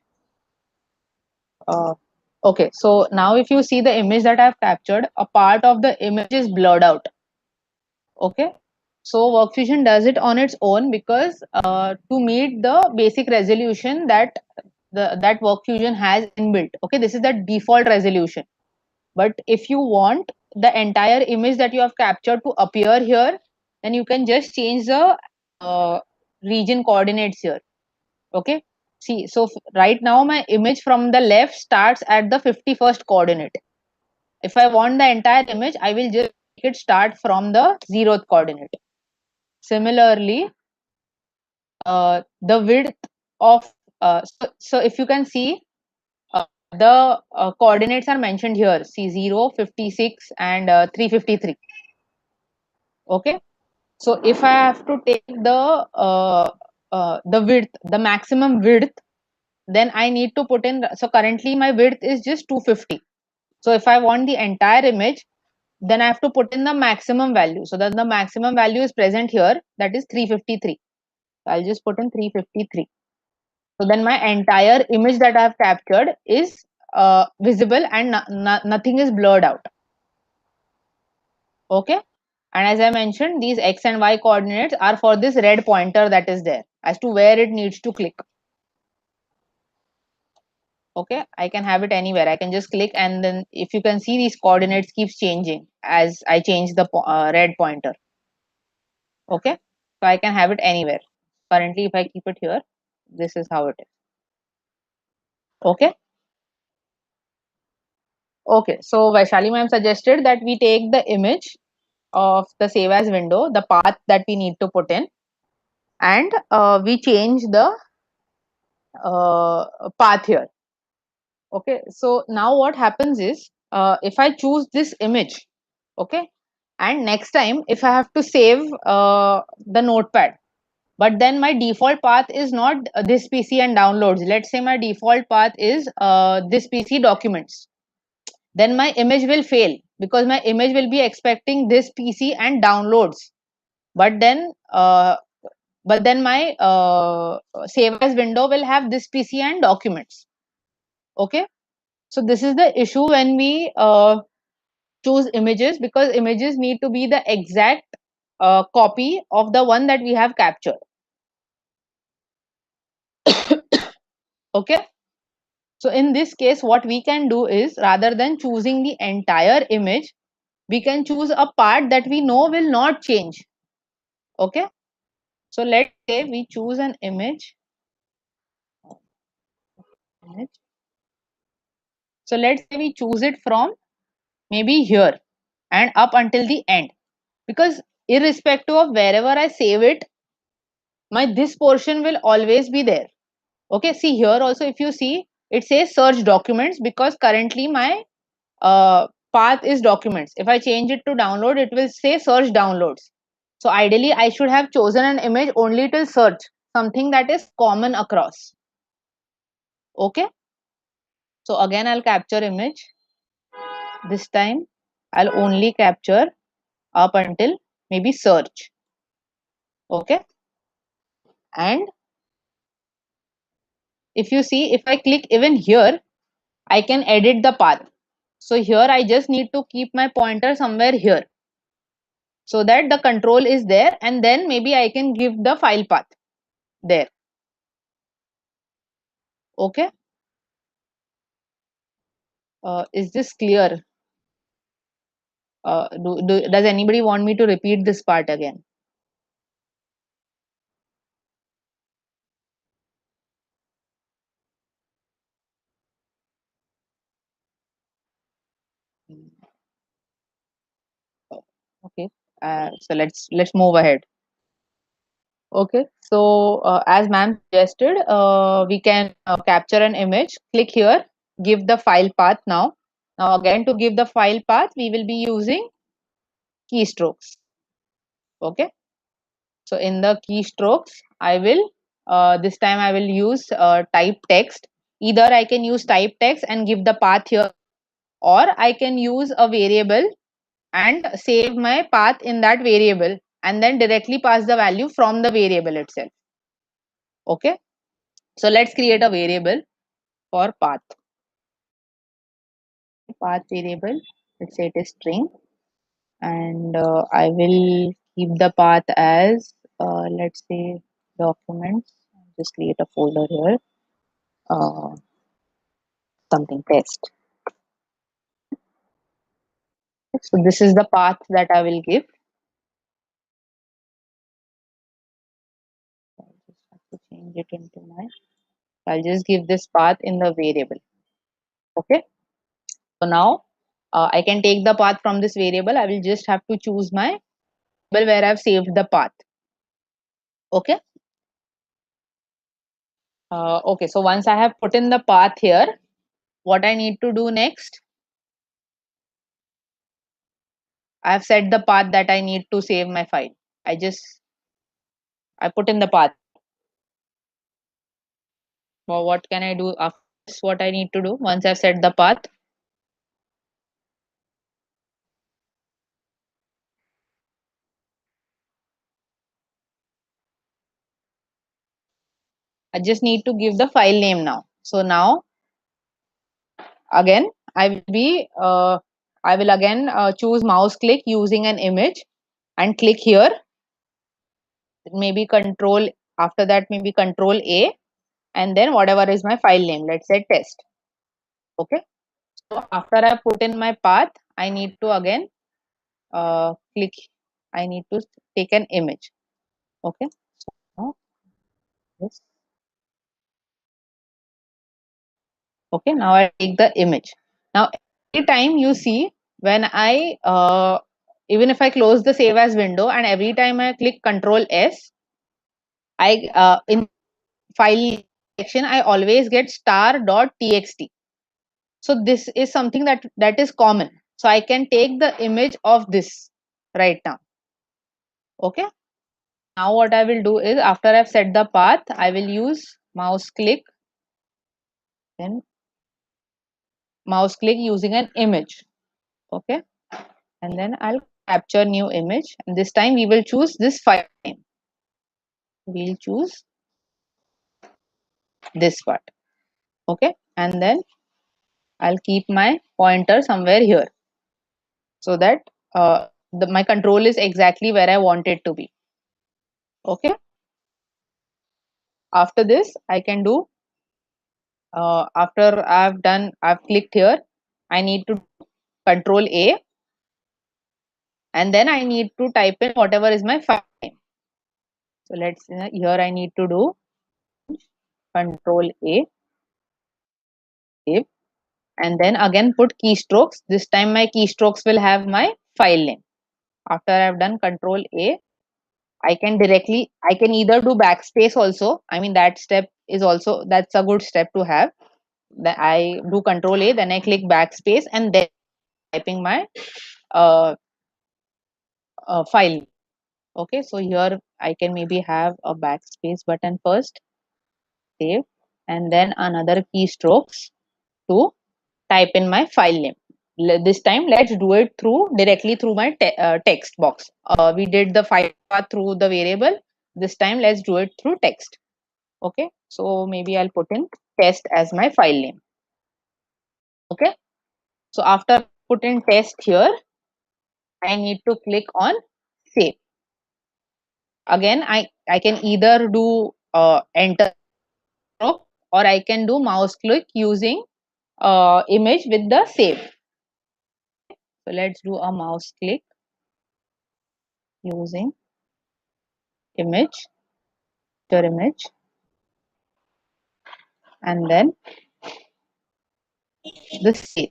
Okay. So now if you see the image that I've captured, a part of the image is blurred out. Okay. So WorkFusion does it on its own because to meet the basic resolution that that WorkFusion has inbuilt. Okay, this is the default resolution. But if you want the entire image that you have captured to appear here, then you can just change the region coordinates here. Okay, see, so right now my image from the left starts at the 51st coordinate. If I want the entire image, I will just make it start from the 0th coordinate. Similarly, the width of so if you can see, the coordinates are mentioned here. See, 0, 56 and 353. Okay, so if I have to take the width, the maximum width, then I need to put in. So currently my width is just 250. So if I want the entire image, then I have to put in the maximum value. So that the maximum value is present here, that is 353. I'll just put in 353. So then my entire image that I have captured is visible and nothing is blurred out. Okay. And as I mentioned, these x and y coordinates are for this red pointer that is there as to where it needs to click. Okay, I can have it anywhere. I can just click, and then if you can see, these coordinates keeps changing as I change the red pointer. Okay, so I can have it anywhere. Currently, if I keep it here, this is how it is. Okay. Okay, so Vaishali ma'am suggested that we take the image of the save as window, the path that we need to put in, and we change the path here. Okay, so now what happens is, if I choose this image, okay, and next time if I have to save the notepad, but then my default path is not this PC and downloads. Let's say my default path is this PC documents. Then my image will fail because my image will be expecting this PC and downloads. But then my save as window will have this PC and documents. Okay, so this is the issue when we choose images, because images need to be the exact copy of the one that we have captured. Okay, so in this case, what we can do is, rather than choosing the entire image, we can choose a part that we know will not change. Okay, so let's say we choose an image. So let's say we choose it from maybe here and up until the end, because irrespective of wherever I save it, my this portion will always be there. Okay, see here also, if you see, it says search documents because currently my path is documents. If I change it to download, it will say search downloads. So ideally I should have chosen an image only till search, something that is common across. Okay, so again I'll capture image. This time I'll only capture up until maybe search. Okay, and if you see, if I click even here, I can edit the path. So here I just need to keep my pointer somewhere here, so that the control is there, and then maybe I can give the file path there. Okay, is this clear? Does anybody want me to repeat this part again? Okay, so let's move ahead. Okay, so as ma'am suggested, we can capture an image. Click here, give the file path now. Now again, to give the file path, we will be using keystrokes. Okay, so in the keystrokes, I will this time I will use type text. Either I can use type text and give the path here, or I can use a variable and save my path in that variable and then directly pass the value from the variable itself. Okay, so let's create a variable for path. Path variable, let's say it is string, and I will keep the path as let's say documents. Just create a folder here. Something test. So this is the path that I will give. I just have to change it into my. I'll just give this path in the variable. Okay. So now I can take the path from this variable. I will just have to choose my variable where I've saved the path. Okay. Okay. So once I have put in the path here, what I need to do next, I have set the path that I need to save my file. I put in the path. Well, what can I do after this? What I need to do once I've set the path? I just need to give the file name now. So now again, I will again choose mouse click using an image and click here. Maybe control, after that maybe control A, and then whatever is my file name, let's say test. Okay. So after I put in my path, I need to again click, I need to take an image. Okay. So now this. Okay, now I take the image. Now every time you see, when I even if I close the save as window and every time I click Control S, I in file section I always get star.txt. So this is something that is common. So I can take the image of this right now. Okay. Now what I will do is, after I've set the path, I will use mouse click, then mouse click using an image. Okay. And then I'll capture new image, and this time we will choose this file name. We'll choose this part. Okay. And then I'll keep my pointer somewhere here so that my control is exactly where I want it to be. Okay. After this, I can do, after I've clicked here, I need to control A, and then I need to type in whatever is my file name. So let's here I need to do control A, save, and then again put keystrokes. This time my keystrokes will have my file name. After I've done control A, I can either do backspace also. I mean, that step is also, that's a good step to have. Then I do control A, then I click backspace, and then typing my uh, file. Okay, so here I can maybe have a backspace button first, save, and then another keystrokes to type in my file name. This time let's do it directly through my text box. We did the file path through the variable. This time let's do it through text. Okay, so maybe I'll put in test as my file name. Okay, so after put in test here, I need to click on save. Again, I can either do enter or I can do mouse click using image with the save. So let's do a mouse click using image, your image, and then the save.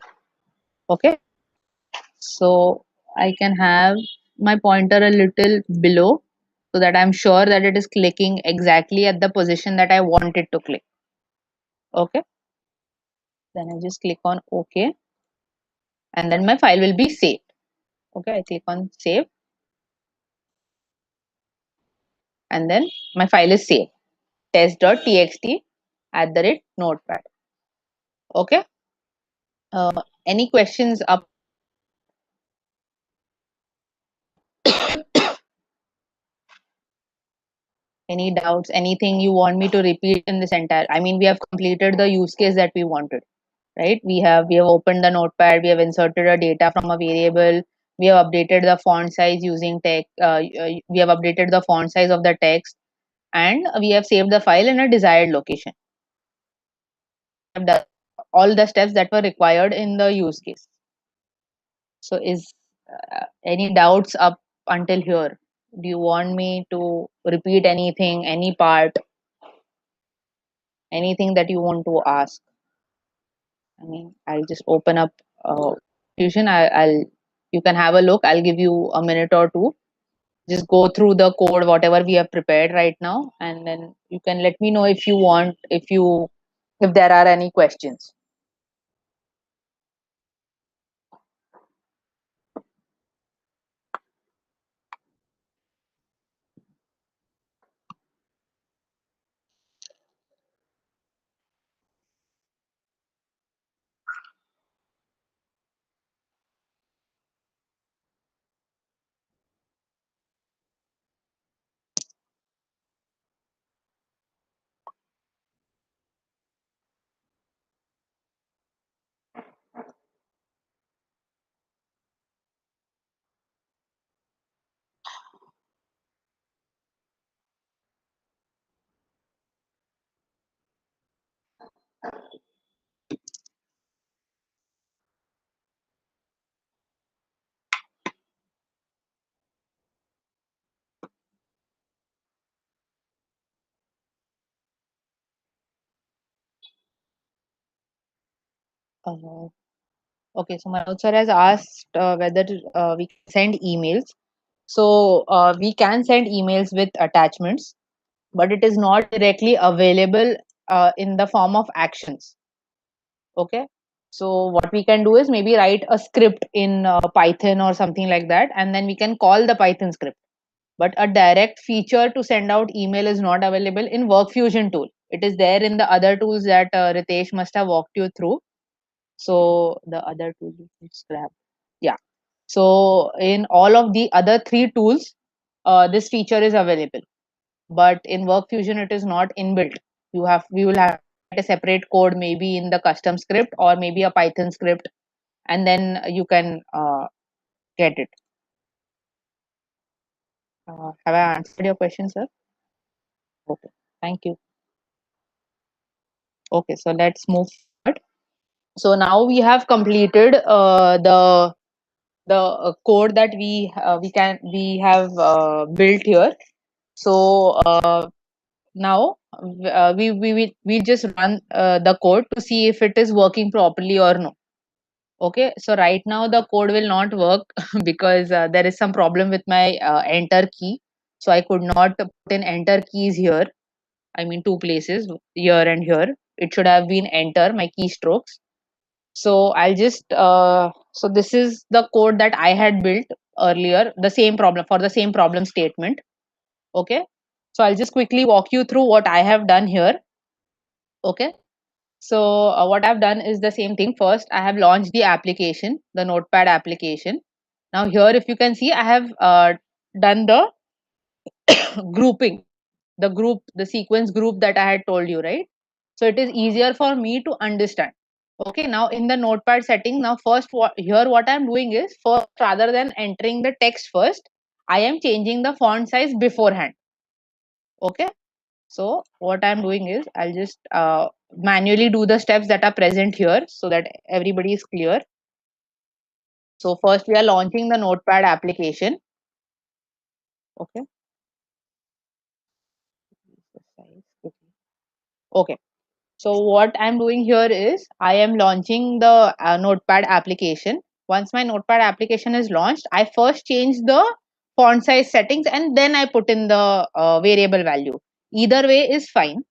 Okay, so I can have my pointer a little below so that I'm sure that it is clicking exactly at the position that I want it to click. Okay, then I just click on OK, and then my file will be saved. Okay, I click on save, and then my file is saved, test.txt @notepad. Okay, any questions up? Any doubts, anything you want me to repeat in this entire, I mean, we have completed the use case that we wanted, right? We have opened the notepad, we have inserted a data from a variable, We have updated the font size using text. We have updated the font size of the text, and we have saved the file in a desired location. We have done all the steps that were required in the use case. So, is any doubts up until here? Do you want me to repeat anything, any part, anything that you want to ask? I mean, I'll just open up Fusion. I'll you can have a look. I'll give you a minute or two. Just go through the code, whatever we have prepared right now, and then you can let me know if you want, if there are any questions. Okay, so Manoj sir has asked whether we can send emails. So we can send emails with attachments, but it is not directly available in the form of actions. Okay, so what we can do is maybe write a script in Python or something like that, and then we can call the Python script. But a direct feature to send out email is not available in WorkFusion tool. It is there in the other tools that Ritesh must have walked you through. So the other tool, let's grab. Yeah. So in all of the other three tools, this feature is available. But in WorkFusion, it is not inbuilt. We will have a separate code, maybe in the custom script or maybe a Python script, and then you can get it. Have I answered your question, sir? Okay, thank you. Okay, so let's move forward. So now we have completed the code that we have built here. So now we just run the code to see if it is working properly or no. Okay, so right now the code will not work because there is some problem with my enter key. So I could not put in enter keys here. I mean, two places, here and here. It should have been enter, my keystrokes. So I'll just so this is the code that I had built earlier, the same problem for the same problem statement. Okay, so I'll just quickly walk you through what I have done here. Okay, so what I've done is the same thing. First, I have launched the application, the Notepad application. Now here, if you can see, I have done the grouping, the sequence group that I had told you, right? So it is easier for me to understand. Okay, now in the Notepad setting, now first what I'm doing is, first, rather than entering the text first, I am changing the font size beforehand. Okay, so what I'm doing is I'll just manually do the steps that are present here so that everybody is clear. So first we are launching the Notepad application. Okay. Okay. So what I'm doing here is I am launching the Notepad application. Once my Notepad application is launched, I first change the font size settings and then I put in the variable value. Either way is fine.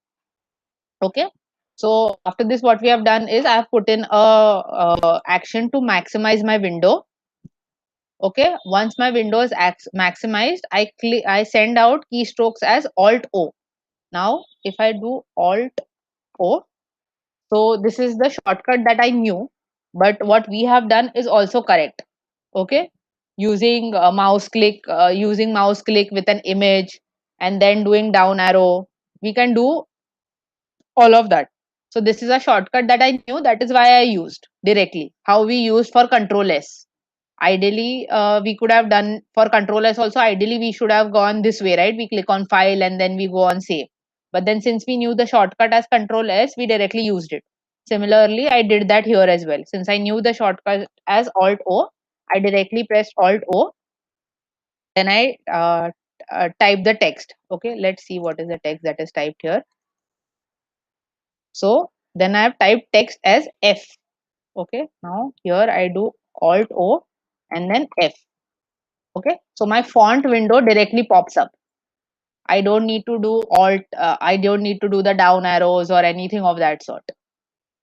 Okay. So after this, what we have done is I have put in a action to maximize my window. Okay. Once my window is maximized, I send out keystrokes as Alt O. Now, if I do Alt O, so this is the shortcut that I knew, but what we have done is also correct. Okay, using using mouse click with an image and then doing down arrow, we can do all of that. So this is a shortcut that I knew. That is why I used directly. How we used for Control S. Ideally, we could have done for controllers also. Ideally, we should have gone this way, right? We click on file and then we go on save. But then since we knew the shortcut as Control S, we directly used it. Similarly, I did that here as well. Since I knew the shortcut as Alt O, I directly pressed Alt O. Then I type the text. Okay, let's see what is the text that is typed here. So then I have typed text as F. Okay, now here I do Alt O and then F. Okay, so my font window directly pops up. I don't need to do Alt, I don't need to do the down arrows or anything of that sort.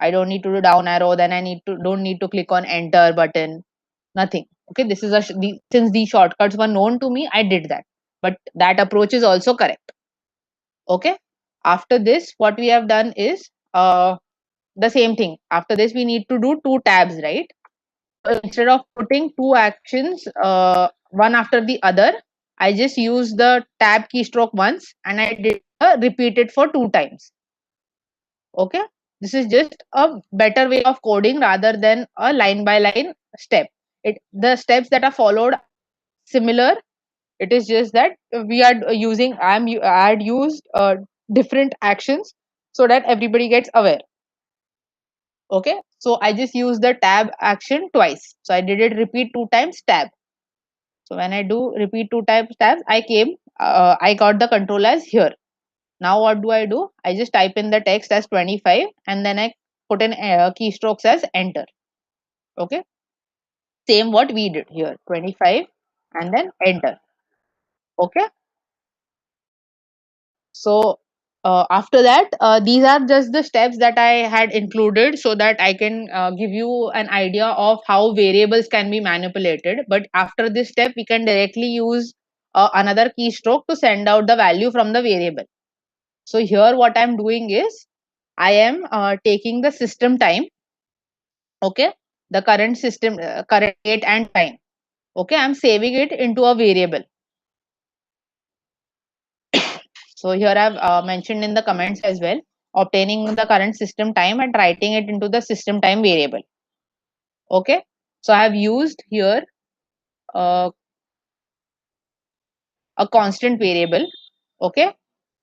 I don't need to do down arrow, then I don't need to click on enter button, nothing. Okay, this is since these shortcuts were known to me, I did that. But that approach is also correct. Okay, after this, what we have done is the same thing. After this, we need to do 2 tabs, right? So instead of putting 2 actions one after the other, I just use the tab keystroke once and I did repeat it for 2 times. Okay, this is just a better way of coding rather than a line by line step. The steps that are followed similar. It is just that we are using I had used different actions so that everybody gets aware. Okay, so I just use the tab action twice. So I did it repeat 2 times tab. So when I do repeat 2 times tabs, I got the control as here. Now what do? I just type in the text as 25 and then I put in keystrokes as enter. Okay, same what we did here, 25 and then enter. Okay, so after that, these are just the steps that I had included so that I can give you an idea of how variables can be manipulated. But after this step, we can directly use another keystroke to send out the value from the variable. So here what I'm doing is I am taking the system time, okay, the current system, current date and time. Okay, I'm saving it into a variable. So here I've mentioned in the comments as well, obtaining the current system time and writing it into the system time variable. Okay, so I have used here uh, a constant variable. Okay,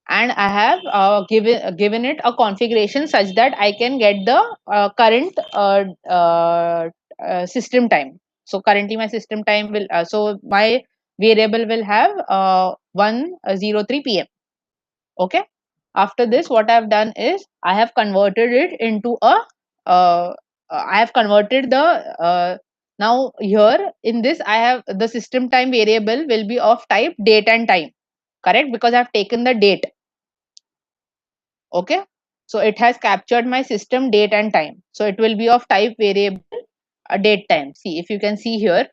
and I have given it a configuration such that I can get the current system time. So currently my system time will so my variable will have 1:03 p.m. Okay, after this what I have done is I have converted it into a I have converted the now here in this I have the system time variable will be of type date and time, correct, because I have taken the date. Okay, so it has captured my system date and time, so it will be of type variable date time. See, if you can see here,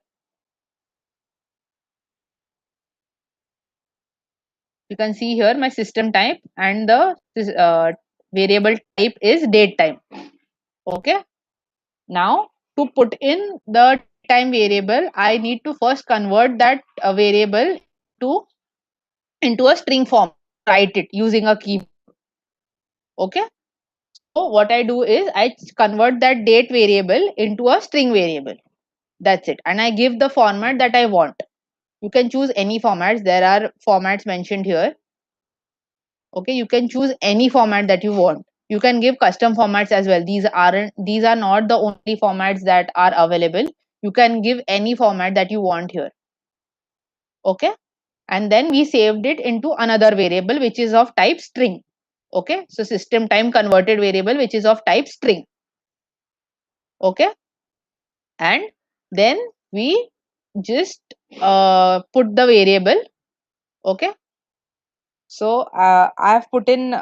you can see here my system type and the variable type is date time. Okay, now to put in the time variable, I need to first convert that variable to into a string form, write it using a key. Okay, so what I do is I convert that date variable into a string variable. That's it, and I give the format that I want. You can choose any formats. There are formats mentioned here. Okay, you can choose any format that you want. You can give custom formats as well. These are not the only formats that are available. You can give any format that you want here. Okay, and then we saved it into another variable which is of type string. Okay, so system time converted variable which is of type string. Okay, and then we just put the variable. Okay, so I have put in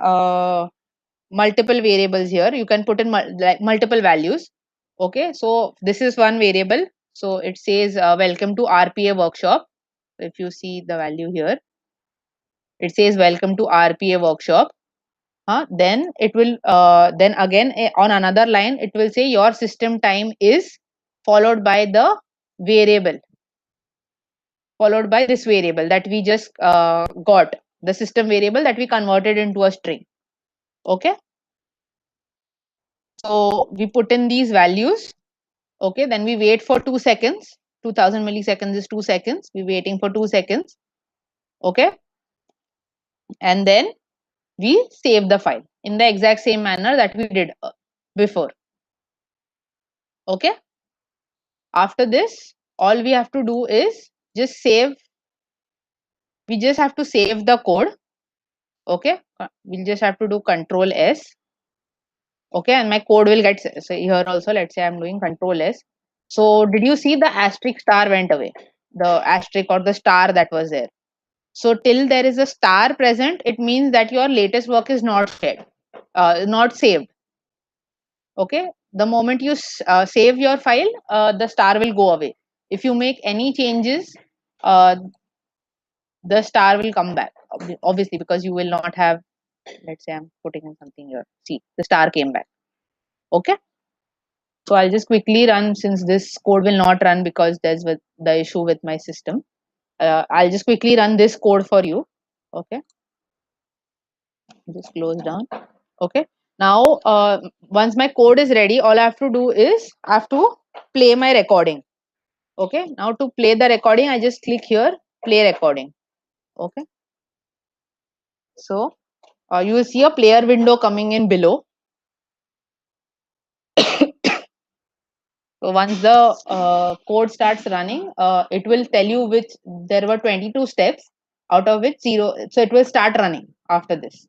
multiple variables here. You can put in multiple values. Okay, so this is one variable. So it says welcome to RPA workshop. If you see the value here, it says welcome to RPA workshop. Then it will then again on another line it will say your system time is followed by the variable, followed by this variable that we just got, the system variable that we converted into a string. Okay, so we put in these values. Okay, then we wait for 2 seconds. 2000 milliseconds is 2 seconds. We're waiting for 2 seconds. Okay. And then we save the file in the exact same manner that we did before. Okay. After this, all we have to do is just save. We just have to save the code. Okay. We'll just have to do Control S. Okay. And my code will get, so here also, let's say I'm doing Control S. So did you see the asterisk star went away? The asterisk or the star that was there. So till there is a star present, it means that your latest work is not shared, not saved. Okay. The moment you save your file, the star will go away. If you make any changes, the star will come back. Obviously, because you will not have. Let's say I'm putting in something here. See, the star came back. Okay. So I'll just quickly run, since this code will not run because there's the issue with my system. I'll just quickly run this code for you. Okay. Just close down. Okay. Now, once my code is ready, all I have to do is I have to play my recording. Okay. Now to play the recording, I just click here, play recording. Okay. So you will see a player window coming in below. So once the code starts running, it will tell you which there were 22 steps, out of which 0. So it will start running after this.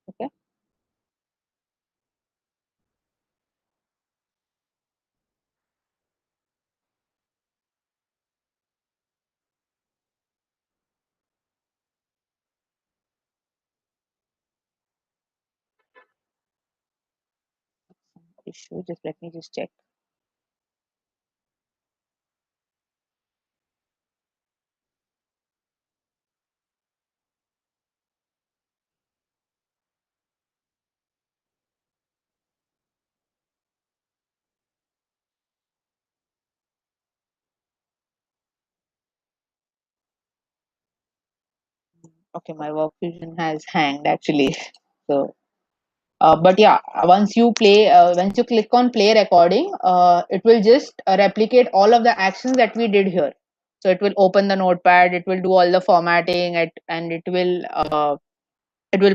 Okay. Issue. Just let me just check. Okay, my work fusion has hanged actually. So, but yeah, once you click on play recording, it will just replicate all of the actions that we did here. So it will open the notepad, it will do all the formatting, and it will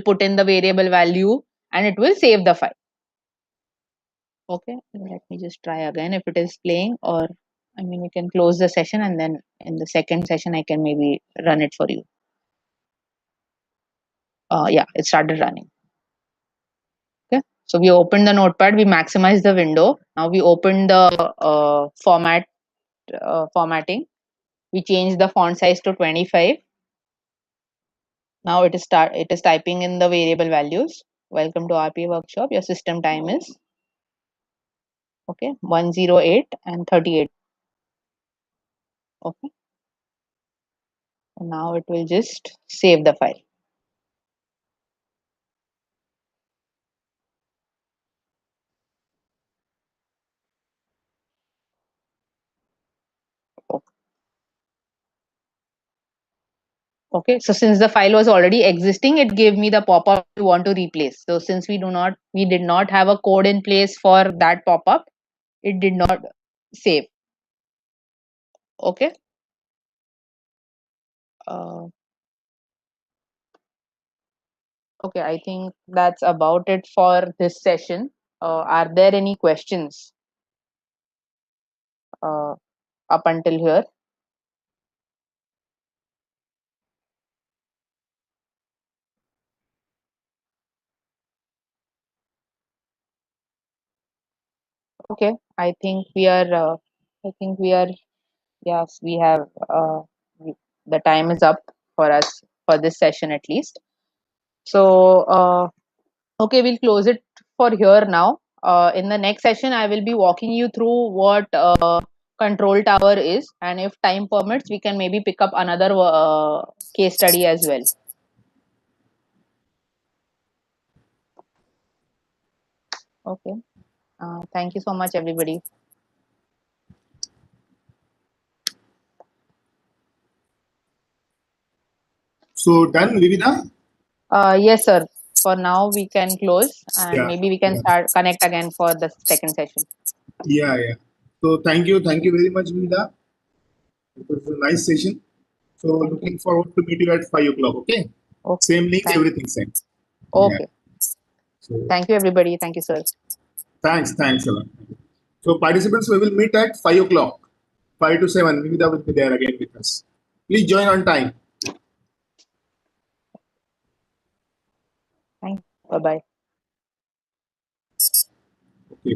put in the variable value, and it will save the file. Okay, let me just try again if it is playing, or I mean, we can close the session and then in the second session I can maybe run it for you. Yeah, it started running. Okay, so we opened the notepad, we maximize the window. Now we open the formatting. We change the font size to 25. Now it is typing in the variable values. Welcome to RPA workshop. Your system time is 108 and 38. Okay. And now it will just save the file. Okay, so since the file was already existing, it gave me the pop-up you want to replace. So since we did not have a code in place for that pop-up, it did not save. Okay. Okay, I think that's about it for this session. Are there any questions up until here? Okay, I think we are. Yes, we have. The time is up for us for this session at least. So, okay, we'll close it for here now. In the next session, I will be walking you through what control tower is, and if time permits, we can maybe pick up another case study as well. Okay. Thank you so much, everybody. So done, Vividha? Yes, sir. For now, we can close, and Yeah, maybe we can yeah. start connect again for the second session. Yeah, yeah. So thank you very much, Vividha. It was a nice session. So Thank you. looking forward to meet you at 5 o'clock. Okay. Okay. Same link, Thank, everything same. Yeah. okay. So Thank you, everybody. Thank you, sir. thanks a lot. So participants, we will meet at 5 o'clock, 5 to 7. Vividha will be there again with us. Please join on time. Thank. Bye bye. Okay.